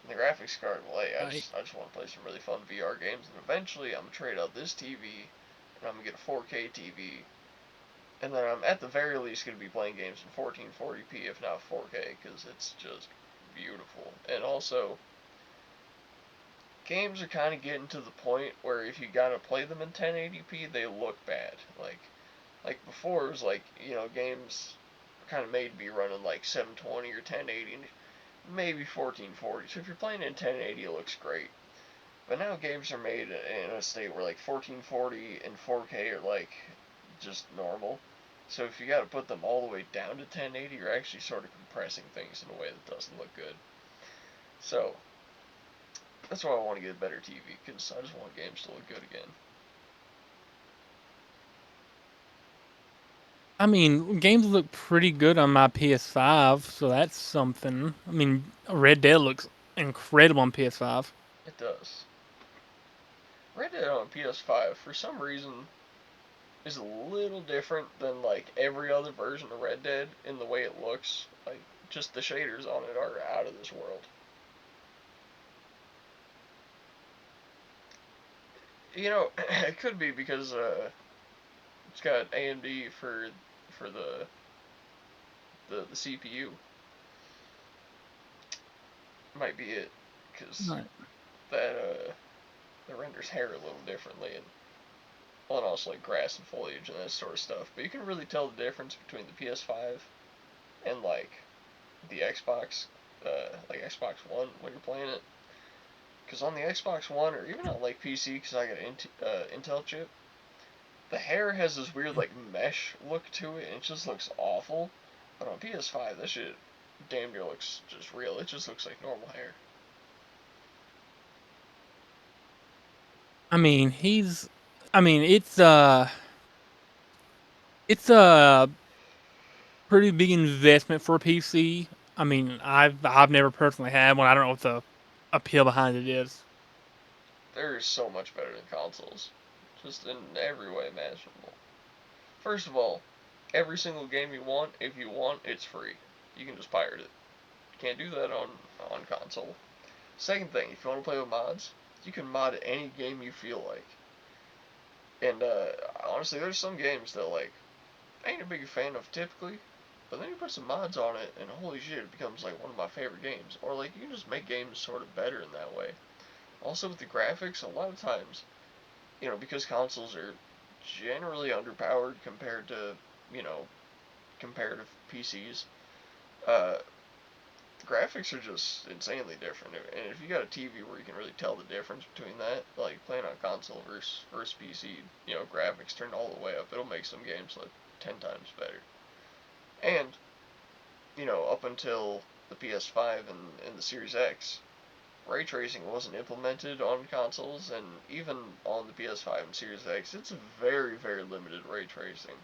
And the graphics card, well, hey, I just want to play some really fun VR games, and eventually I'm gonna trade out this TV, and I'm gonna get a 4K TV, and then I'm at the very least gonna be playing games in 1440p, if not 4K, because it's just beautiful. And also, games are kind of getting to the point where if you gotta play them in 1080p, they look bad. Like before, it was like, games kind of made to be running like 720 or 1080, maybe 1440. So if you're playing in 1080, it looks great. But now games are made in a state where like 1440 and 4K are like just normal. So if you gotta put them all the way down to 1080, you're actually sort of compressing things in a way that doesn't look good. So that's why I want to get a better TV, because I just want games to look good again. I mean, games look pretty good on my PS5, so that's something. I mean, Red Dead looks incredible on PS5. It does. Red Dead on PS5, for some reason, is a little different than like every other version of Red Dead in the way it looks. Like, just the shaders on it are out of this world. It could be because it's got AMD for the CPU. Might be it, because Right. that renders hair a little differently, and also like grass and foliage and that sort of stuff. But you can really tell the difference between the PS5 and like the Xbox, like Xbox One when you're playing it. Because on the Xbox One, or even on like PC, because I got an Intel chip, the hair has this weird like mesh look to it, and it just looks awful. But on PS5, that shit damn near looks just real. It just looks like normal hair. I mean, it's a pretty big investment for a PC. I mean, I've never personally had one. I don't know what the appeal behind it is. They're so much better than consoles, just in every way imaginable. First of all, every single game you want, if you want, it's free. You can just pirate it. You can't do that on console. Second thing, if you want to play with mods, you can mod any game you feel like. And honestly, there's some games that like I ain't a big fan of typically, but then you put some mods on it, and holy shit, it becomes like one of my favorite games. Or like you can just make games sort of better in that way. Also with the graphics, a lot of times, because consoles are generally underpowered compared to, comparative PCs, uh, the graphics are just insanely different. And if you got a TV where you can really tell the difference between that, like playing on console versus PC, graphics turned all the way up, it'll make some games look 10 times better. And, up until the PS5 and the Series X, ray tracing wasn't implemented on consoles, and even on the PS5 and Series X, it's very, very limited ray tracing.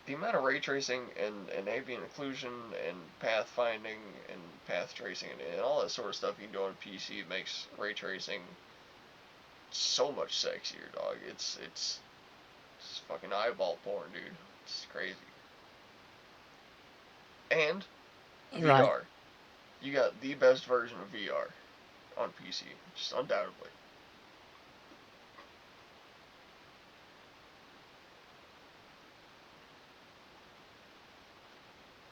The amount of ray tracing and ambient occlusion and path finding and path tracing and all that sort of stuff you can do on a PC makes ray tracing so much sexier, dog. It's fucking eyeball porn, dude. It's crazy. And Right. VR. You got the best version of VR on PC, just undoubtedly.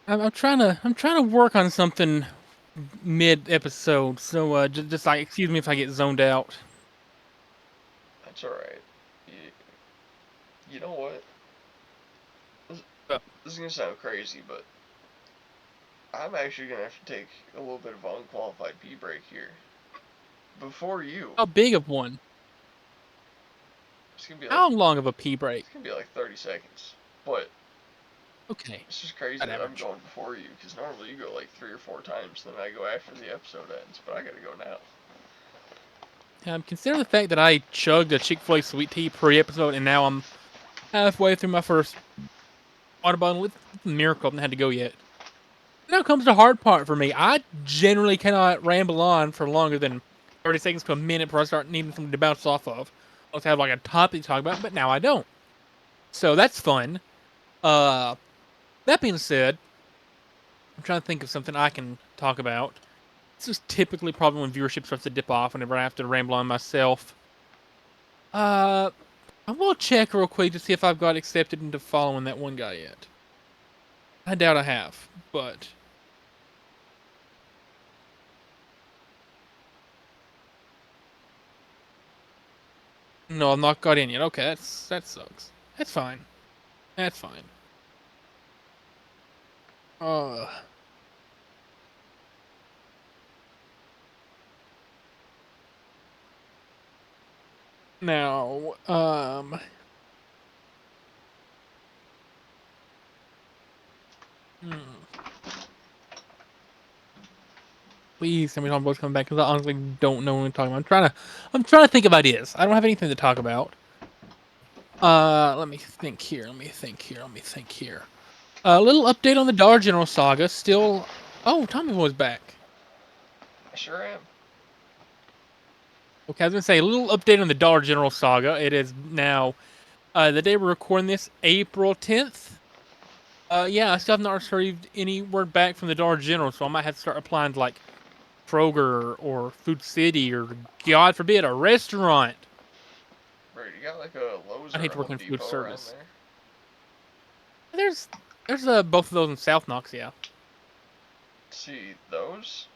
I'm trying to work on something mid episode. So just like excuse me if I get zoned out. That's alright. You know what? This, Uh, this is gonna sound crazy, but I'm actually gonna have to take a little bit of an unqualified pee break here. Before you. How big of one? It's gonna be like How long of a pee break? 30 seconds. But Okay, it's just crazy that that I'm average. going before you, because normally you go like 3 or 4 times, then I go after the episode ends. But I gotta go now. Consider the fact that I chugged a Chick-fil-A sweet tea pre-episode, and now I'm halfway through my first water bottle. It's a miracle I haven't had to go yet. Now comes the hard part for me. I generally cannot ramble on for longer than 30 seconds to a minute before I start needing something to bounce off of. Let's have like a topic to talk about, but now I don't. So that's fun. That being said, I'm trying to think of something I can talk about. This is typically probably when viewership starts to dip off whenever I have to ramble on myself. I'm gonna check real quick to see if I've got accepted into following that one guy yet. I doubt I have, but no, I've not got in yet. Okay, that sucks. That's fine. That's fine. Now, please tell me Tomboy's coming back because I honestly don't know what I'm talking about. I'm trying to think of ideas. I don't have anything to talk about. Let me think here. Let me think here. A little update on the Dollar General saga. Still, oh, Tommy Boy's back. I sure am. Okay, I was gonna say a little update on the Dollar General saga. It is now the day we're recording this, April 10th. Yeah, I still have not received any word back from the Dollar General, so I might have to start applying to like Kroger or Food City or, God forbid, a restaurant. Right, you got like a Lowe's I or hate a to work Home in food Depot around service. there? There's both of those in South Knox, yeah. See, those,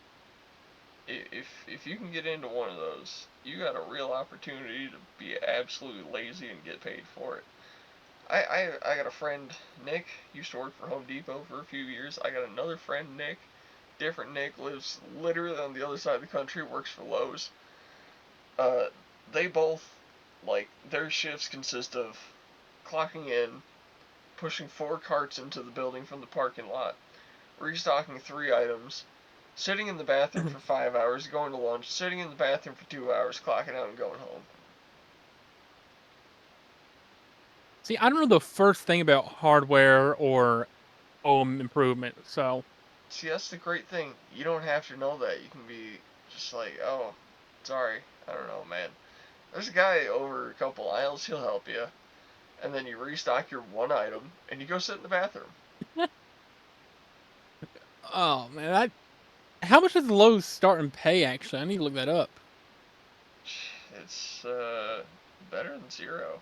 if you can get into one of those, you got a real opportunity to be absolutely lazy and get paid for it. I got a friend, Nick, used to work for Home Depot for a few years. I got another friend, Nick, different Nick, lives literally on the other side of the country, works for Lowe's. They both, like, their shifts consist of clocking in, pushing 4 carts into the building from the parking lot, restocking 3 items, sitting in the bathroom for 5 hours, going to lunch, sitting in the bathroom for 2 hours, clocking out and going home. See, I don't know the first thing about hardware or home improvement, so See, that's the great thing. You don't have to know that. You can be just like, oh, sorry, I don't know, man. There's a guy over a couple aisles, he'll help you. And then you restock your one item, and you go sit in the bathroom. oh man, how much does Lowe's start and pay? Actually, I need to look that up. It's better than 0.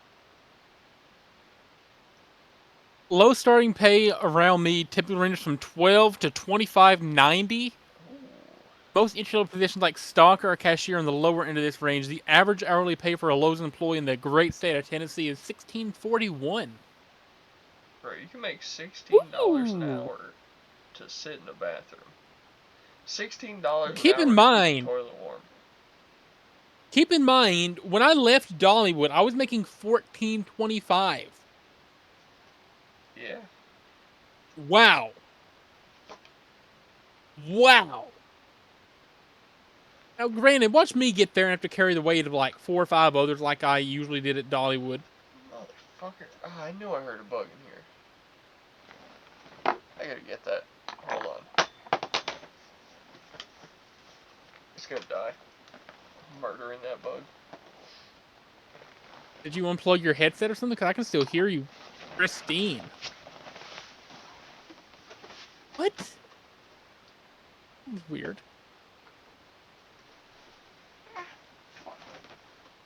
Low starting pay around me typically ranges from $12 to $25.90. Most entry-level positions like stalker or cashier on the lower end of this range. The average hourly pay for a Lowe's employee in the great state of Tennessee is $16.41. Right, you can make $16 an Woo! hour to sit in a bathroom. $16 an Keep in hour to keep the mind, toilet warm. when I left Dollywood, I was making $14.25. Yeah. Wow. Now, granted, watch me get there and have to carry the weight of like 4 or 5 others like I usually did at Dollywood. Motherfucker. Oh, I knew I heard a bug in here. I gotta get that. Hold on. It's gonna die. I'm murdering that bug. Did you unplug your headset or something? Because I can still hear you pristine. What? Weird.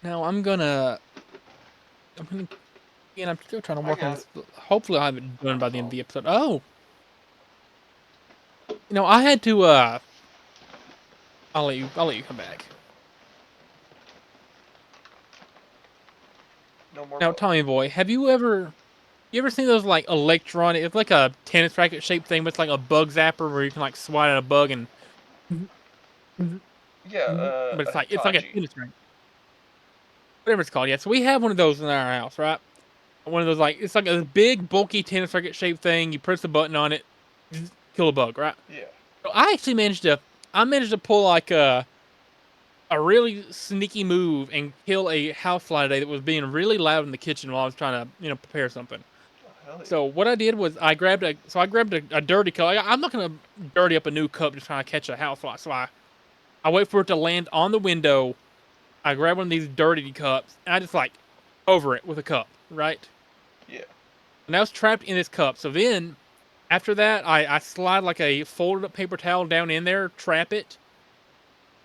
Now I'm gonna, again, I'm still trying to work on this. Hopefully I'll have it done by the end of the episode. Oh! I had to, I'll let you come back. No more Now, bugs. Tommy Boy, you ever seen those like electronic, it's like a tennis racket shaped thing, but it's like a bug zapper where you can like swat at a bug and Yeah, but a it's like a Hitachi. tennis racket. Whatever it's called, yeah. So we have one of those in our house, right? One of those it's like a big bulky tennis racket shaped thing. You press the button on it, kill a bug, right? Yeah. So I actually managed to pull like a really sneaky move and kill a housefly today that was being really loud in the kitchen while I was trying to prepare something. Hell yeah. So what I did was I grabbed a dirty cup. I'm not gonna dirty up a new cup just trying to catch a housefly. So I wait for it to land on the window. I grab one of these dirty cups and I just like over it with a cup, right? Yeah. And I was trapped in this cup. So then after that, I slide like a folded up paper towel down in there, trap it.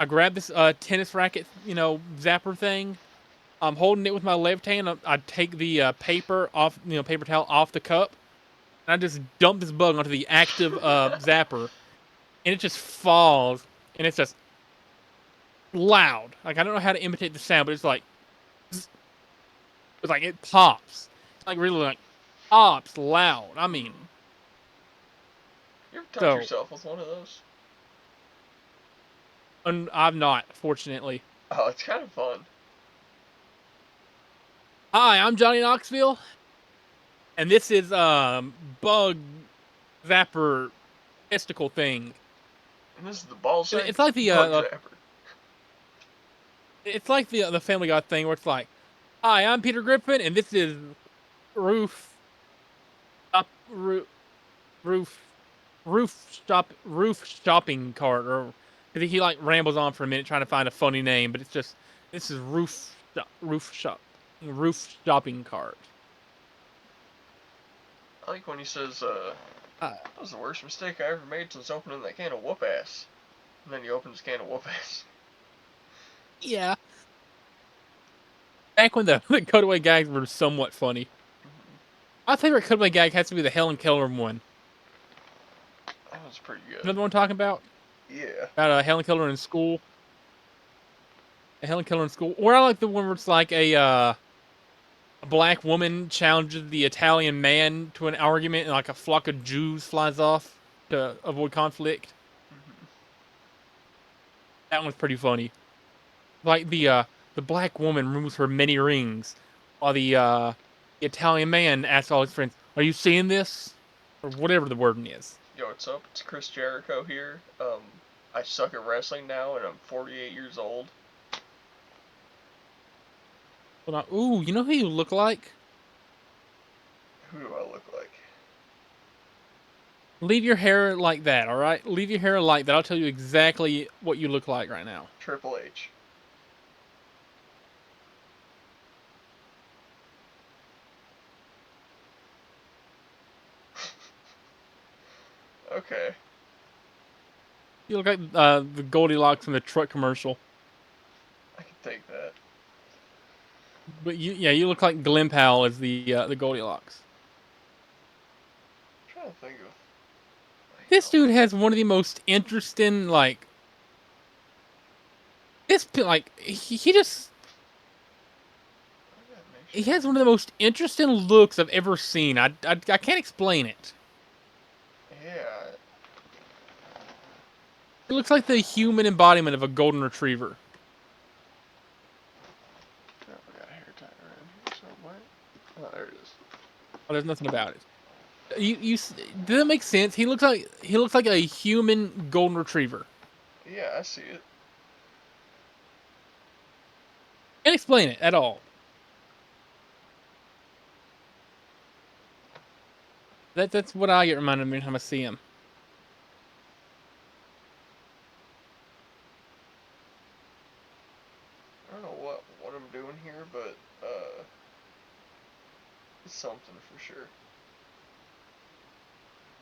I grab this tennis racket, zapper thing. I'm holding it with my left hand. I take the paper off, paper towel off the cup, and I just dump this bug onto the active zapper, and it just falls, and it's just loud. Like I don't know how to imitate the sound, but it's like it pops. It's like really like pops loud. I mean, You ever touch so yourself with one of those? I'm not, fortunately. Oh, it's kind of fun. Hi, I'm Johnny Knoxville, and this is bug zapper testicle thing. And this is the ball sack. It's like the bug zapper. it's like the Family Guy thing where it's like, hi, I'm Peter Griffin, and this is roof shopping cart, or because he like rambles on for a minute trying to find a funny name, but it's just this is roof shopping cart. I like when he says, that was the worst mistake I ever made since opening that can of whoop ass. And then you open this can of whoop ass. Yeah. Back when the cutaway gags were somewhat funny. My favorite cutaway gag has to be the Helen Keller one. That was pretty good. Another one I'm talking about? Yeah. About Helen Keller in school. Helen Keller in school. Or I like the one where it's like a black woman challenges the Italian man to an argument, and like a flock of Jews flies off to avoid conflict. That one's pretty funny. Like the black woman removes her many rings, while the Italian man asks all his friends, "Are you seeing this?" Or whatever the wording is. Yo, what's up? It's Chris Jericho here. I suck at wrestling now, and I'm 48 years old. Hold on. Ooh, you know who you look like? Who do I look like? Leave your hair like that, alright? Leave your hair like that. I'll tell you exactly what you look like right now. Triple H. Okay. You look like the Goldilocks in the truck commercial. I can take that. But you look like Glen Powell as the Goldilocks. I'm trying to think of. This dude has one of the most interesting, like, he just, he has one of the most interesting looks I've ever seen. I can't explain it. Yeah. It looks like the human embodiment of a golden retriever. I got a hair tie around here somewhere. Oh, there it is. Oh, there's nothing about it. Does that make sense? He looks like a human golden retriever. Yeah, I see it. Can't explain it at all. That's what I get reminded of every time I see him. I don't know what I'm doing here, but it's something for sure.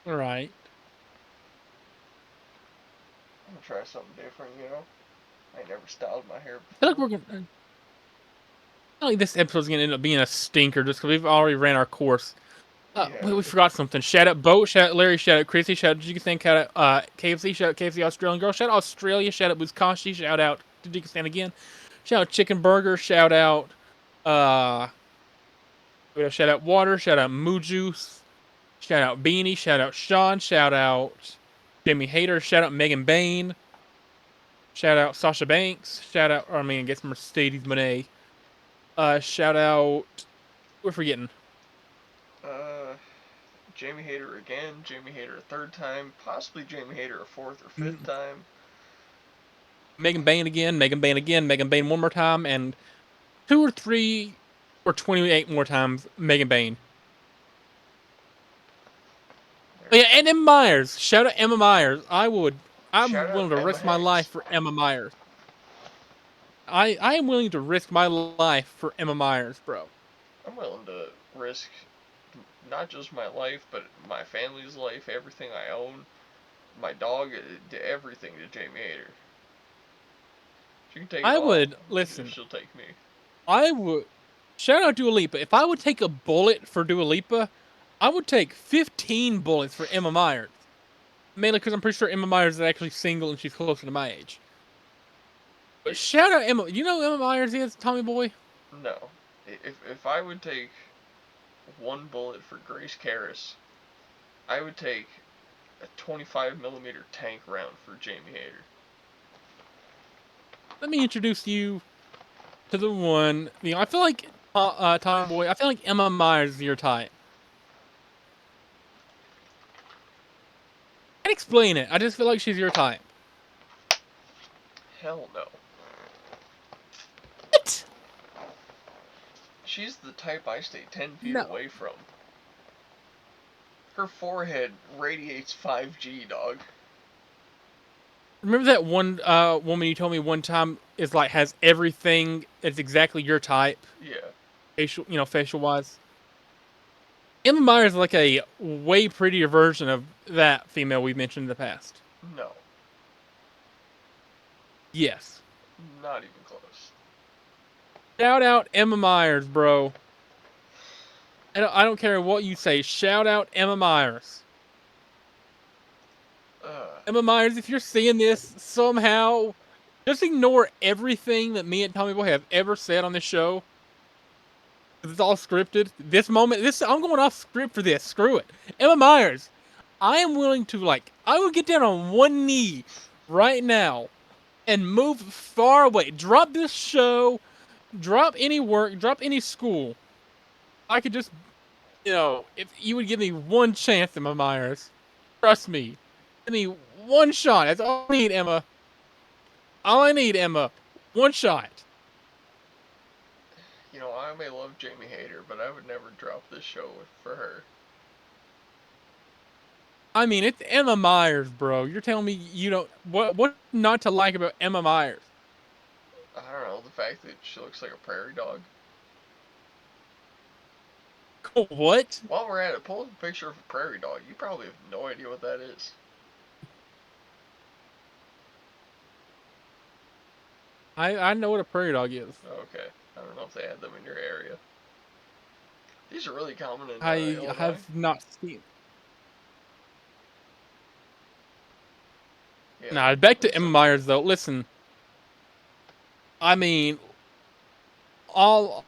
All right. I'm gonna try something different, you know. I ain't never styled my hair before. I feel like we're gonna. I feel like this episode's gonna end up being a stinker just because we've already ran our course. We forgot something. Shout out Boat, shout out Larry, shout out Chrissy, shout out Tajikistan, shout out KFC, shout out KFC Australian Girl, shout out Australia, shout out Buzkashi, shout out Tajikistan again, shout out Chicken Burger, shout out shout out Water, shout out Moo Juice, shout out Beanie, shout out Sean, shout out Jimmy Hater, shout out Megan Bain, shout out Sasha Banks, shout out, I guess Mercedes Monet, shout out, we're forgetting. Jamie Hater again, Jamie Hater a third time, possibly Jamie Hater a fourth or fifth time. Megan Bain again, Megan Bain one more time, and 2 or 3 or 28 more times Megan Bain. Oh, yeah, and Emma Myers. Shout out Emma Myers. I'm Shout out willing to Emma risk my Hanks. life for Emma Myers. I am willing to risk my life for Emma Myers, bro. I'm willing to risk not just my life, but my family's life, everything I own, my dog, everything to Jamie Hayter. She can take it I all. would listen. She'll take me. I would shout out Dua Lipa. If I would take a bullet for Dua Lipa, I would take 15 bullets for Emma Myers. Mainly because I'm pretty sure Emma Myers is actually single and she's closer to my age. But shout out Emma. You know who Emma Myers is, Tommy Boy? No. If I would take one bullet for Grace Karras, I would take a 25mm tank round for Jamie Hayter. Let me introduce you to the one. You know, I feel like Tommy Boy. I feel like Emma Myers is your type. I can't explain it. I just feel like she's your type. Hell no. What? She's the type I stay 10 feet No. away from. Her forehead radiates 5G, dog. Remember that one woman you told me one time is like has everything that's exactly your type, Yeah. facial wise. Emma Myers is like a way prettier version of that female we've mentioned in the past. No. Yes. Not even close. Shout out Emma Myers, bro. I don't care what you say. Shout out Emma Myers. Emma Myers, if you're seeing this somehow, just ignore everything that me and Tommy Boy have ever said on this show. It's all scripted. I'm going off script for this. Screw it. Emma Myers, I am willing to, I would get down on one knee right now and move far away. Drop this show, drop any work, drop any school. I could just, if you would give me one chance, Emma Myers, trust me, give me one shot. That's all I need, Emma. All I need, Emma. One shot. You know, I may love Jamie Hayter, but I would never drop this show for her. I mean, it's Emma Myers, bro. You're telling me you don't... What not to like about Emma Myers? I don't know, the fact that she looks like a prairie dog. What? While we're at it, pull up a picture of a prairie dog. You probably have no idea what that is. I know what a prairie dog is. Okay. I don't know if they had them in your area. These are really common in I Illinois. have not seen... Yeah, Nah, back to Emma Myers, though. Listen. I mean... All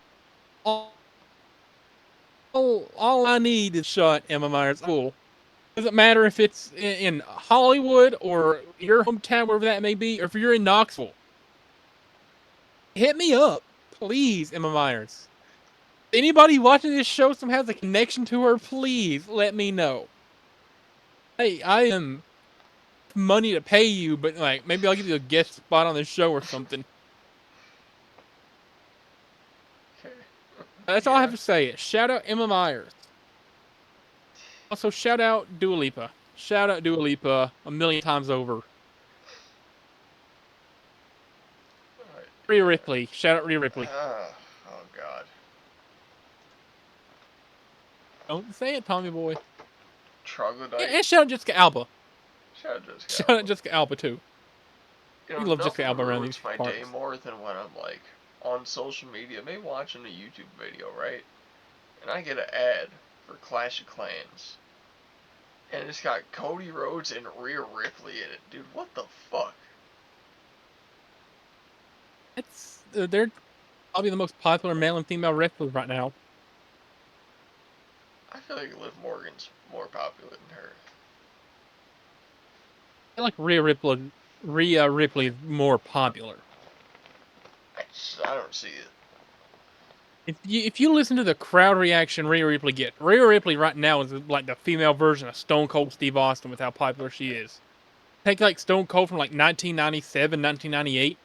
I need is shot Emma Myers. Cool. Doesn't matter if it's in Hollywood or your hometown, wherever that may be, or if you're in Knoxville. Hit me up, please, Emma Myers. Anybody watching this show somehow has a connection to her, please let me know. Hey, I am money to pay you, but maybe I'll give you a guest spot on this show or something. Okay. That's all I have to say. Shout out Emma Myers. Also, shout out Dua Lipa. Shout out Dua Lipa a million times over. Alright. Rhea Ripley. Shout out Rhea Ripley. Oh, God. Don't say it, Tommy Boy. Troglodyte. Yeah, and shout out Jessica Alba. Shout out Jessica Shout Alba. out Jessica Alba, too. You know, We love Jessica nothing Alba around ruins these my parts. day more than when I'm, on social media, maybe watching a YouTube video, right? And I get an ad for Clash of Clans. And it's got Cody Rhodes and Rhea Ripley in it. Dude, what the fuck? They're probably the most popular male and female wrestlers right now. I feel like Liv Morgan's more popular than her. I feel like Rhea Ripley is more popular. I don't see it. If you listen to the crowd reaction Rhea Ripley right now is like the female version of Stone Cold Steve Austin with how popular she is. Take Stone Cold from 1997, 1998.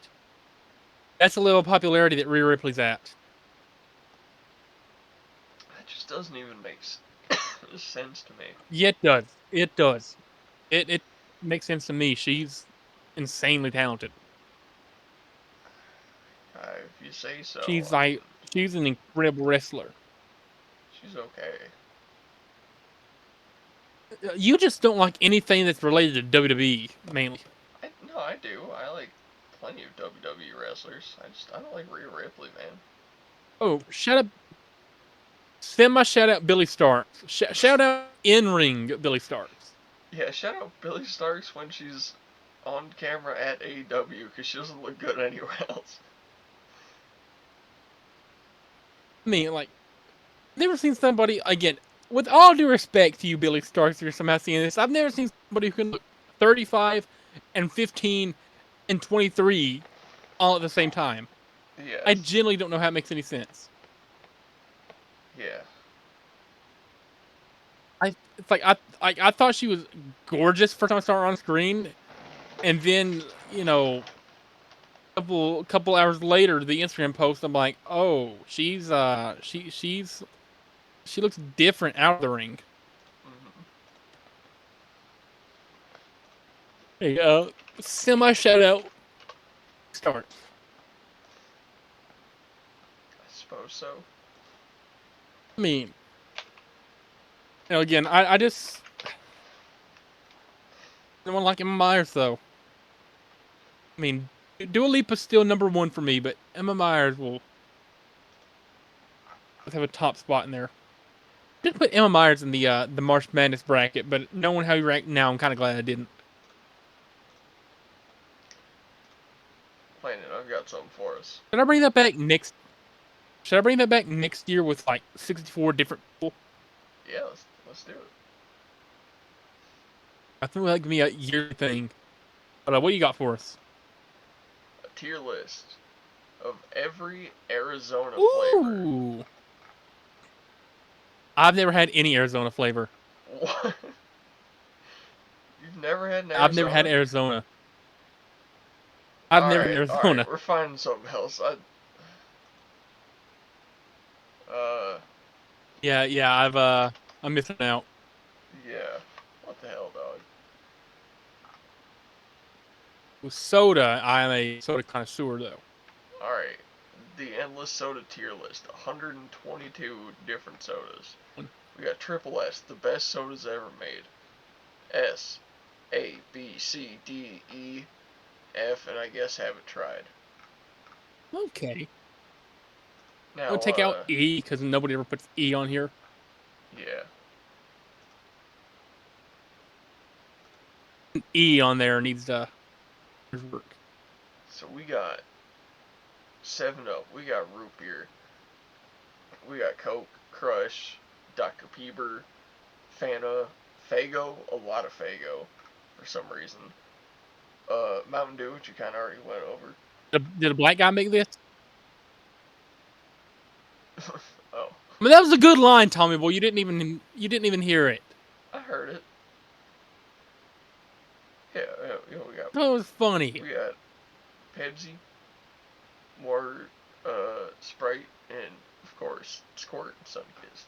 That's the level of popularity that Rhea Ripley's at. That just doesn't even make sense. sense to me. Yeah, it does. It does. It makes sense to me. She's insanely talented. If you say so. She's I mean, like she's an incredible wrestler. she's okay. You just don't like anything that's related to WWE mainly. No, I do. I like plenty of WWE wrestlers. I don't like Rhea Ripley, man. Oh, shout out! Semi shout out Billy Starks. Shout out in ring Billy Starks. Yeah, shout out Billy Starks when she's on camera at AEW because she doesn't look good anywhere else. I mean, like, never seen somebody again. With all due respect to you, Billy Starks, if you're somehow seeing this, I've never seen somebody who can look 35 and 15 and 23 all at the same time. Yes. I genuinely don't know how it makes any sense. Yeah. It's like I thought she was gorgeous first time I saw her on screen, and then couple hours later the Instagram post I'm like, oh, she looks different out of the ring. Mm-hmm. Hey, semi shout out start. I suppose so. I mean, again, I just don't like Emma Myers though. I mean, Dua Lipa's still number one for me, but Emma Myers will have a top spot in there. I did put Emma Myers in the March Madness bracket, but knowing how you rank now, I'm kind of glad I didn't. Planet, I've got something for us. Should I bring that back next? Should I bring that back next year with like 64 different people? Yeah, let's do it. I think that could be a year thing. But what you got for us? A tier list of every Arizona flavor. Ooh. I've never had any Arizona flavor. What? You've never had an Arizona? I've never had Arizona. I've never had Arizona. Alright, we're finding something else. Yeah, I'm missing out. Yeah. What the hell, dog? With soda, I'm a soda connoisseur though. Alright. The endless soda tier list. 122 different sodas. We got Triple S, the best sodas ever made. S, A, B, C, D, E, F, and I guess haven't tried. Okay. Now, I'm gonna take out E because nobody ever puts E on here. Yeah. E on there needs to work. So we got 7-Up, we got root beer, we got Coke, Crush, Dr. Pieper, Fanta, Faygo, a lot of Faygo for some reason. Mountain Dew, which you kind of already went over. Did a black guy make this? Oh. I mean, that was a good line, Tommy boy. You didn't even hear it. I heard it. Yeah, we got. That was funny. We got Pepsi, more Sprite, and of course Squirt and Sunkist.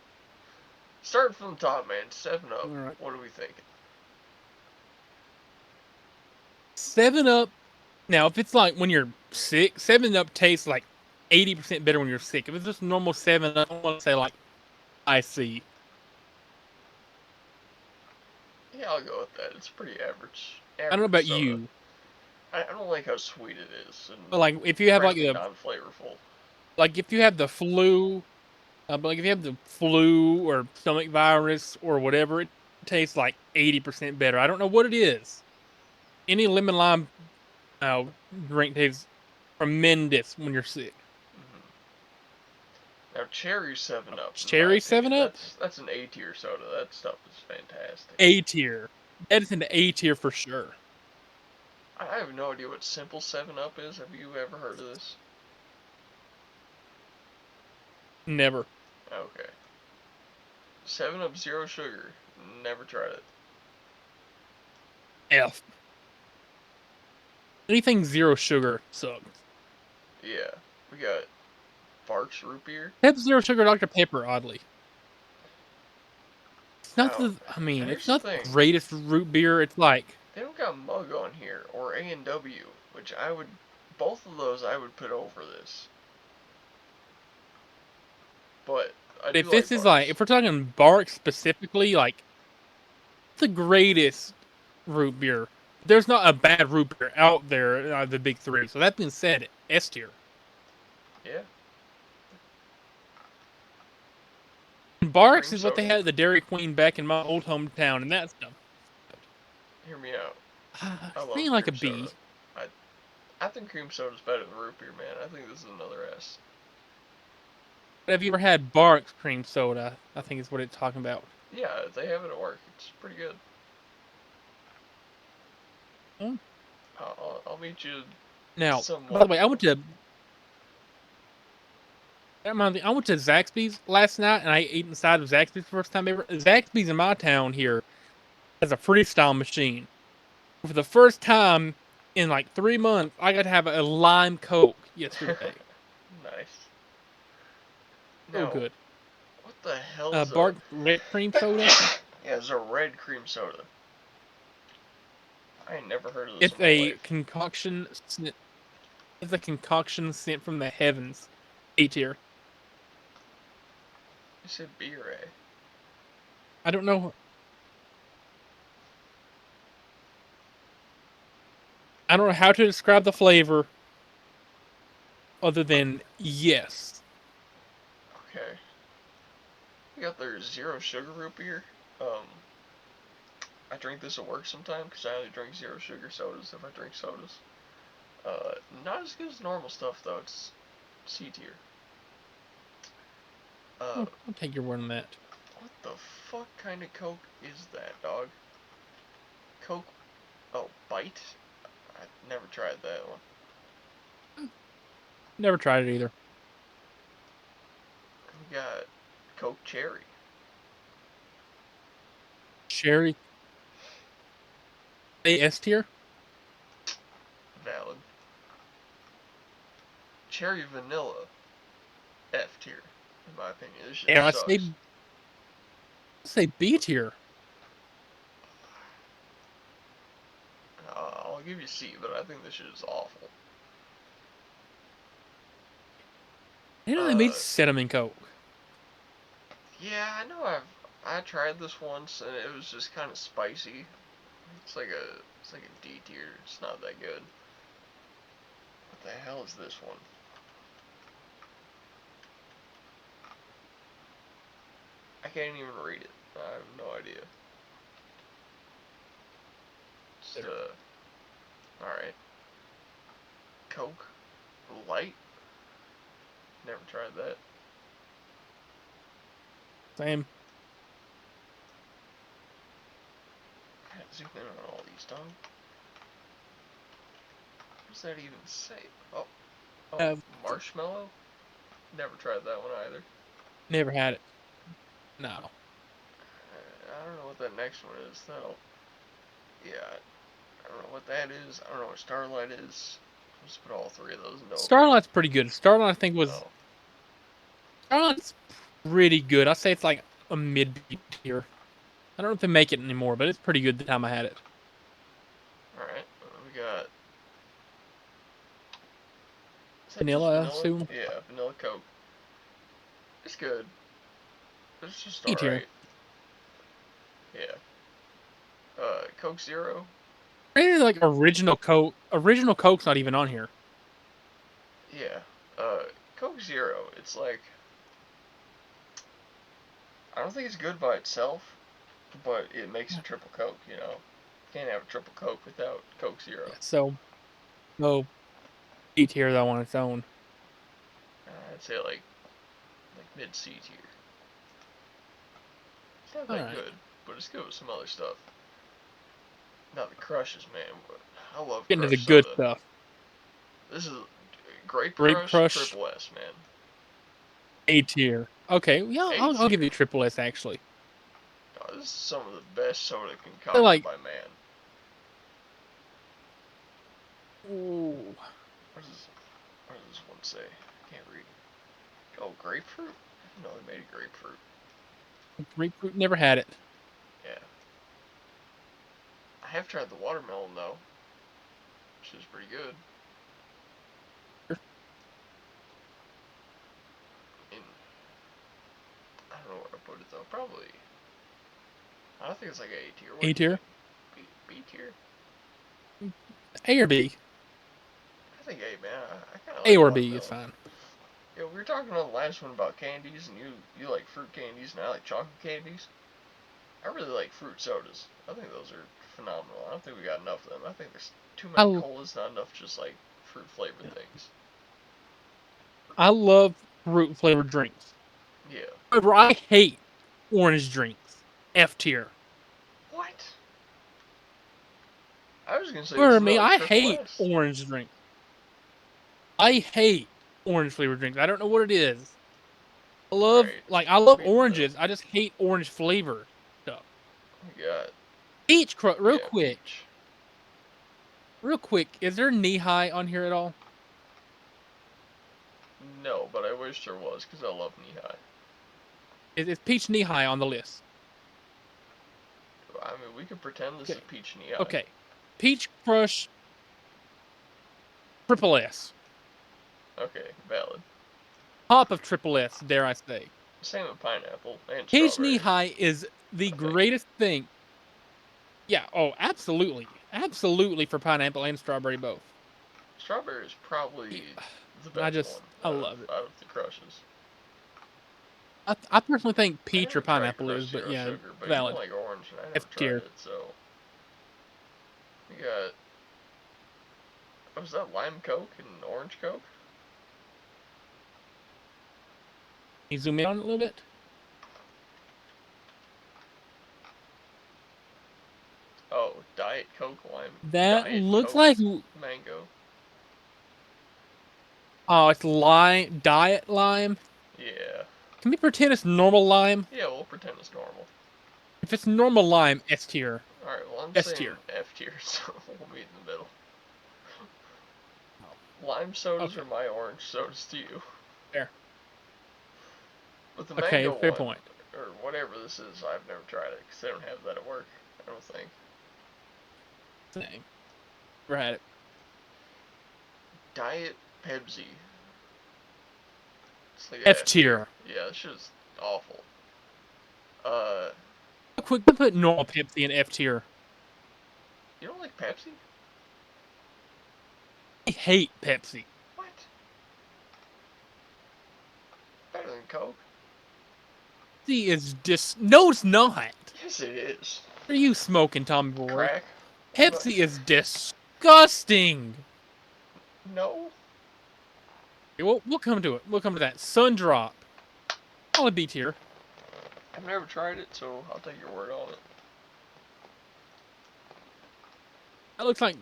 Starting from the top, man. 7-Up. Right. What are we thinking? 7-Up. Now, if it's like when you're sick, 7-Up tastes like 80% better when you're sick. If it's just normal 7-Up, I want to say like IC. Yeah, I'll go with that. It's pretty average. I don't know about soda. you. I don't like how sweet it is. And But like if you have like non-flavorful. Like if you have the flu, or stomach virus or whatever, it tastes like 80% better. I don't know what it is. Any lemon lime drink tastes tremendous when you're sick. Now cherry 7-Up. Cherry 7-Up? That's an A tier soda. That stuff is fantastic. A tier. That is an A tier for sure. I have no idea what simple 7-Up is. Have you ever heard of this? Never. Okay. 7-Up zero sugar. Never tried it. F. Anything zero sugar sucks. Yeah. We got Barks root beer. Pep Zero Sugar Dr. Pepper, oddly. It's not Now, the. I mean, here's it's the not the thing. greatest root beer. It's like They don't got Mug on here, or A&W, which I would... Both of those I would put over this. But I do if like this is like Barks. if we're talking Bark specifically, like the greatest root beer. There's not a bad root beer out there. The big three. So that being said, S tier. Yeah. Barks Cream is what they soda. had at the Dairy Queen back in my old hometown, and that stuff. Hear me out. I love Something like a cream B. soda. I think cream soda's better than root beer, man. I think this is another S. Have you ever had Barks cream soda? I think is what it's talking about. Yeah, they have it at work. It's pretty good. Hmm. I'll meet you Now, by the somewhat. way, I went to Zaxby's last night, and I ate inside of Zaxby's for the first time ever. Zaxby's in my town here has a freestyle machine. For the first time in like 3 months, I got to have a lime Coke yesterday. Nice. So Now, good. what the hell is a... Bark red cream soda. Yeah, it's a red cream soda. I ain't never heard of this It's in my a life. concoction. It's a concoction sent from the heavens. A tier. You said B or A? I don't know. I don't know how to describe the flavor other than yes. Okay. We got their zero sugar root beer. I drink this at work sometime because I only drink zero sugar sodas if I drink sodas. Not as good as normal stuff though. It's C tier. I'll take your word on that. What the fuck kind of Coke is that, dog? Coke. Oh, Bite. I never tried that one. Never tried it either. We got Coke Cherry. Cherry. A S tier. Valid. Cherry Vanilla. F tier. In my opinion, this shit And I sucks. say B tier. I'll give you C, but I think this shit is awful. You know they made cinnamon Coke. Yeah, I know I tried this once and it was just kind of spicy. It's like a D tier. It's not that good. What the hell is this one? I can't even read it. I have no idea. Just, alright. Coke Light? Never tried that. Same. I had to zoom in on all these, dog. What does that even say? Oh, marshmallow? Never tried that one either. Never had it. No. I don't know what that next one is, though. Yeah, I don't know what that is. I don't know what Starlight is. Let's put all three of those in. Starlight's pretty good. Starlight I think was Oh. Starlight's pretty good. I say it's like a mid tier. I don't know if they make it anymore, but it's pretty good the time I had it. Alright, we got... Is that Vanilla, I just assume. Yeah, vanilla Coke. It's good. It's just E tier. alright. Yeah. Coke Zero. Maybe like original Coke. Original Coke's not even on here. Yeah. Coke Zero. It's like... I don't think it's good by itself, but it makes a triple Coke, you know. Can't have a triple Coke without Coke Zero. So, no E tier though on its own. I'd say like mid C tier. It's not that Alright. good, but it's good with some other stuff. Now the Crushes, man. I love Getting to the Crush good soda. stuff. This is Grape Grape Crush, Crush. Triple S, man. A tier. Okay, yeah, A I'll give tier. you triple S actually. Oh, this is some of the best soda They're concocted like, by man. ooh, What does this one say? I can't read. Oh, grapefruit? I didn't know they made a grapefruit. grapefruit. Never had it. have tried the watermelon though, which is pretty good. And I don't know where to put it though. Probably. I think it's like A tier. What A do you tier? think? B tier? A or B? I think A, man. I kind of A like or B is watermelon. fine. Yeah, we were talking on the last one about candies, and you like fruit candies, and I like chocolate candies. I really like fruit sodas. I think those are phenomenal. I don't think we got enough of them. I think there's too many colas, not enough just like fruit flavored things. I love fruit flavored drinks. Yeah. However, I hate orange drinks. F tier. What? I was gonna say this For is me, about I triple hate S. orange drinks. I hate orange flavored drinks. I don't know what it is. I love Alright. I love Meet in the middle. oranges. I just hate orange flavor stuff. We got Peach, real yeah, quick. peach. Real quick, is there knee high on here at all? No, but I wish there was because I love knee high. Is peach knee high on the list? I mean, we could pretend this Okay. is peach knee high. Okay. Peach Crush Triple S. Okay, valid. Top of Triple S, dare I say. Same with pineapple and Peach knee strawberry. high is the I think. greatest thing. Yeah, oh, absolutely. Absolutely for pineapple and strawberry both. Strawberry is probably the I best one love it. out of the crushes. I personally think I peach or never tried pineapple is, Crush but Zero yeah, Sugar, but you don't valid. like orange, and I never F tried tier. it, so. We got. Was that lime Coke and orange Coke? Can you zoom in on it a little bit? Oh, Diet Coke lime. That Diet looks Coke like mango. oh, it's lime, diet lime. Yeah. Can we pretend it's normal lime? Yeah, we'll pretend it's normal. If it's normal lime, S tier. Alright, well, I'm S saying tier. F tier, so we'll meet in the middle. Lime sodas Okay. are my orange sodas to you. Fair. But the Okay, mango fair one, point. or whatever this is, I've never tried it, because they don't have that at work, I don't think. Same. Never had it. Diet Pepsi. It's like F tier. Yeah, this shit's awful. Quick, put normal Pepsi in F tier. You don't like Pepsi? I hate Pepsi. What? Better than Coke? Pepsi is no, it's not. Yes, it is. What are you smoking, Tommy boy? Crack? Pepsi is disgusting. No. We'll come to it. We'll come to that. Sun Drop. I'll B tier. I've never tried it, so I'll take your word on it. That looks like,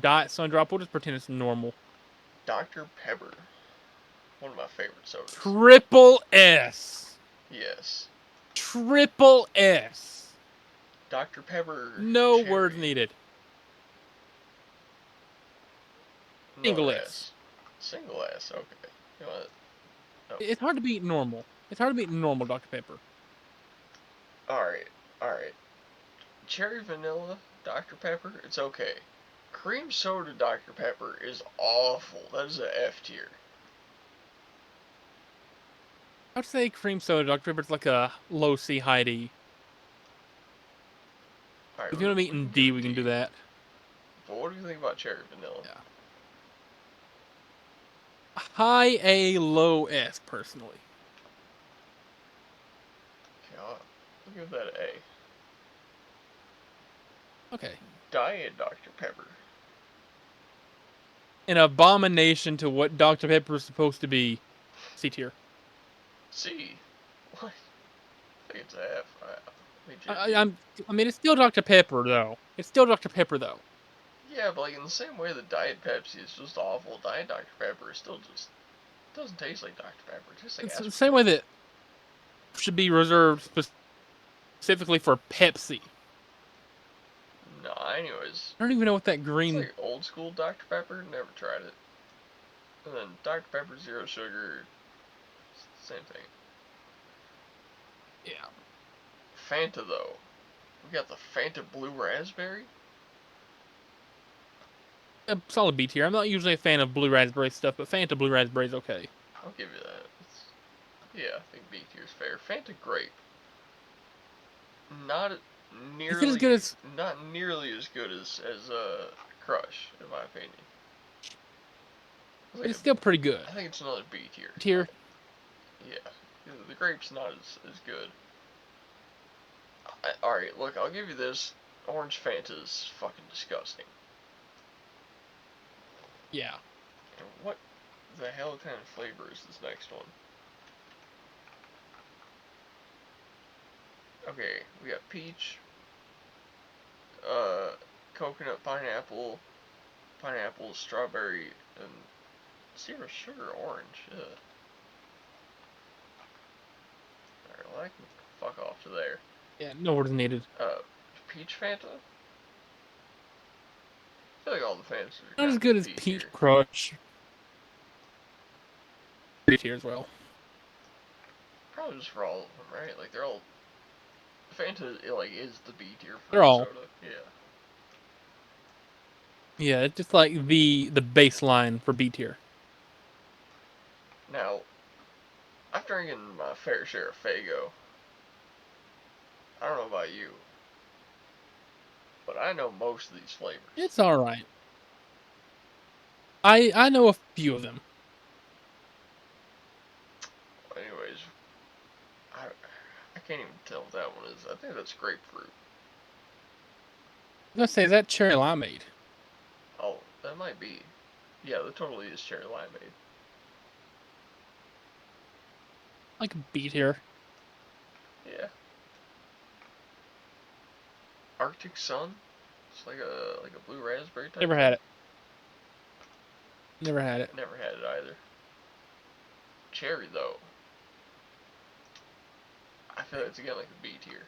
Diet Sun Drop. We'll just pretend it's normal. Dr. Pepper. One of my favorite sodas. Triple S. Yes. Triple S. Dr. Pepper. No cherry. words needed. No Single S. S. Single S, okay. You know what? No. It's hard to beat normal. It's hard to beat normal Dr. Pepper. Alright, alright. Cherry vanilla Dr. Pepper, it's okay. Cream soda Dr. Pepper is awful. That is a F tier. I would say cream soda Dr. Pepper's like a low C, high D. Right, If you want to meet in D, we can do that. But what do you think about cherry vanilla? Yeah. High A, low S, personally. Okay, I'll give that an A. Okay. Diet Dr. Pepper. An abomination to what Dr. Pepper is supposed to be. C tier. C. What? I think it's a F. I mean, it's still Dr. Pepper, though. It's still Dr. Pepper, though. Yeah, but like in the same way that Diet Pepsi is just awful, Diet Dr. Pepper is still just doesn't taste like Dr. Pepper. It tastes like It's the aspartame. same way that should be reserved specifically for Pepsi. Nah, anyways. I don't even know what that green... It's like old school Dr. Pepper. Never tried it. And then Dr. Pepper Zero Sugar. Same thing. Yeah. Fanta though. We got the Fanta Blue Raspberry. A solid B tier. I'm not usually a fan of blue raspberry stuff, but Fanta blue raspberry is okay. I'll give you that. Yeah, I think B tier is fair. Fanta grape, not Is it as good as? not nearly as good as Crush, in my opinion. It's still pretty good. I think it's another B tier. Tier. Yeah, the grape's not as good. Alright, look, I'll give you this. Orange Fanta is fucking disgusting. Yeah. And what the hell kind of flavor is this next one? Okay, we got peach, coconut, pineapple, strawberry, and zero sugar orange. Ugh. Alright, well, I can fuck off to there. Yeah, no words needed. Peach Fanta? I feel like all the Fantas are Not as good as Peach Crush. B tier as well. Probably just for all of them, right? Like, they're all... Fanta, like, is the B tier for They're all. soda. Yeah. Yeah, it's just like the baseline for B tier. Now, after drinking my fair share of Faygo, I don't know about you, but I know most of these flavors. It's alright. I know a few of them. Anyways, I can't even tell what that one is. I think that's grapefruit. Let's say, is that cherry limeade? Oh, that might be. Yeah, that totally is cherry limeade. Like a B tier. Yeah. Arctic Sun? It's like a blue raspberry type. Never had it. Never had it. Never had it either. Cherry though. I feel like it's again like a B tier.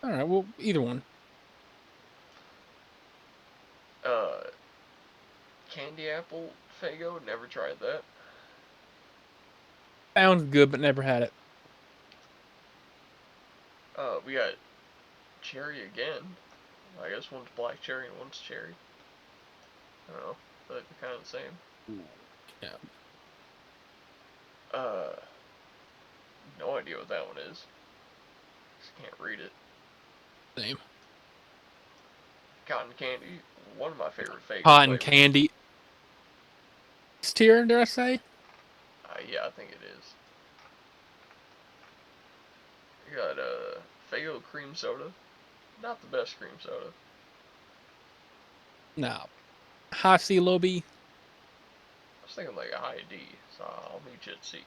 Alright, well, either one. Candy apple Faygo, never tried that. Sounds good, but never had it. We got cherry again. I guess one's black cherry and one's cherry. I don't know. I feel like they're kind of the same. Ooh, yeah. No idea what that one is. Just can't read it. Same. Cotton candy, one of my favorite Faygo Cotton flavors. candy. S tier, dare I say? Yeah, I think it is. You got Faygo cream soda. Not the best cream soda. No. High C, low B. I was thinking like a high D, so I'll meet you at C.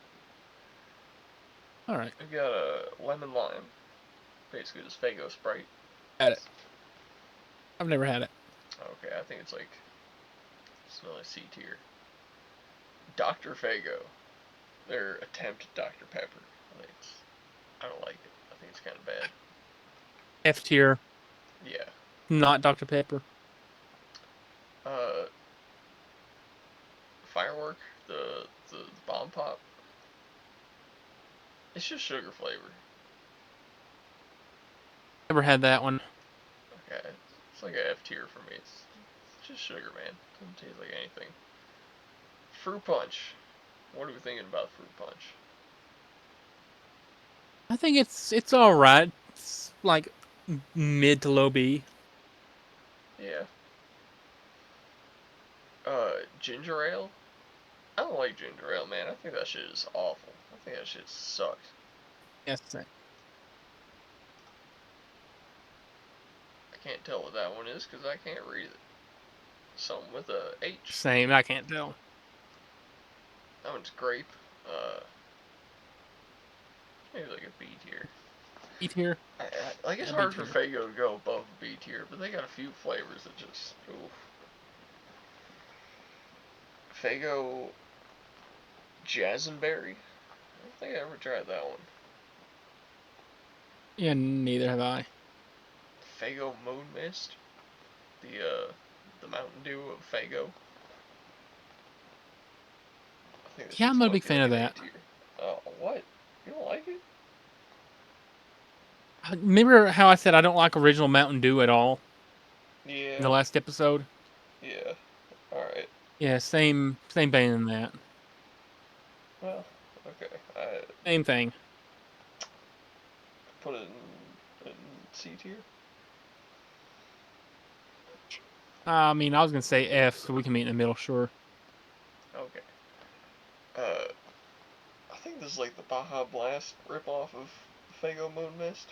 Alright. We got a lemon lime. Basically just Faygo Sprite. Had it. I've never had it. Okay, I think it's like another C tier. Dr. Faygo. Their attempt at Dr. Pepper. I don't like it. I think it's kind of bad. F tier. Yeah. Not Dr. Pepper. Firework, the bomb pop. It's just sugar flavor. Never had that one. Okay, it's like a F tier for me. It's just sugar, man. Doesn't taste like anything. Fruit punch. What are we thinking about fruit punch? I think it's alright. It's like mid to low B. Yeah. Ginger ale. I don't like ginger ale, man. I think that shit is awful. I think that shit sucks. Yes, same. I can't tell what that one is because I can't read it. Something with a H. Same. I can't tell. That one's grape. Maybe like a B tier. B tier. Like it's Yeah, hard B for tier. Faygo to go above B tier, but they got a few flavors that just oof. Faygo Jasmberry. I don't think I ever tried that one. Yeah, neither have I. Faygo Moon Mist. The Mountain Dew of Faygo. I think Yeah, I'm not a low big key fan like of an that. A tier. Oh, what? You don't like it? Remember how I said I don't like original Mountain Dew at all? Yeah. in the last episode. Yeah. Alright. Yeah, same vein in that. Well, okay. I Same thing. put it in C tier. I mean, I was gonna say F, so we can meet in the middle, sure. Okay. I think this is like the Baja Blast ripoff of Fago Moon Mist.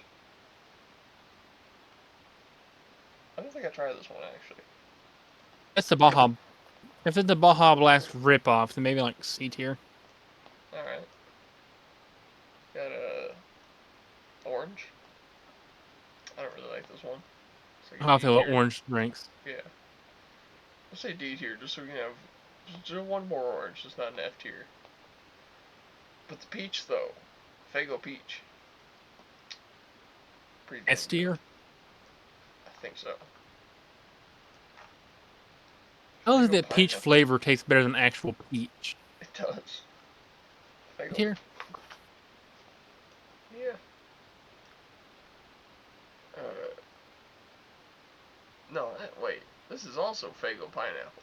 I don't think I tried this one actually. That's the Baja. If it's the Baja Blast ripoff, then maybe like C tier. Alright. Got orange. I don't really like this one. It's like I'll a D feel tier. orange drinks. Yeah. I'll say D tier just so we can have just one more orange, just not an F tier. But the peach though, Fago peach. Pretty S damn good. tier. I think so. How does Fago that peach pineapple. flavor taste better than actual peach? It does. Fago. Here. Yeah. No, wait. This is also Fago pineapple.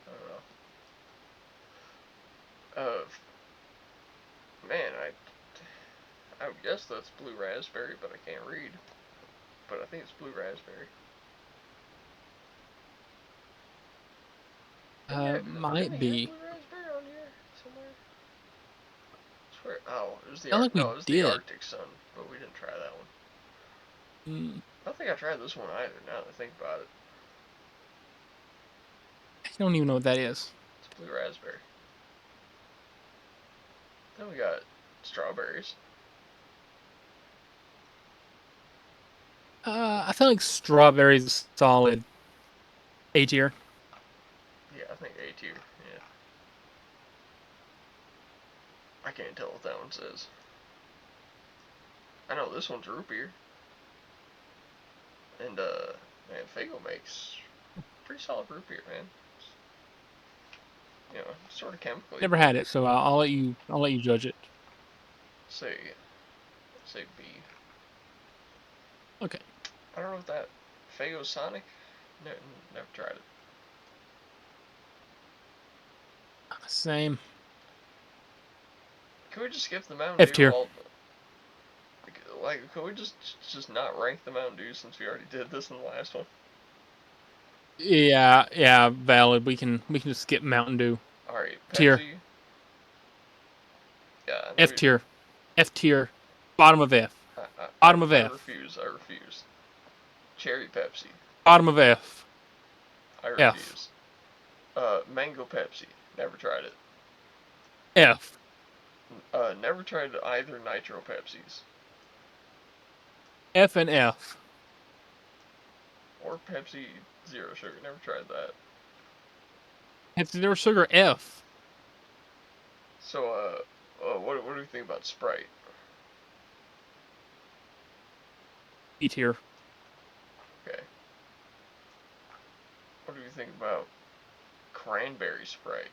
I don't know. Man, I would guess that's blue raspberry, but I can't read. But I think it's blue raspberry. Might be. Blue raspberry on here somewhere? I swear. Oh, it was the Sound like we no, it was the did. Arctic Sun, but we didn't try that one. Mm, I don't think I tried this one either. Now that I think about it, I don't even know what that is. it's blue raspberry. Then we got strawberries. I feel like strawberries is solid. A tier. Yeah, I think A tier. Yeah. I can't tell what that one says. I know this one's root beer. And man, Fago makes pretty solid root beer, man. You know, sort of chemically. Never had it, so I'll let you judge it. Say B. Okay. I don't know if that Fago Sonic. Never tried it. Same. Can we just skip the Mountain F Dew? tier. Like, can we just not rank the Mountain Dew since we already did this in the last one? Yeah, valid. We can just skip Mountain Dew. All right, Pepsi. Tier. Yeah. F tier. F tier. Bottom of F. Bottom of F. I refuse. Cherry Pepsi. Bottom of F. I refuse. Mango Pepsi. Never tried it. F. Never tried either Nitro Pepsis. F and F. Or Pepsi Zero Sugar. Never tried that. It's zero sugar F. So, what do you think about Sprite? E tier. Okay. What do you think about Cranberry Sprite?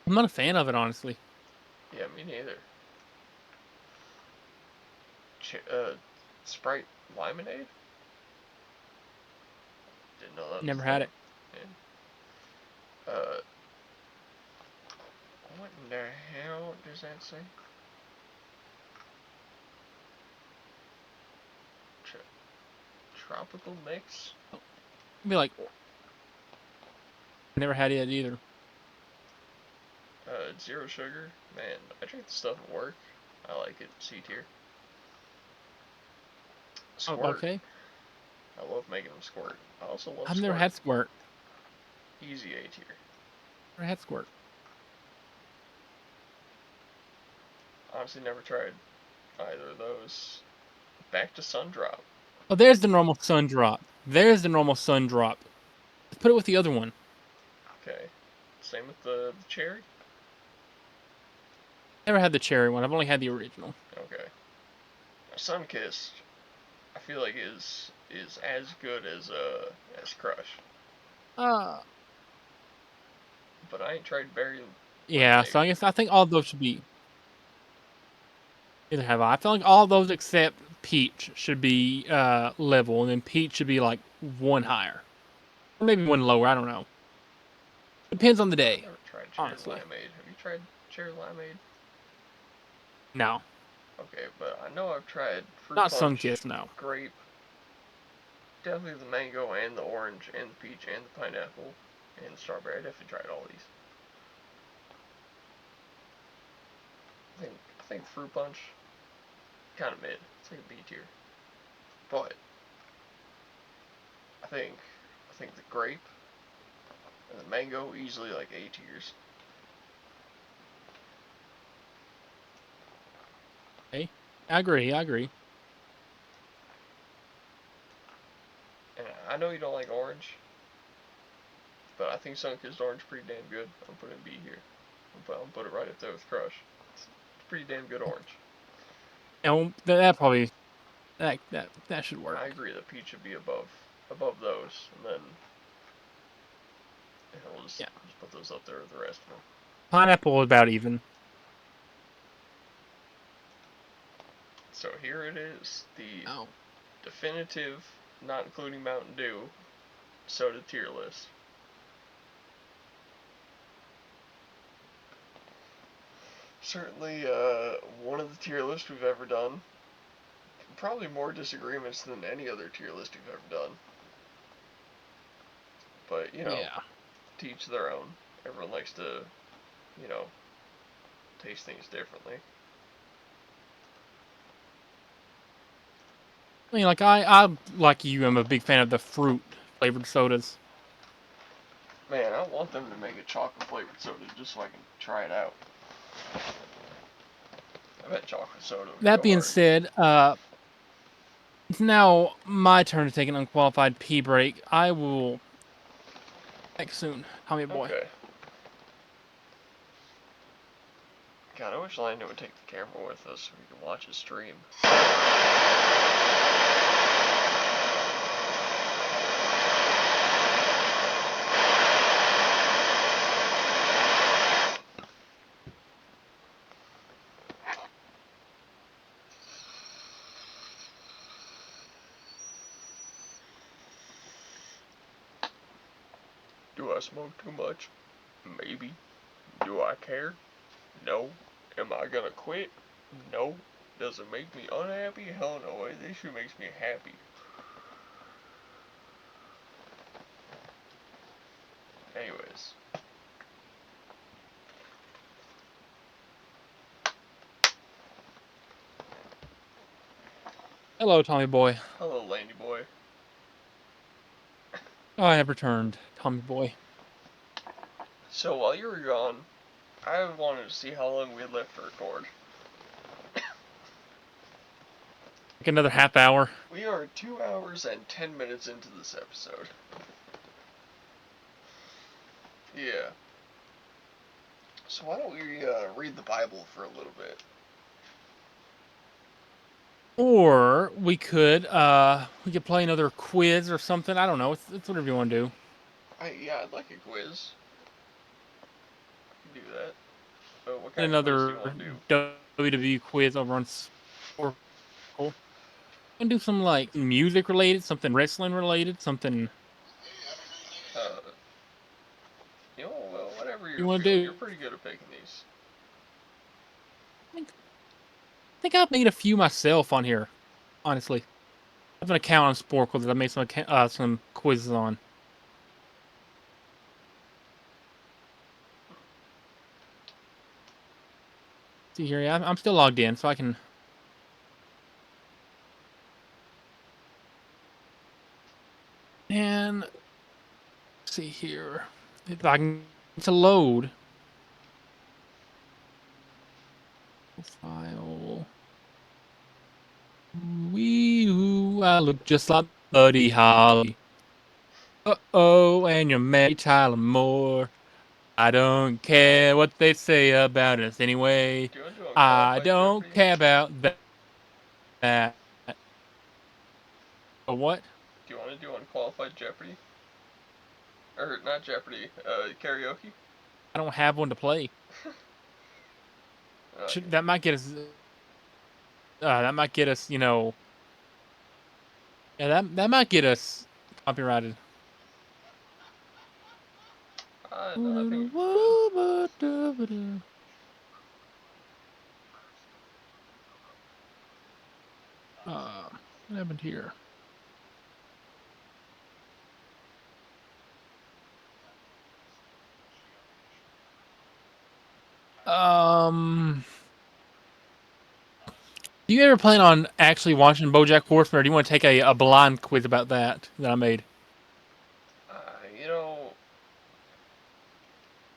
I'm not a fan of it, honestly. Yeah, me neither. Sprite Lemonade? Didn't know that. Never had it. Yeah. What in the hell does that say? Tropical mix? Be like, never had it either. Zero sugar? Man, I drink the stuff at work. I like it. C tier. Oh, Squirt. okay. I love making them squirt. I also love I've Squirt. never had Squirt. Easy A tier. Never had Squirt. Honestly, never tried either of those. Back to Sundrop. Oh, there's the normal Sun Drop. There's the normal Sun Drop. Let's put it with the other one. Okay. Same with the cherry? Never had the cherry one. I've only had the original. Okay. Sunkissed, I feel like is as good as Crush. But I ain't tried berry. Yeah, so I think all of those should be. Neither have I. I feel like all of those except peach should be level, and then peach should be like one higher, or maybe one lower. I don't know. Depends on the I've day. never tried cherry Honestly, limeade. Have you tried cherry limeade? no, Okay, but I know I've tried fruit not punch, Sunkist. No. grape, definitely the mango and the orange and the peach and the pineapple and the strawberry. I definitely tried all these. I think fruit punch kind of mid. It's like a B tier. But I think the grape and the mango easily like A tiers. Okay, I agree. And I know you don't like orange, but I think Sunkist orange is pretty damn good. I'm putting B here. I'll put it right up there with Crush. It's pretty damn good orange. And that probably that should work. I agree that peach should be above those, and then we'll just put those up there with the rest of them. Pineapple is about even. So here it is, the definitive, not including Mountain Dew, soda tier list. Certainly one of the tier lists we've ever done. Probably more disagreements than any other tier list we've ever done. But, to each their own. Everyone likes to, taste things differently. I mean, like I like you. I'm a big fan of the fruit flavored sodas. Man, I want them to make a chocolate flavored soda just so I can try it out. I bet chocolate soda would That go being hard. said, it's now my turn to take an unqualified pee break. I will back soon. Tommy boy. Okay. God, I wish Landon would take the camera with us so we can watch his stream. Do I smoke too much? Maybe. Do I care? No. Am I gonna quit? No. Does it make me unhappy? Hell no. This shit makes me happy. Anyways. Hello, Tommy boy. Hello, Landy boy. I have returned, Tommy boy. So while you were gone, I wanted to see how long we had left to record. Like another half hour. We are 2 hours and 10 minutes into this episode. Yeah. So why don't we read the Bible for a little bit? Or we could play another quiz or something. I don't know. It's whatever you want to do. I'd like a quiz. We can do that. But what kind Another of quiz do you want to do? WWE quiz over on Sporkle. And do some like music related, something wrestling related, something. Well, whatever You want to do? You're pretty good at picking these. I think I've made a few myself on here. Honestly, I have an account on Sporkle that I made some quizzes on. See here, yeah, I'm still logged in, so I can. And see here, if I can to load file. I look just like Buddy Holly. And you're Mary Tyler Moore. I don't care what they say about us anyway. Do you want to do I Unqualified don't Jeopardy? care about that. What? Do you want to do Unqualified Jeopardy? Or, not Jeopardy, karaoke? I don't have one to play. That might get us. You know, Yeah, that might get us copyrighted. No, I think what happened here? Do you ever plan on actually watching BoJack Horseman, or do you want to take a blind quiz about that I made? you know.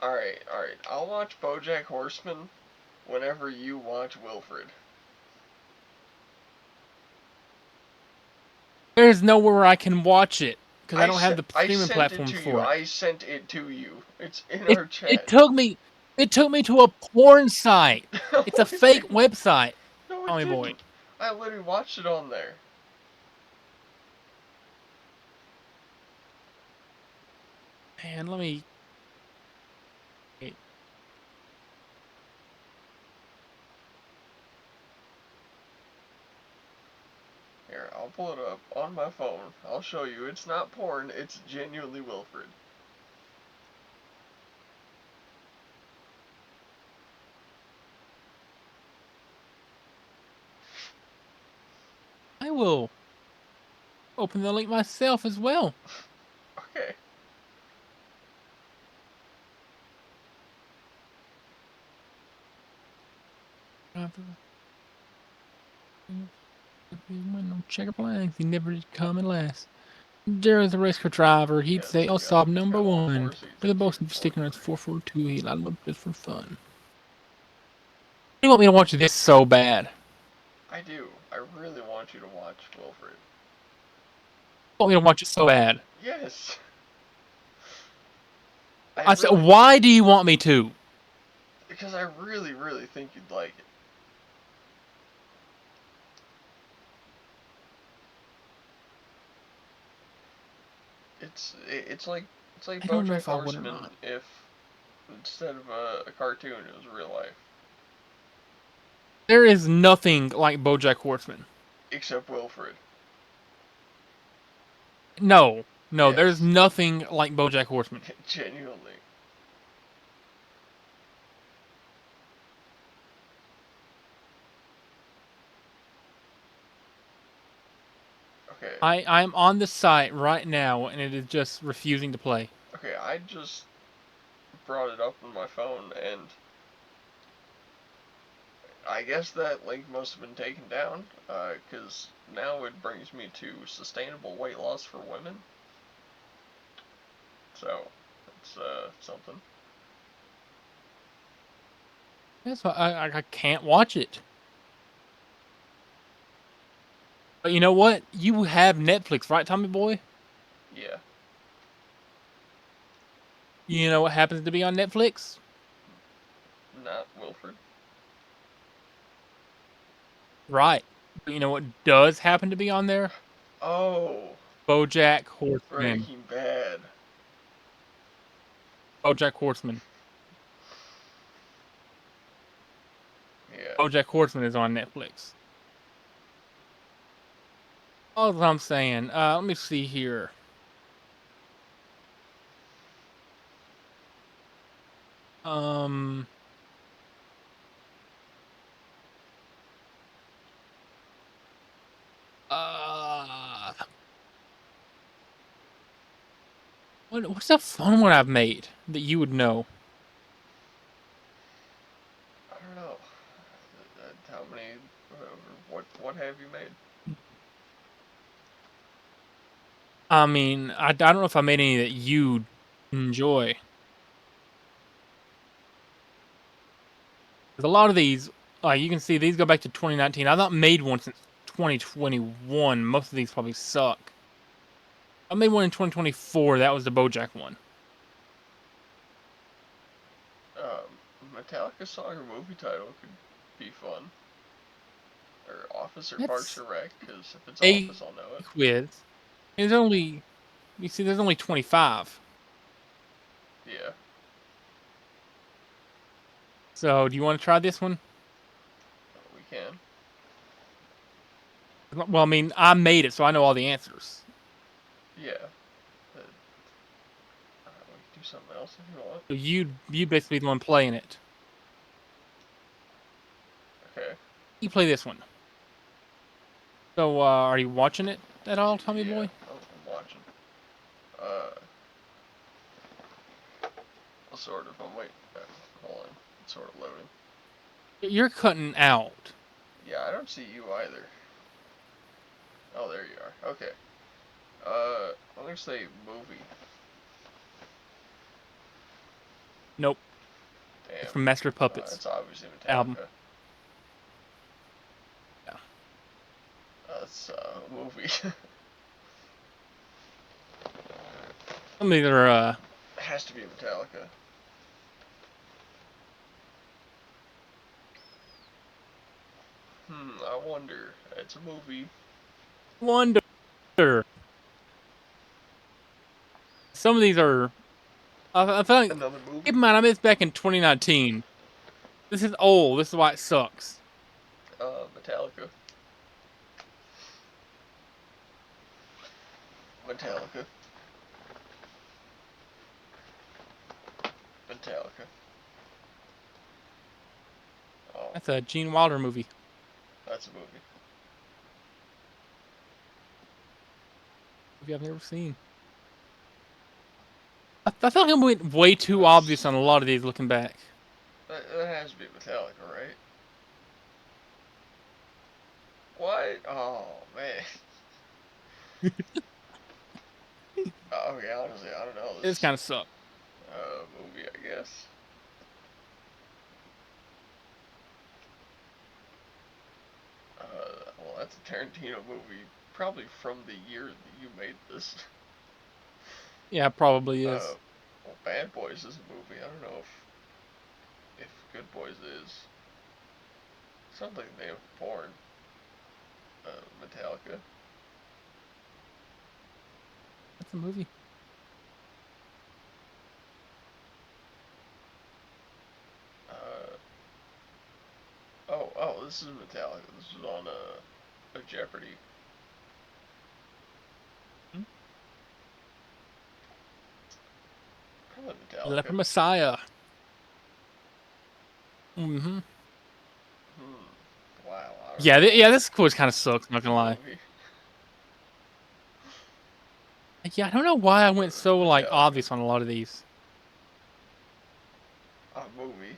All right. I'll watch BoJack Horseman whenever you watch Wilfred. There's nowhere where I can watch it because I don't have the I streaming sent it platforms to you. for it. I sent it to you. It's in our It chat. took me to a porn site. No, It's a it fake didn't. website. No, it Tommy boy. didn't. I literally watched it on there. Man, let me. Here, I'll pull it up on my phone. I'll show you. It's not porn. It's genuinely Wilfred. I will open the link myself as well. Okay. Checker flags. He never did come in last. There's the rescue driver. He'd Yes, say, "Oh, got- sob number got all 4 one." seats For the in boss here. sticking around 442. He I love this for fun. You want me to watch this so bad? I do. I really want you to watch Wilfred. You want me to watch it so bad? Yes. I said, why do you want me to? Because I really think you'd like it. It's like I don't know BoJack if I would or Horseman not. if instead of a cartoon it was real life. There is nothing like BoJack Horseman. Except Wilfred. No, Yes. there's nothing like BoJack Horseman. Genuinely. Okay. I'm on the site right now, and it is just refusing to play. Okay, I just brought it up on my phone, and I guess that link must have been taken down, because now it brings me to sustainable weight loss for women. So, it's, something. That's why I can't watch it. But you know what? You have Netflix, right, Tommy boy? Yeah. You know what happens to be on Netflix? Not Wilfred. Right. But you know what does happen to be on there? Oh, BoJack Horseman. Breaking Bad. BoJack Horseman. Yeah. BoJack Horseman is on Netflix. All I'm saying. Let me see here. What's that fun one I've made that you would know? I don't know. How many? What have you made? I mean, I don't know if I made any that you enjoy. Because a lot of these, you can see these go back to 2019. I've not made one since 2021. Most of these probably suck. I made one in 2024. That was the BoJack one. Metallica song or movie title could be fun. Or Officer That's Parks or Rec, because if it's a Office, I'll know it. quiz. There's only, you see, there's only 25. Yeah. So, do you want to try this one? We can. Well, I mean, I made it, so I know all the answers. Yeah. We can do something else if you want. So you basically the one playing it. Okay. You play this one. So, are you watching it at all, Tommy Yeah, boy? I'm watching. Sort of. I'm waiting. Hold on. It's sort of loading. You're cutting out. Yeah, I don't see you either. Oh, there you are. Okay. I'm gonna say movie. Nope. Damn. It's from Master of Puppets It's obviously Metallica. album. Yeah. That's a movie. Some of these are It has to be Metallica. I wonder. It's a movie. Wonder. Some of these are. I feel like. Another movie. Keep in mind, I mean, it's back in 2019. This is old. This is why it sucks. Metallica. Metallica. Metallica. Oh, That's a Gene Wilder movie. that's a movie. Movie I've never seen. I feel like I'm went way too obvious on a lot of these looking back. That has to be Metallica, right? What? Oh, man. Okay, honestly, I don't know. This kind of sucks. Movie, I guess. Well, that's a Tarantino movie, probably from the year that you made this. Yeah, it probably is. Well, Bad Boys is a movie. I don't know if Good Boys is. Sounds like they have porn. Metallica. That's a movie. Oh, this is Metallica. This is on a Jeopardy. Probably Metallica. Leper Messiah. Mm-hmm. Wow. Yeah, yeah, this quiz kind of sucks, I'm not gonna lie. Movie. Yeah, I don't know why I went so, like, Metallica. obvious on a lot of these. A movie.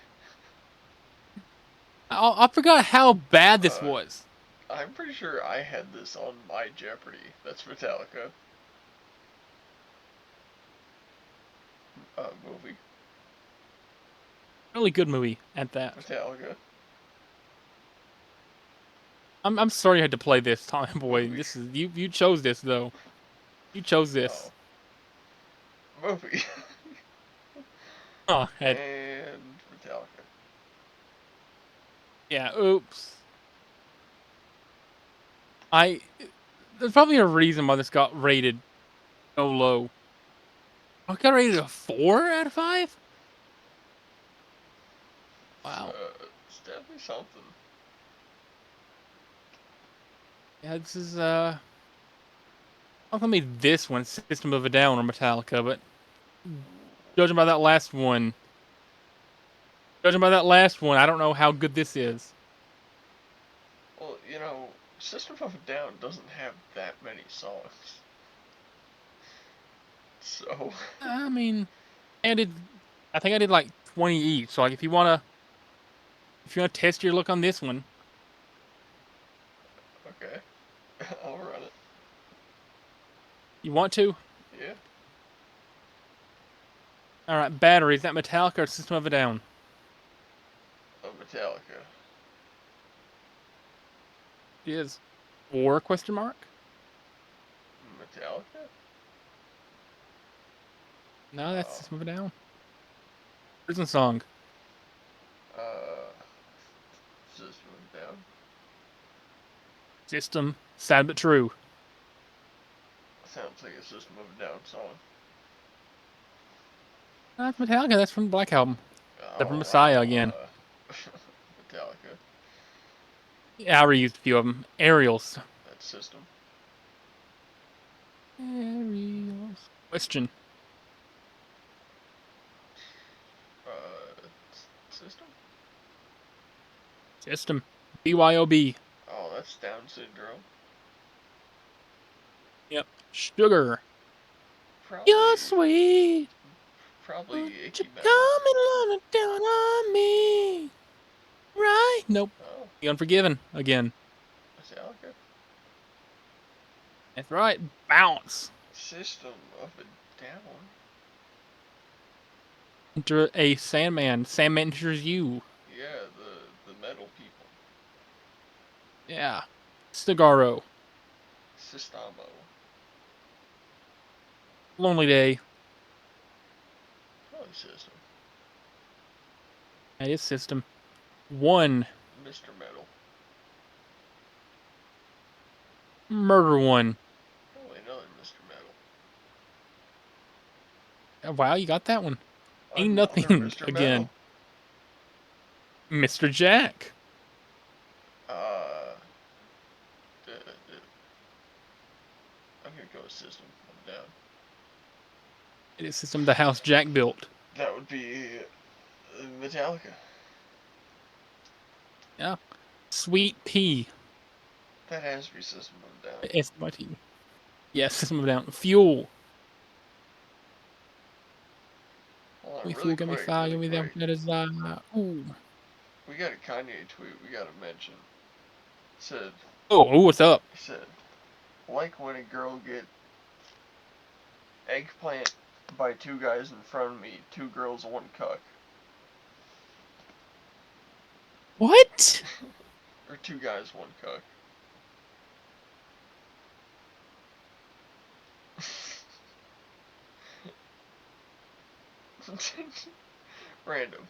I forgot how bad this was. I'm pretty sure I had this on my Jeopardy. That's Metallica. Movie. Really good movie at that. Metallica. I'm sorry you had to play this, Tommy boy. Movie. This is you chose this though. You chose this. Oh. Movie. Oh, head. And Metallica. Yeah, oops. There's probably a reason why this got rated so low. I got rated a 4 out of 5? Wow. It's definitely something. Yeah, this is I don't know this one, System of a Down or Metallica, but judging by that last one, I don't know how good this is. Well, you know, System of a Down doesn't have that many songs. So. I mean, I think I did like 20 each. So like, if you wanna test your luck on this one, Okay. I'll run it. you want to? Yeah. All right, Battery. Is that Metallica or System of a Down? Metallica. It is. Or question mark? Metallica? No, that's System of a Down. Prison Song. System of a Down. System. Sad but true. Sounds like a System of a Down song. That's Metallica. That's from the Black Album. They're from Oh, Messiah again. Metallica. Yeah, I reused a few of them. Aerials. That's System. Question. System? System. BYOB. Oh, that's Down syndrome. Yep. Sugar. Probably, You're sweet. probably Won't Icky you Metal. come and lay it down on me? Right? Nope. Oh, The Unforgiven again. Metallica. That's right. Bounce. System of a Down. Enter a Sandman. Sandman enters you. Yeah, the metal people. Yeah. Cigaro. Sistamo. Lonely Day. Probably System. That is System. One. Mr. Metal. Murder One. Probably another Mr. Metal. Wow, you got that one. Ain't Another nothing Mr. again. Metal. Mr. Jack. I'm gonna go with System. I'm down. It is System the house Jack built. That would be Metallica. Yeah. Sweet Pea. That has to be System of a Down. S-Y-T. Yes, System of a Down. Fuel. Hold on, We really fool, get me quick, fire, really give me quick. that is ooh. We got a Kanye tweet we gotta mention. Said, Oh, what's up? he said, like when a girl get eggplant by two guys in front of me, two girls, one cuck. What? Or two guys, one cuck. Random.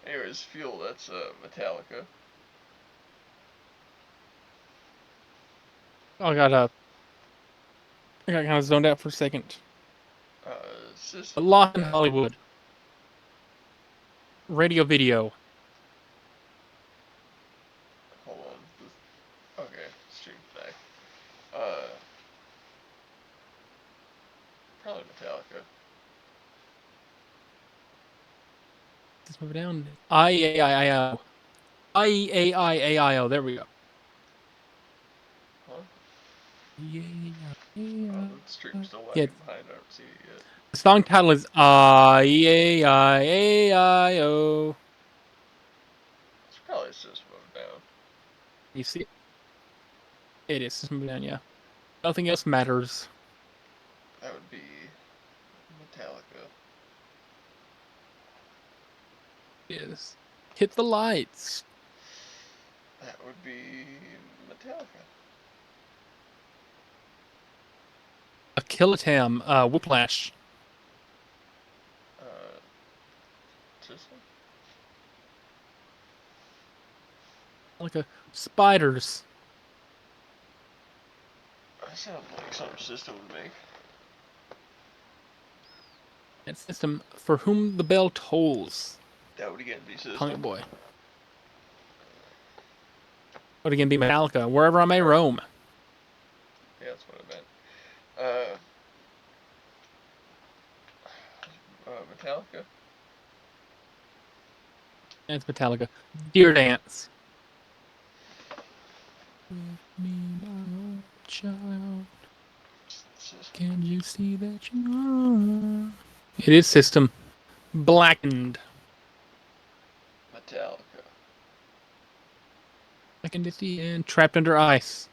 Anyways, Fuel, that's Metallica. Oh, I got kind of zoned out for a second. System. Lost in Hollywood. Radio Video. Hold on. Okay, stream back. Probably Metallica. Just move it down. I-E-A-I-O. I-E-A-I-A-I-O. There we go. Huh? Yeah. Oh, the stream's still Yeah. lagging behind. I don't see it yet. The song title is I-E-A-I-A-I-O. It's probably System of a Down. You see it? It is System of a Down, yeah. Nothing else matters. That would be Metallica. Yes. Hit the lights. That would be Metallica. A Killatam. Whiplash. System? Like a spiders. That sounds like something System would make. That System. For whom the bell tolls. That would again be System. Punk Boy. Would again be Metallica. Wherever I may roam. Yeah, that's what I meant. Metallica? That's Metallica. Deer Dance. Me, my child. System. Can you see that you are? It is System. Blackened. Metallica. Blackened at the end. Trapped under ice.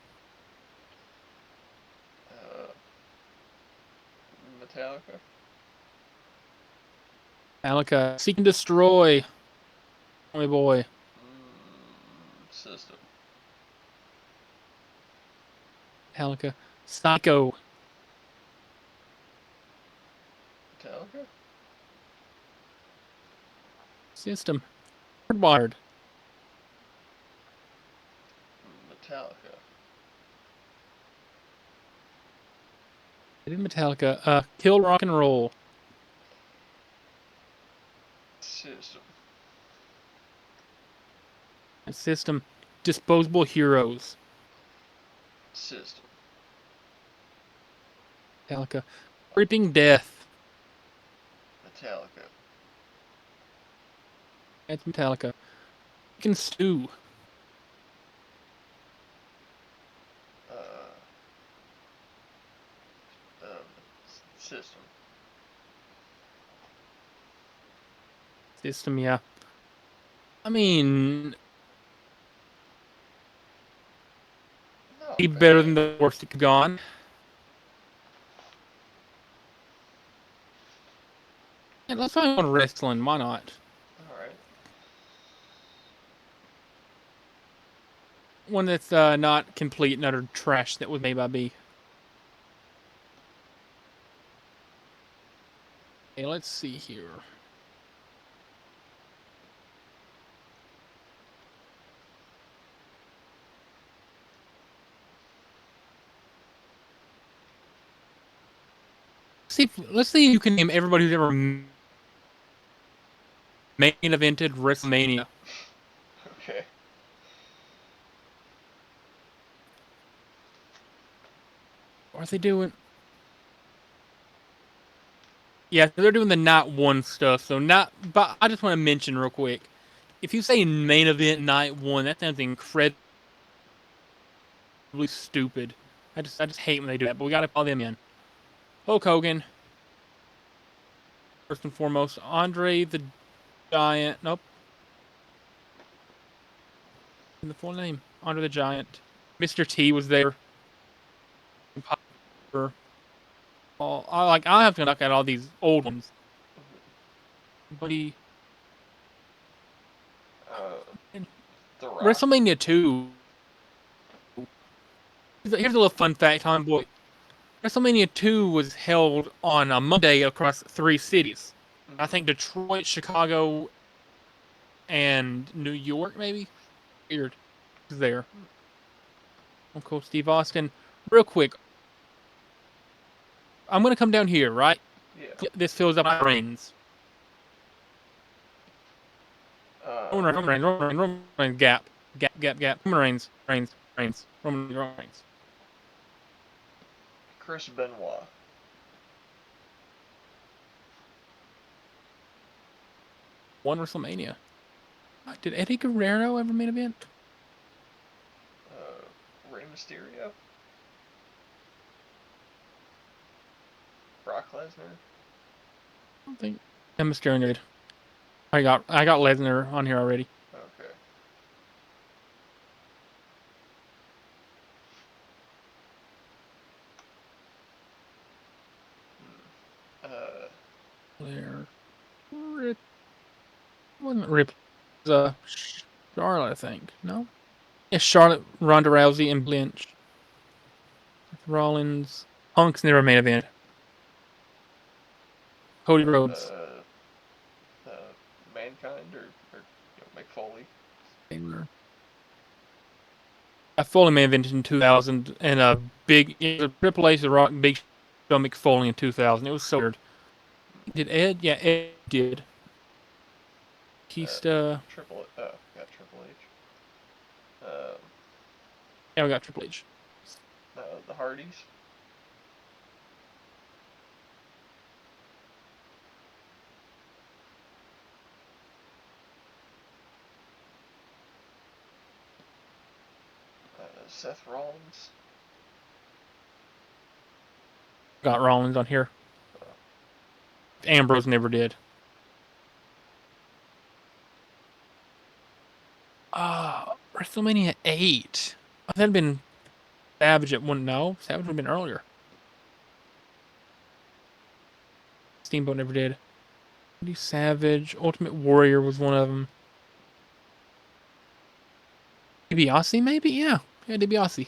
Metallica? Metallica. Seek and Destroy. Oh boy. System. Metallica. Psycho. Metallica? System. Hardwired. Metallica. It is Metallica. Kill Rock and Roll. System. System. Disposable Heroes. System. Metallica. Creeping Death. Metallica. That's Metallica. Chicken Stew. System. System, yeah. I mean, Not be better than bad. the worst it could have gone. Yeah, let's find one wrestling. Why not? Alright. One that's not complete and utter trash that was made by B. Okay, let's see here. Let's see if you can name everybody who's ever main evented WrestleMania. Okay. What are they doing? Yeah, they're doing the night one stuff. So but I just want to mention real quick. If you say main event night one, that sounds incredibly stupid. I just hate when they do that. But we got to call them in. Hulk Hogan, first and foremost. Andre the Giant. Nope. In the full name, Andre the Giant. Mr. T was there. I have to knock out all these old ones. But The Rock. WrestleMania 2. Here's a little fun fact, Tom Boy. WrestleMania 2 was held on a Monday across 3 cities. I think Detroit, Chicago, and New York, maybe? Weird. Was there. Oh, cool. Steve Austin. Real quick. I'm going to come down here, right? Yeah. This fills up my brains. Roman Reigns, gap. Roman Reigns. Roman Reigns. Chris Benoit. One WrestleMania. Did Eddie Guerrero ever main event? Rey Mysterio. Brock Lesnar. I don't think. I'm Mysterio did. I got Lesnar on here already. Okay. There. Wasn't Rip. Charlotte, I think. No? Yeah, Charlotte, Ronda Rousey, and Blanche. Rollins. Punk's never main event. Cody Rhodes. Mankind or Mick Foley. Taylor. I fully main event in 2000 and a Triple H, The Rock, Big Show, Mick Foley in 2000. It was so weird. Did Ed? Yeah, Ed did. Got Triple H. Yeah, we got Triple H. The Hardys. Seth Rollins. Got Rollins on here. Ambrose never did. WrestleMania 8. I thought it'd been Savage at one. No, Savage would have been earlier. Steamboat never did. Randy Savage, Ultimate Warrior was one of them. DiBiase, maybe? Yeah, DiBiase.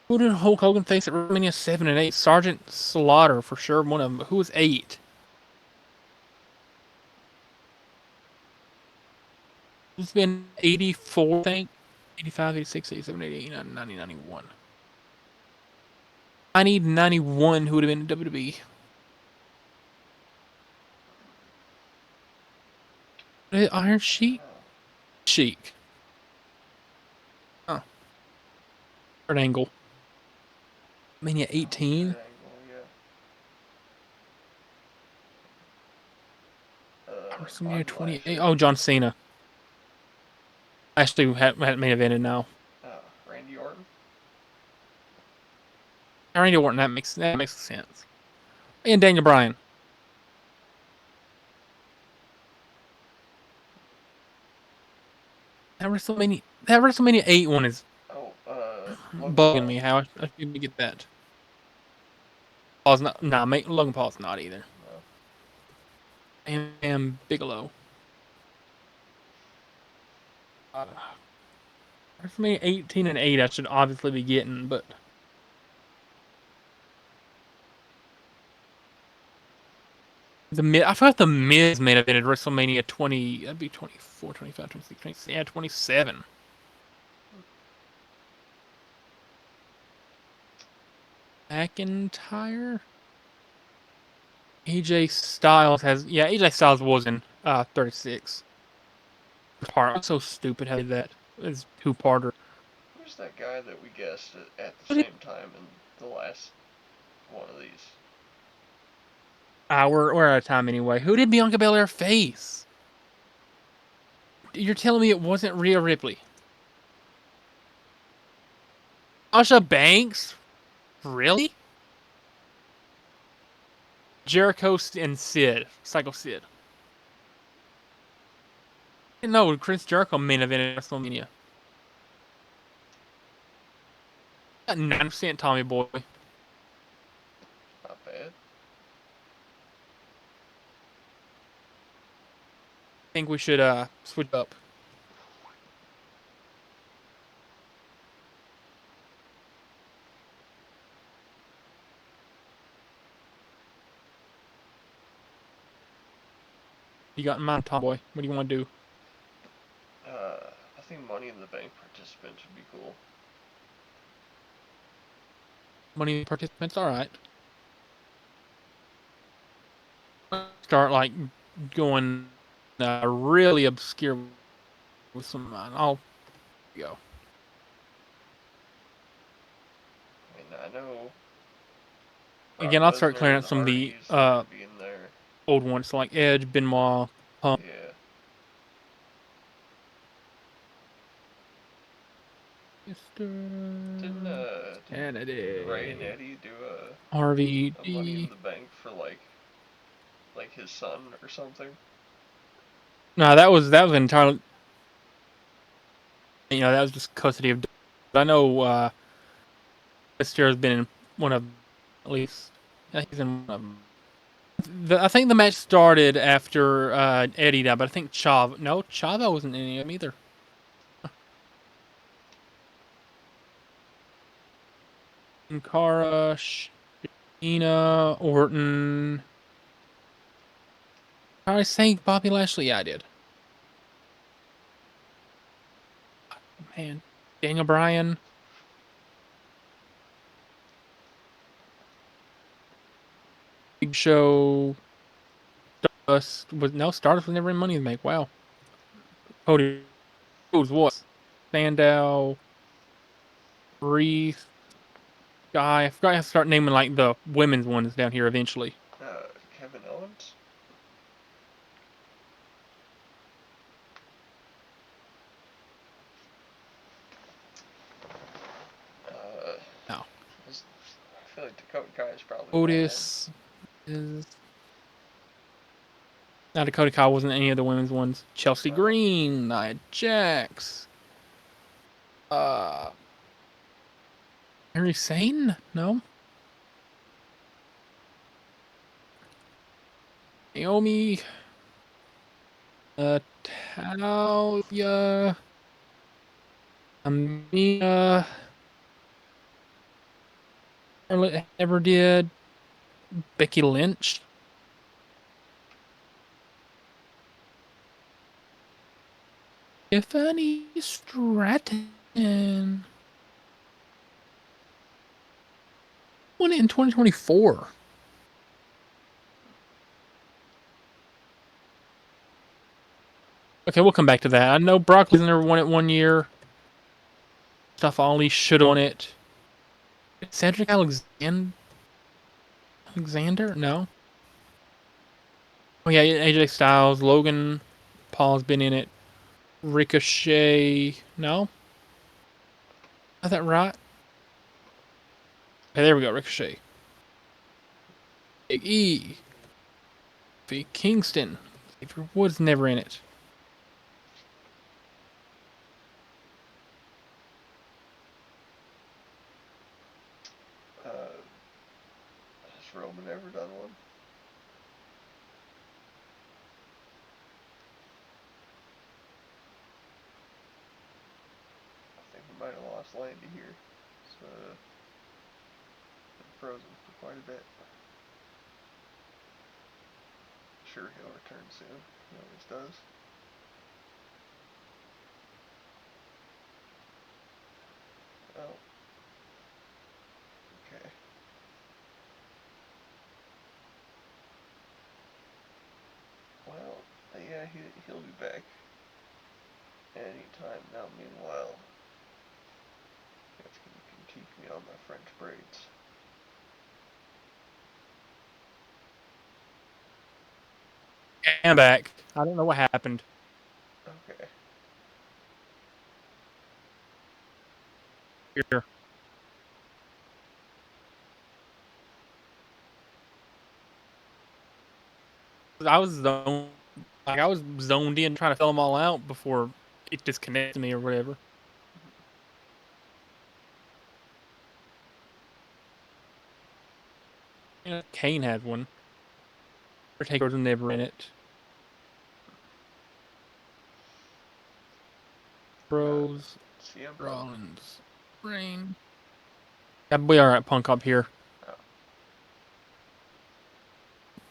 Who did Hulk Hogan face at WrestleMania 7 and 8? Sergeant Slaughter, for sure, one of them. But who was 8? It's been 84, I think. 85, 86, 87, 88, 89, 90, 91. I need 91 who would have been in WWE. Iron Sheik? Sheik. Huh. Kurt Angle. Mania 18. Kurt Angle, yeah. WrestleMania Bobby 28. Lashley. Oh, John Cena. Actually, hadn't main evented now. Randy Orton. Randy Orton. That makes sense. And Daniel Bryan. That WrestleMania 8 one is bugging me. How I should get that. Paul's not. Nah, Logan Paul's not either. No. And Bigelow. WrestleMania 18 and 8 I should obviously be getting, but I thought the Miz main event at WrestleMania 20. That'd be 24, 25, 26, 27. Yeah, 27. McIntyre. AJ Styles AJ Styles was in 36. I'm so stupid how they did that. It's two-parter. Who's that guy that we guessed at the same time in the last one of these? We're out of time anyway. Who did Bianca Belair face? You're telling me it wasn't Rhea Ripley? Sasha Banks? Really? Jericho and Sid. Psycho Sid. No, Chris Jericho main event at WrestleMania. 9% Tommy Boy. Not bad. I think we should switch up. You got in mind, Tom Boy? What do you want to do? I think Money in the Bank participants would be cool. Money participants, all right. Start like going really obscure with some of mine. I'll go. I mean, I know. Again, I'll start clearing out some of the old ones, like Edge, Benoit, Punk. Yeah. Didn't Ray and Eddie do a Money in the Bank for like his son or something? No, that was entirely. That was just custody of. I know. Mysterio's been in one of, at least. Yeah, he's in one of them. I think the match started after Eddie died, but I think Chavo wasn't in any of them either. Cara, Sheena, Orton. How did I say Bobby Lashley? Yeah, I did. Man, Daniel Bryan. Big Show. Stardust was never in Money to Make. Wow. Cody Rhodes was. Sandow. Reese. Guy. I forgot to start naming like the women's ones down here eventually. Kevin Owens? No. I feel like Dakota Kai is probably Otis is. Now Dakota Kai wasn't any of the women's ones. Chelsea Green, Nia Jax. Henry Sane? No. Naomi. Talia. Amina. Charlotte never did. Becky Lynch. Tiffany Stratton. Won it in 2024. Okay, we'll come back to that. I know Brock Lesnar won it one year. Stuff Ollie should have won it. Cedric Alexander? No. Oh yeah, AJ Styles, Logan Paul's been in it. Ricochet, no? Is that right? Okay, there we go, Ricochet. Big E. V. Kingston. Xavier Woods never in it. Has Roman ever done one? I think we might have lost Landy here. It's been frozen for quite a bit. Sure, he'll return soon. He always does. Oh. Okay. Well, yeah, he'll be back anytime now. Meanwhile, that's gonna keep me on my French braids. I'm back. I don't know what happened. Okay. Here. I was zoned in trying to fill them all out before it disconnected me or whatever. Yeah, Kane had one. Undertaker was never in it. Bros, CM Punk. Rollins, Reign. Yeah, we are at Punk up here. Oh.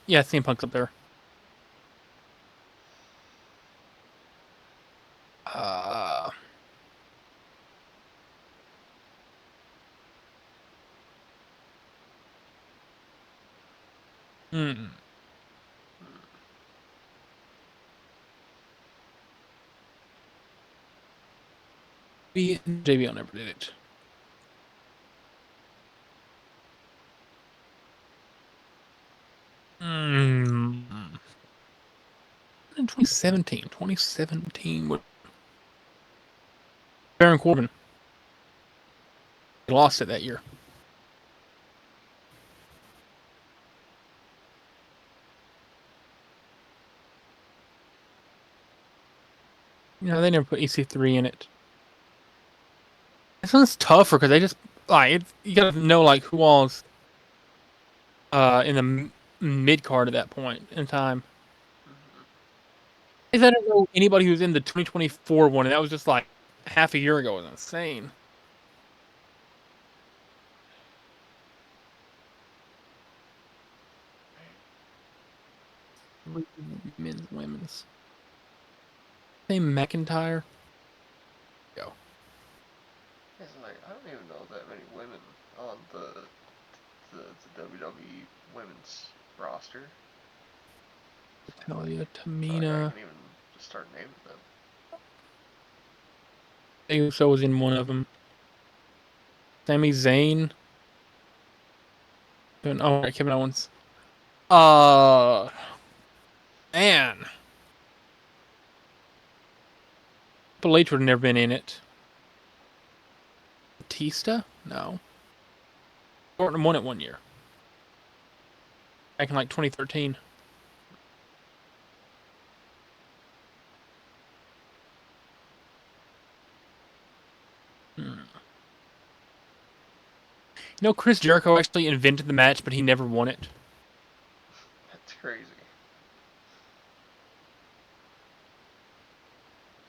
Yeah, CM Punk's up there. Hmm. JBL never did it. In 2017, Baron Corbin. He lost it that year. You know, they never put EC3 in it. This one's tougher because they just you gotta know like who all's in the mid card at that point in time. I don't know anybody who's in the 2024 one, and that was just like half a year ago. It was insane. Men's, women's. Same McIntyre. Go. It's like, I don't even know that many women on the WWE women's roster. Natalia, Like, I Tamina. can even just start naming them. Uso was in one of them. Sami Zayn. Oh, right, Kevin Owens. Man. Triple H would have never been in it. Batista? No. Orton won it one year. Back in like 2013. You know, Chris Jericho actually invented the match, but he never won it. That's crazy.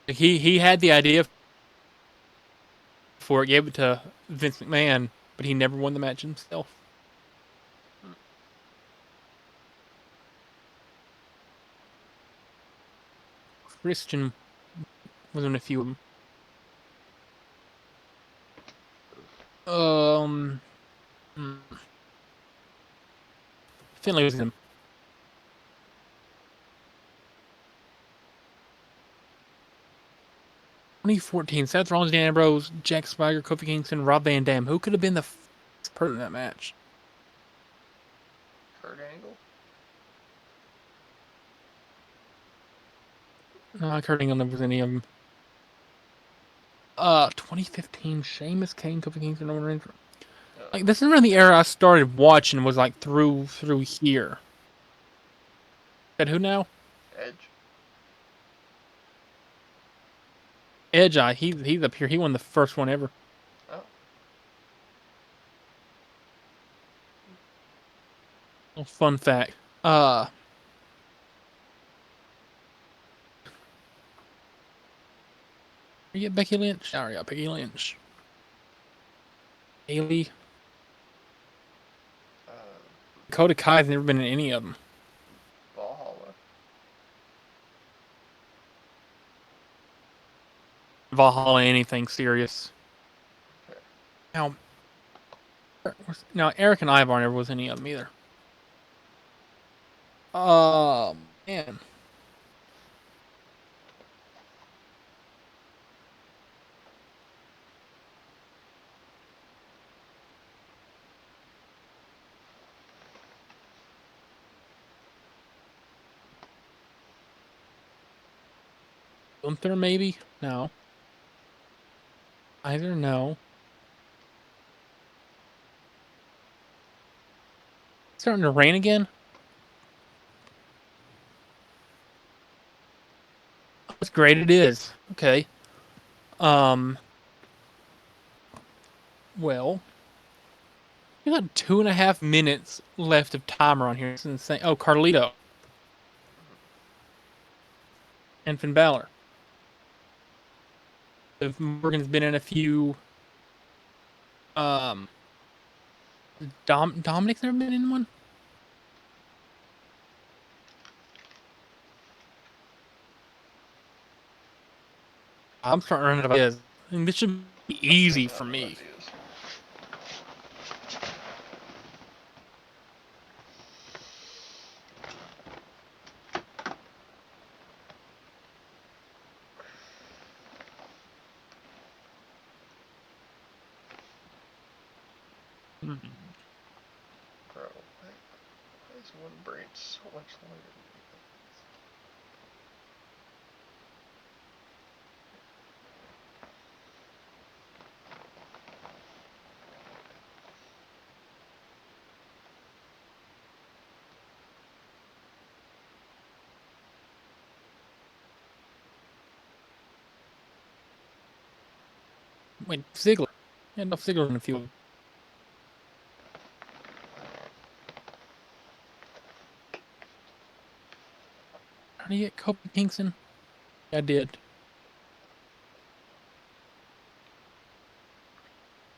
He had the idea for it, gave it to Vince McMahon, but he never won the match himself. Christian was in a few of them. Finlay was in them. 2014, Seth Rollins, Dan Ambrose, Jack Swagger, Kofi Kingston, Rob Van Dam. Who could have been the person in that match. Kurt Angle? No, Kurt Angle never was any of them. 2015, Sheamus, Kane, Kofi Kingston, Roman Reigns. Like, this is around the era I started watching, was like through here. Said who now? Edge. Edge, he's up here. He won the first one ever. Oh. Little fun fact. You get Becky Lynch? I already got Becky Lynch. Bailey. Dakota Kai's never been in any of them. Valhalla. Valhalla, anything serious. Okay. Now Eric and Ivar never was any of them either. Oh, man. Gunther, maybe? No. Either no. Starting to rain again? That's great, it is. Okay. Well, we got 2.5 minutes left of timer on here. It's insane. Oh, Carlito. And Finn Balor. If Morgan's been in a few. Dominic's never been in one? I'm starting to run out of ideas. I mean, this should be easy for me. Bro, why is one brain so much longer than the other? Wait, Ziggler. Yeah, Dolph Ziggler in a few. How do you get Kofi Kingston? Yeah, I did.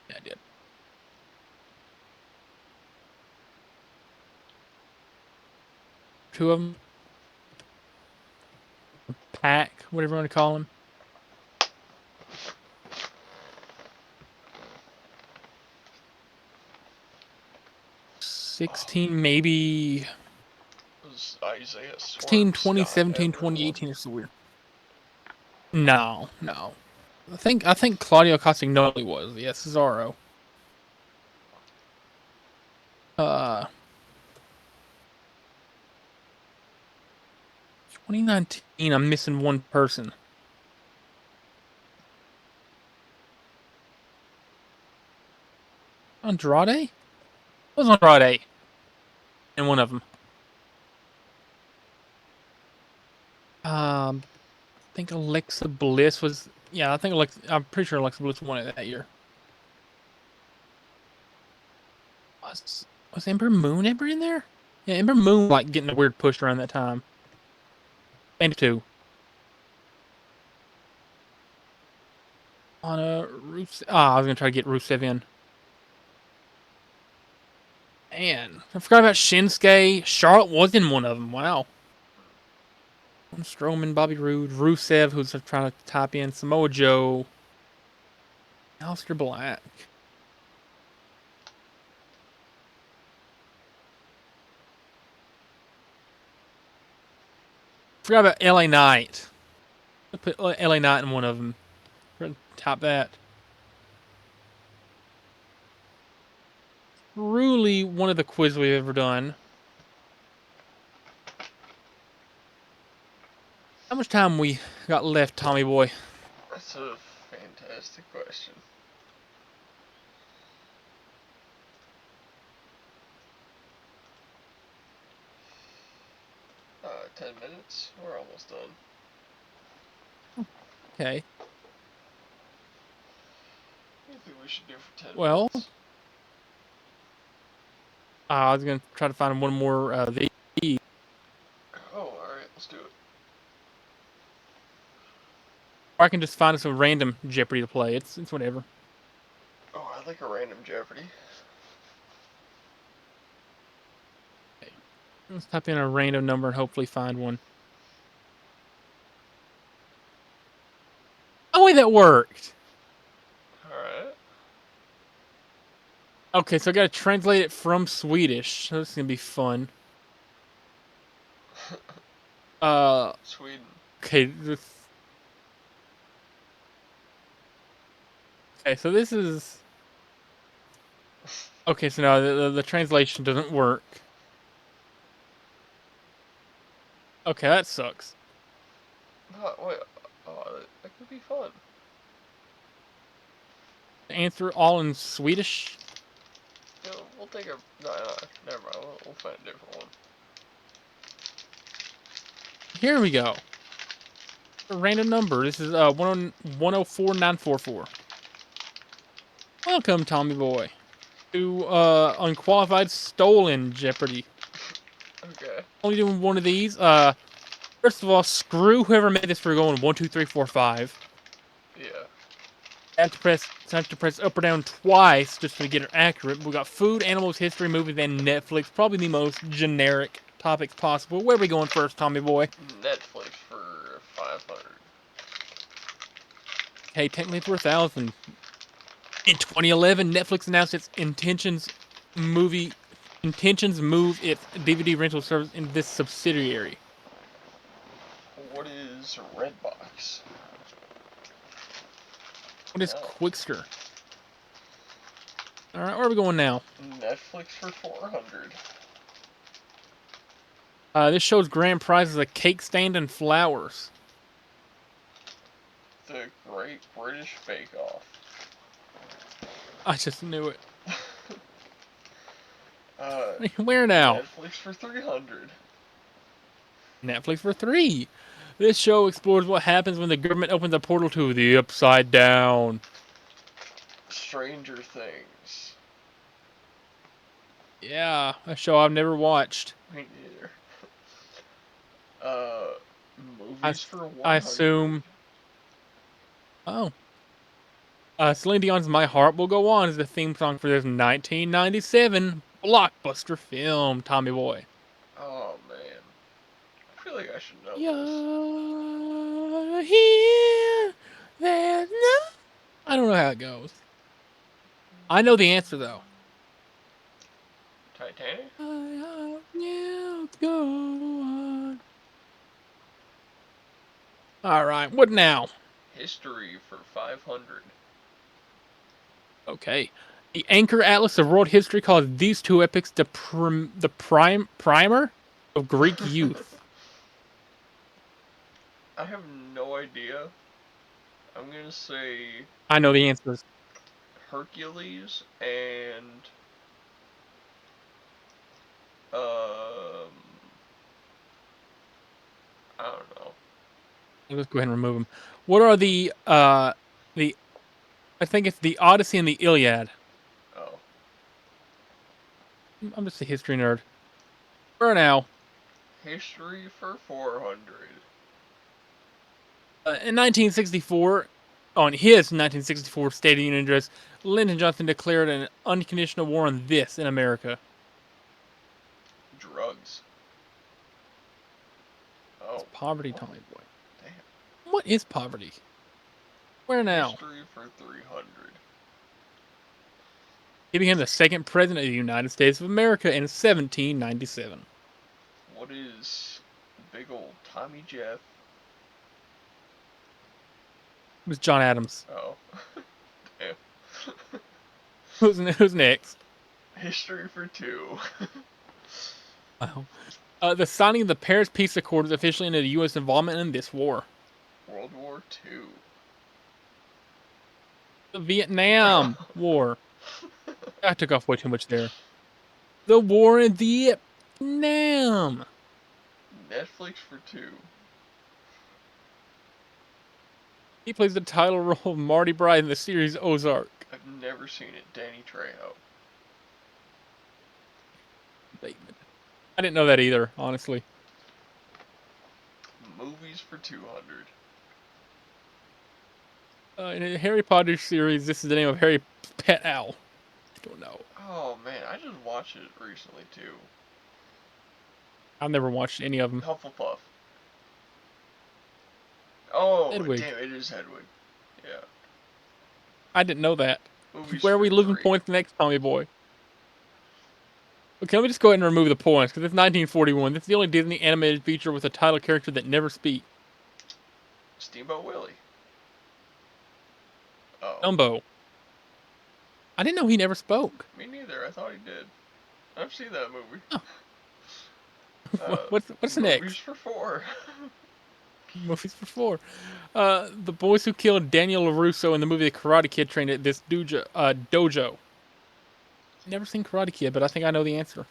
Yeah, I did. Two of them. Pack, whatever you want to call him. 16, maybe. It was Isaiah 16, Swerve 2017, Scott Edwards 2018 is so weird. No. I think Claudio Castagnoli was. Yes, Cesaro. 2019, I'm missing one person. Andrade? What was Andrade? And one of them. I think Alexa Bliss was. Yeah, I'm pretty sure Alexa Bliss won it that year. Was Ember Moon ever in there? Yeah, Ember Moon like getting a weird push around that time. 92. On a Rusev. I was gonna try to get Rusev in. Man, I forgot about Shinsuke. Charlotte was in one of them. Wow. Strowman, Bobby Roode, Rusev, who's trying to type in Samoa Joe, Aleister Black. Forgot about LA Knight. I put LA Knight in one of them. Top that. truly one of the quiz we've ever done. How much time we got left, Tommy boy? That's a fantastic question. Uh, 10 minutes? We're almost done. Okay. What do you think we should do for 10 Well, minutes? I was gonna try to find one more of these. Oh, alright, let's do it. Or I can just find us a random Jeopardy to play. It's whatever. Oh, I like a random Jeopardy. Let's type in a random number and hopefully find one. Oh wait, that worked. Alright. Okay, so I gotta translate it from Swedish. So this is gonna be fun. Sweden. Okay, okay, so this is. Okay, so now the translation doesn't work. Okay, that sucks. Oh, wait. Oh, that could be fun. Answer all in Swedish. You know, we'll take a... No, never mind. We'll find a different one. Here we go. A random number. This is 104944. Welcome, Tommy boy, to Unqualified Stolen Jeopardy. Okay. Only doing one of these. First of all, screw whoever made this for going 1, 2, 3, 4, 5. Yeah. I have to press up or down twice just to get it accurate. We got food, animals, history, movies, and Netflix. Probably the most generic topics possible. Where are we going first, Tommy boy? Netflix for 500. Hey, technically it's worth 1,000. In 2011, Netflix announced its intentions move its DVD rental service in this subsidiary. What is Redbox? What is Quickster? All right, where are we going now? Netflix for 400. This show's grand prize is a cake stand and flowers. The Great British Bake Off. I just knew it. uh, Where now? Netflix for 300. Netflix for 3. This show explores what happens when the government opens a portal to the Upside Down. Stranger Things. Yeah, a show I've never watched. Me neither. uh, Movies for 100. I assume. Oh. Celine Dion's My Heart Will Go On is the theme song for this 1997 blockbuster film, Tommy boy. Oh, man. I feel like I should know this. You're here, there's no... I don't know how it goes. I know the answer, though. Titanic? I hope you go on. Alright, what now? History for 500. Okay. The Anchor Atlas of World History calls these two epics the primer of Greek youth. I have no idea. I'm gonna say I know the answers. Hercules and I don't know. Let's go ahead and remove them. What are the I think it's the Odyssey and the Iliad. Oh. I'm just a history nerd. For now. History for 400. In 1964, on his 1964 State of the Union address, Lyndon Johnson declared an unconditional war on this in America. Drugs. Oh. It's poverty, Tommy boy. Damn. What is poverty? Where now? History for 300. He became the second president of the United States of America in 1797. What is big old Tommy Jeff? It was John Adams. Oh. Damn. Who's next? History for 2. Wow. The signing of the Paris Peace Accords officially ended U.S. involvement in this war. World War II. The Vietnam War. I took off way too much there. The war in Vietnam. Netflix for 2. He plays the title role of Marty Bride in the series Ozark. I've never seen it. Danny Trejo. I didn't know that either, honestly. Movies for 200. In a Harry Potter series, this is the name of Harry Pet Owl. I don't know. Oh man, I just watched it recently too. I've never watched any of them. Hufflepuff. Oh, Hedwig. damn, it is Hedwig. Yeah. I didn't know that. Movies Where are for we losing 3. points next, Tommy boy? Okay, let me just go ahead and remove the points, because it's 1941. This is the only Disney animated feature with a title character that never speaks. Steamboat Willie. Oh. Dumbo. I didn't know he never spoke. Me neither. I thought he did. I've seen that movie. Oh. What's Movies next? for 4. Movies for 4. The boys who killed Daniel LaRusso in the movie The Karate Kid trained at this dojo. Never seen Karate Kid, but I think I know the answer.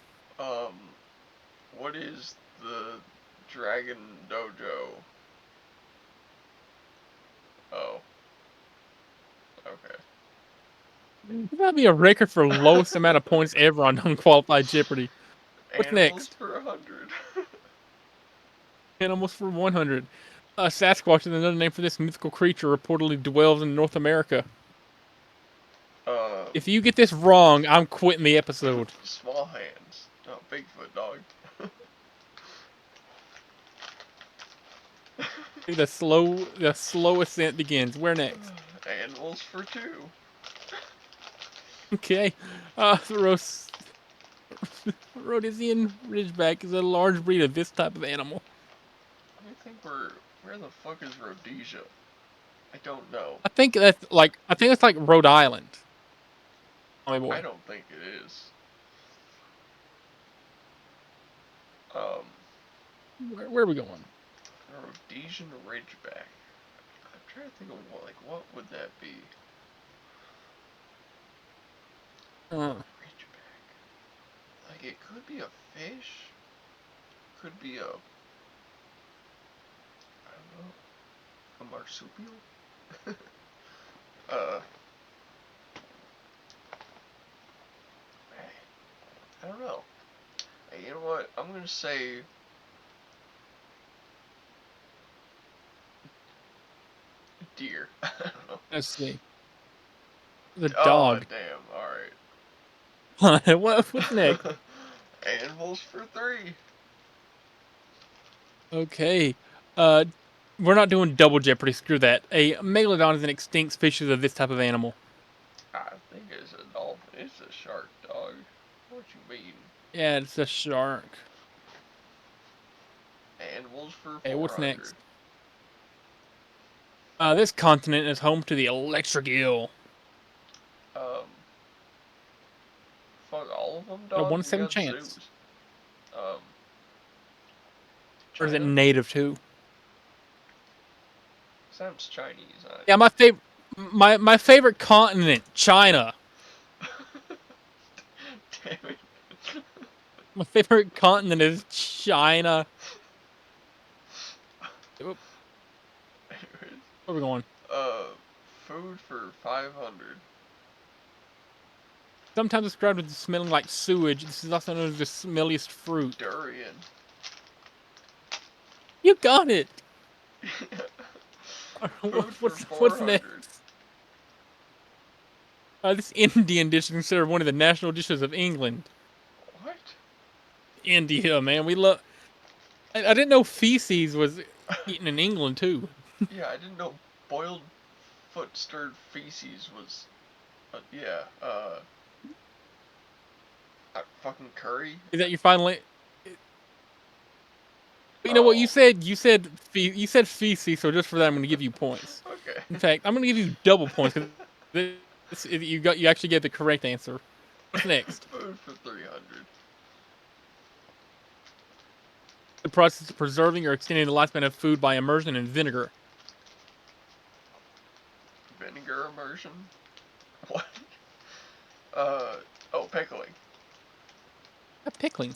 What is the Dragon Dojo? Oh. Okay. That'd be a record for lowest amount of points ever on Unqualified Jeopardy. What's Animals next? for 100. Animals for 100. Sasquatch is another name for this mythical creature reportedly dwells in North America. If you get this wrong, I'm quitting the episode. Small hands. Oh, Bigfoot, dog. The slow ascent begins. Where next? Animals for 2. Okay. The Rhodesian Ridgeback is a large breed of this type of animal. I think where the fuck is Rhodesia? I don't know. I think that's like Rhode Island. Oh boy. I don't think it is. Where are we going? Rhodesian Ridgeback. I'm trying to think of what would that be? Ridgeback. Like it could be a fish. Could be a I don't know. A marsupial? I don't know. Hey, you know what? I'm gonna say deer. I don't know. Let's see. The dog. Oh, damn. Alright. What's next? Animals for 3. Okay. We're not doing double Jeopardy. Screw that. A megalodon is an extinct species of this type of animal. I think it's a dolphin. It's a shark, dog. What you mean? Yeah, it's a shark. Animals for 400. Hey, what's next? This continent is home to the electric eel. Fuck all of them, A dog? 1 in 7 We got chance. zoos. Or is it China? native too? Sounds Chinese. Yeah, my favorite continent, China. Damn it. My favorite continent is China. Where are we going? Food for 500. Sometimes described as smelling like sewage, this is also known as the smelliest fruit. Durian. You got it! Food for What's 400. next? This Indian dish is considered one of the national dishes of England. What? India, man, we love... I didn't know feces was eaten in England, too. Yeah, I didn't know boiled foot stirred feces was... yeah, fucking curry? Is that your final... You know what, you said feces, so just for that I'm going to give you points. Okay. In fact, I'm going to give you double points, because you actually get the correct answer. What's next? Food for 300. The process of preserving or extending the lifespan of food by immersion in vinegar. Vinegar immersion? What? Oh, pickling. Pickling.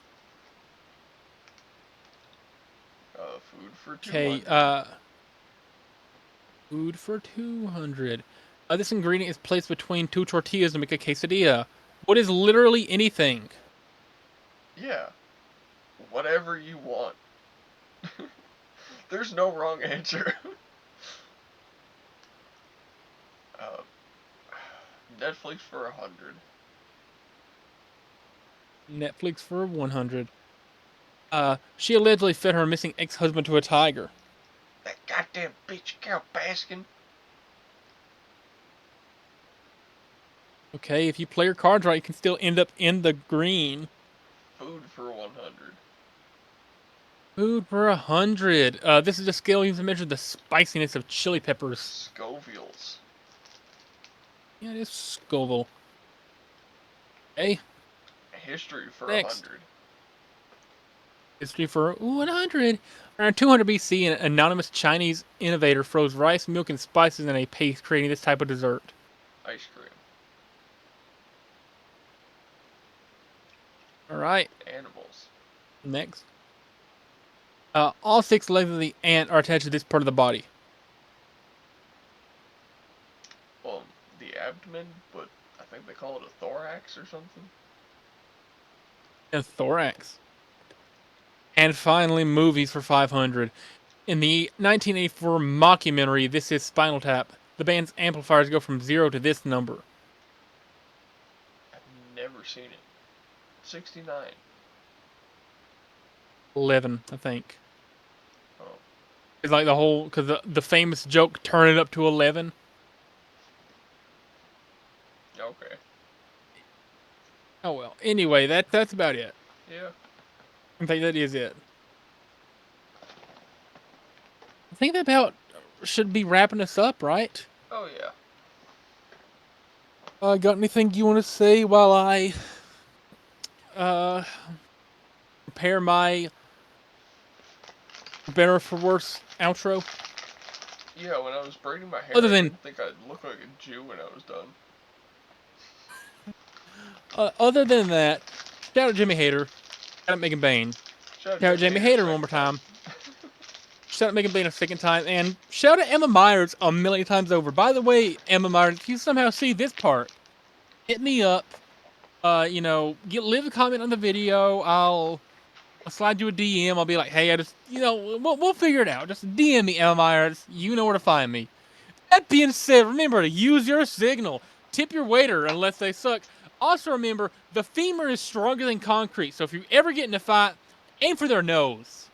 Food for 200. Okay, food for 200. This ingredient is placed between 2 tortillas to make a quesadilla. What is literally anything? Yeah. Whatever you want. There's no wrong answer. Netflix for 100. Netflix for 100. She allegedly fed her missing ex-husband to a tiger. That goddamn bitch, Carol Baskin. Okay, if you play your cards right, you can still end up in the green. Food for 100. Food for 100. This is a scale used to measure the spiciness of chili peppers. Scovilles. Yeah, it is Scoville. Okay. History for Next. 100. History for 100. Around 200 BC, an anonymous Chinese innovator froze rice, milk, and spices in a paste, creating this type of dessert. Ice cream. Alright, Animals. next. All 6 legs of the ant are attached to this part of the body. The abdomen, but I think they call it a thorax or something. A thorax. And finally, movies for 500. In the 1984 mockumentary, This Is Spinal Tap, the band's amplifiers go from 0 to this number. I've never seen it. 69. 11, I think. Oh. It's like the whole, because the famous joke, turn it up to 11. Okay. Oh well. Anyway, that's about it. Yeah. I think that is it. I think that about should be wrapping us up, right? Oh yeah. Got anything you want to say while I prepare my better for worse outro? Yeah, when I was braiding my hair, Other I than- didn't think I'd look like a Jew when I was done. Other than that, shout out Jimmy Hater. Shout out Megan Bain. Shout out Jamie Hater one more time. Shout out Megan Bain a second time. And shout out Emma Myers a million times over. By the way, Emma Myers, if you somehow see this part, hit me up. Leave a comment on the video. I'll slide you a DM. I'll be like, hey, we'll figure it out. Just DM me, Emma Myers. You know where to find me. That being said, remember to use your signal. Tip your waiter unless they suck. Also remember, the femur is stronger than concrete. So if you ever get in a fight, aim for their nose.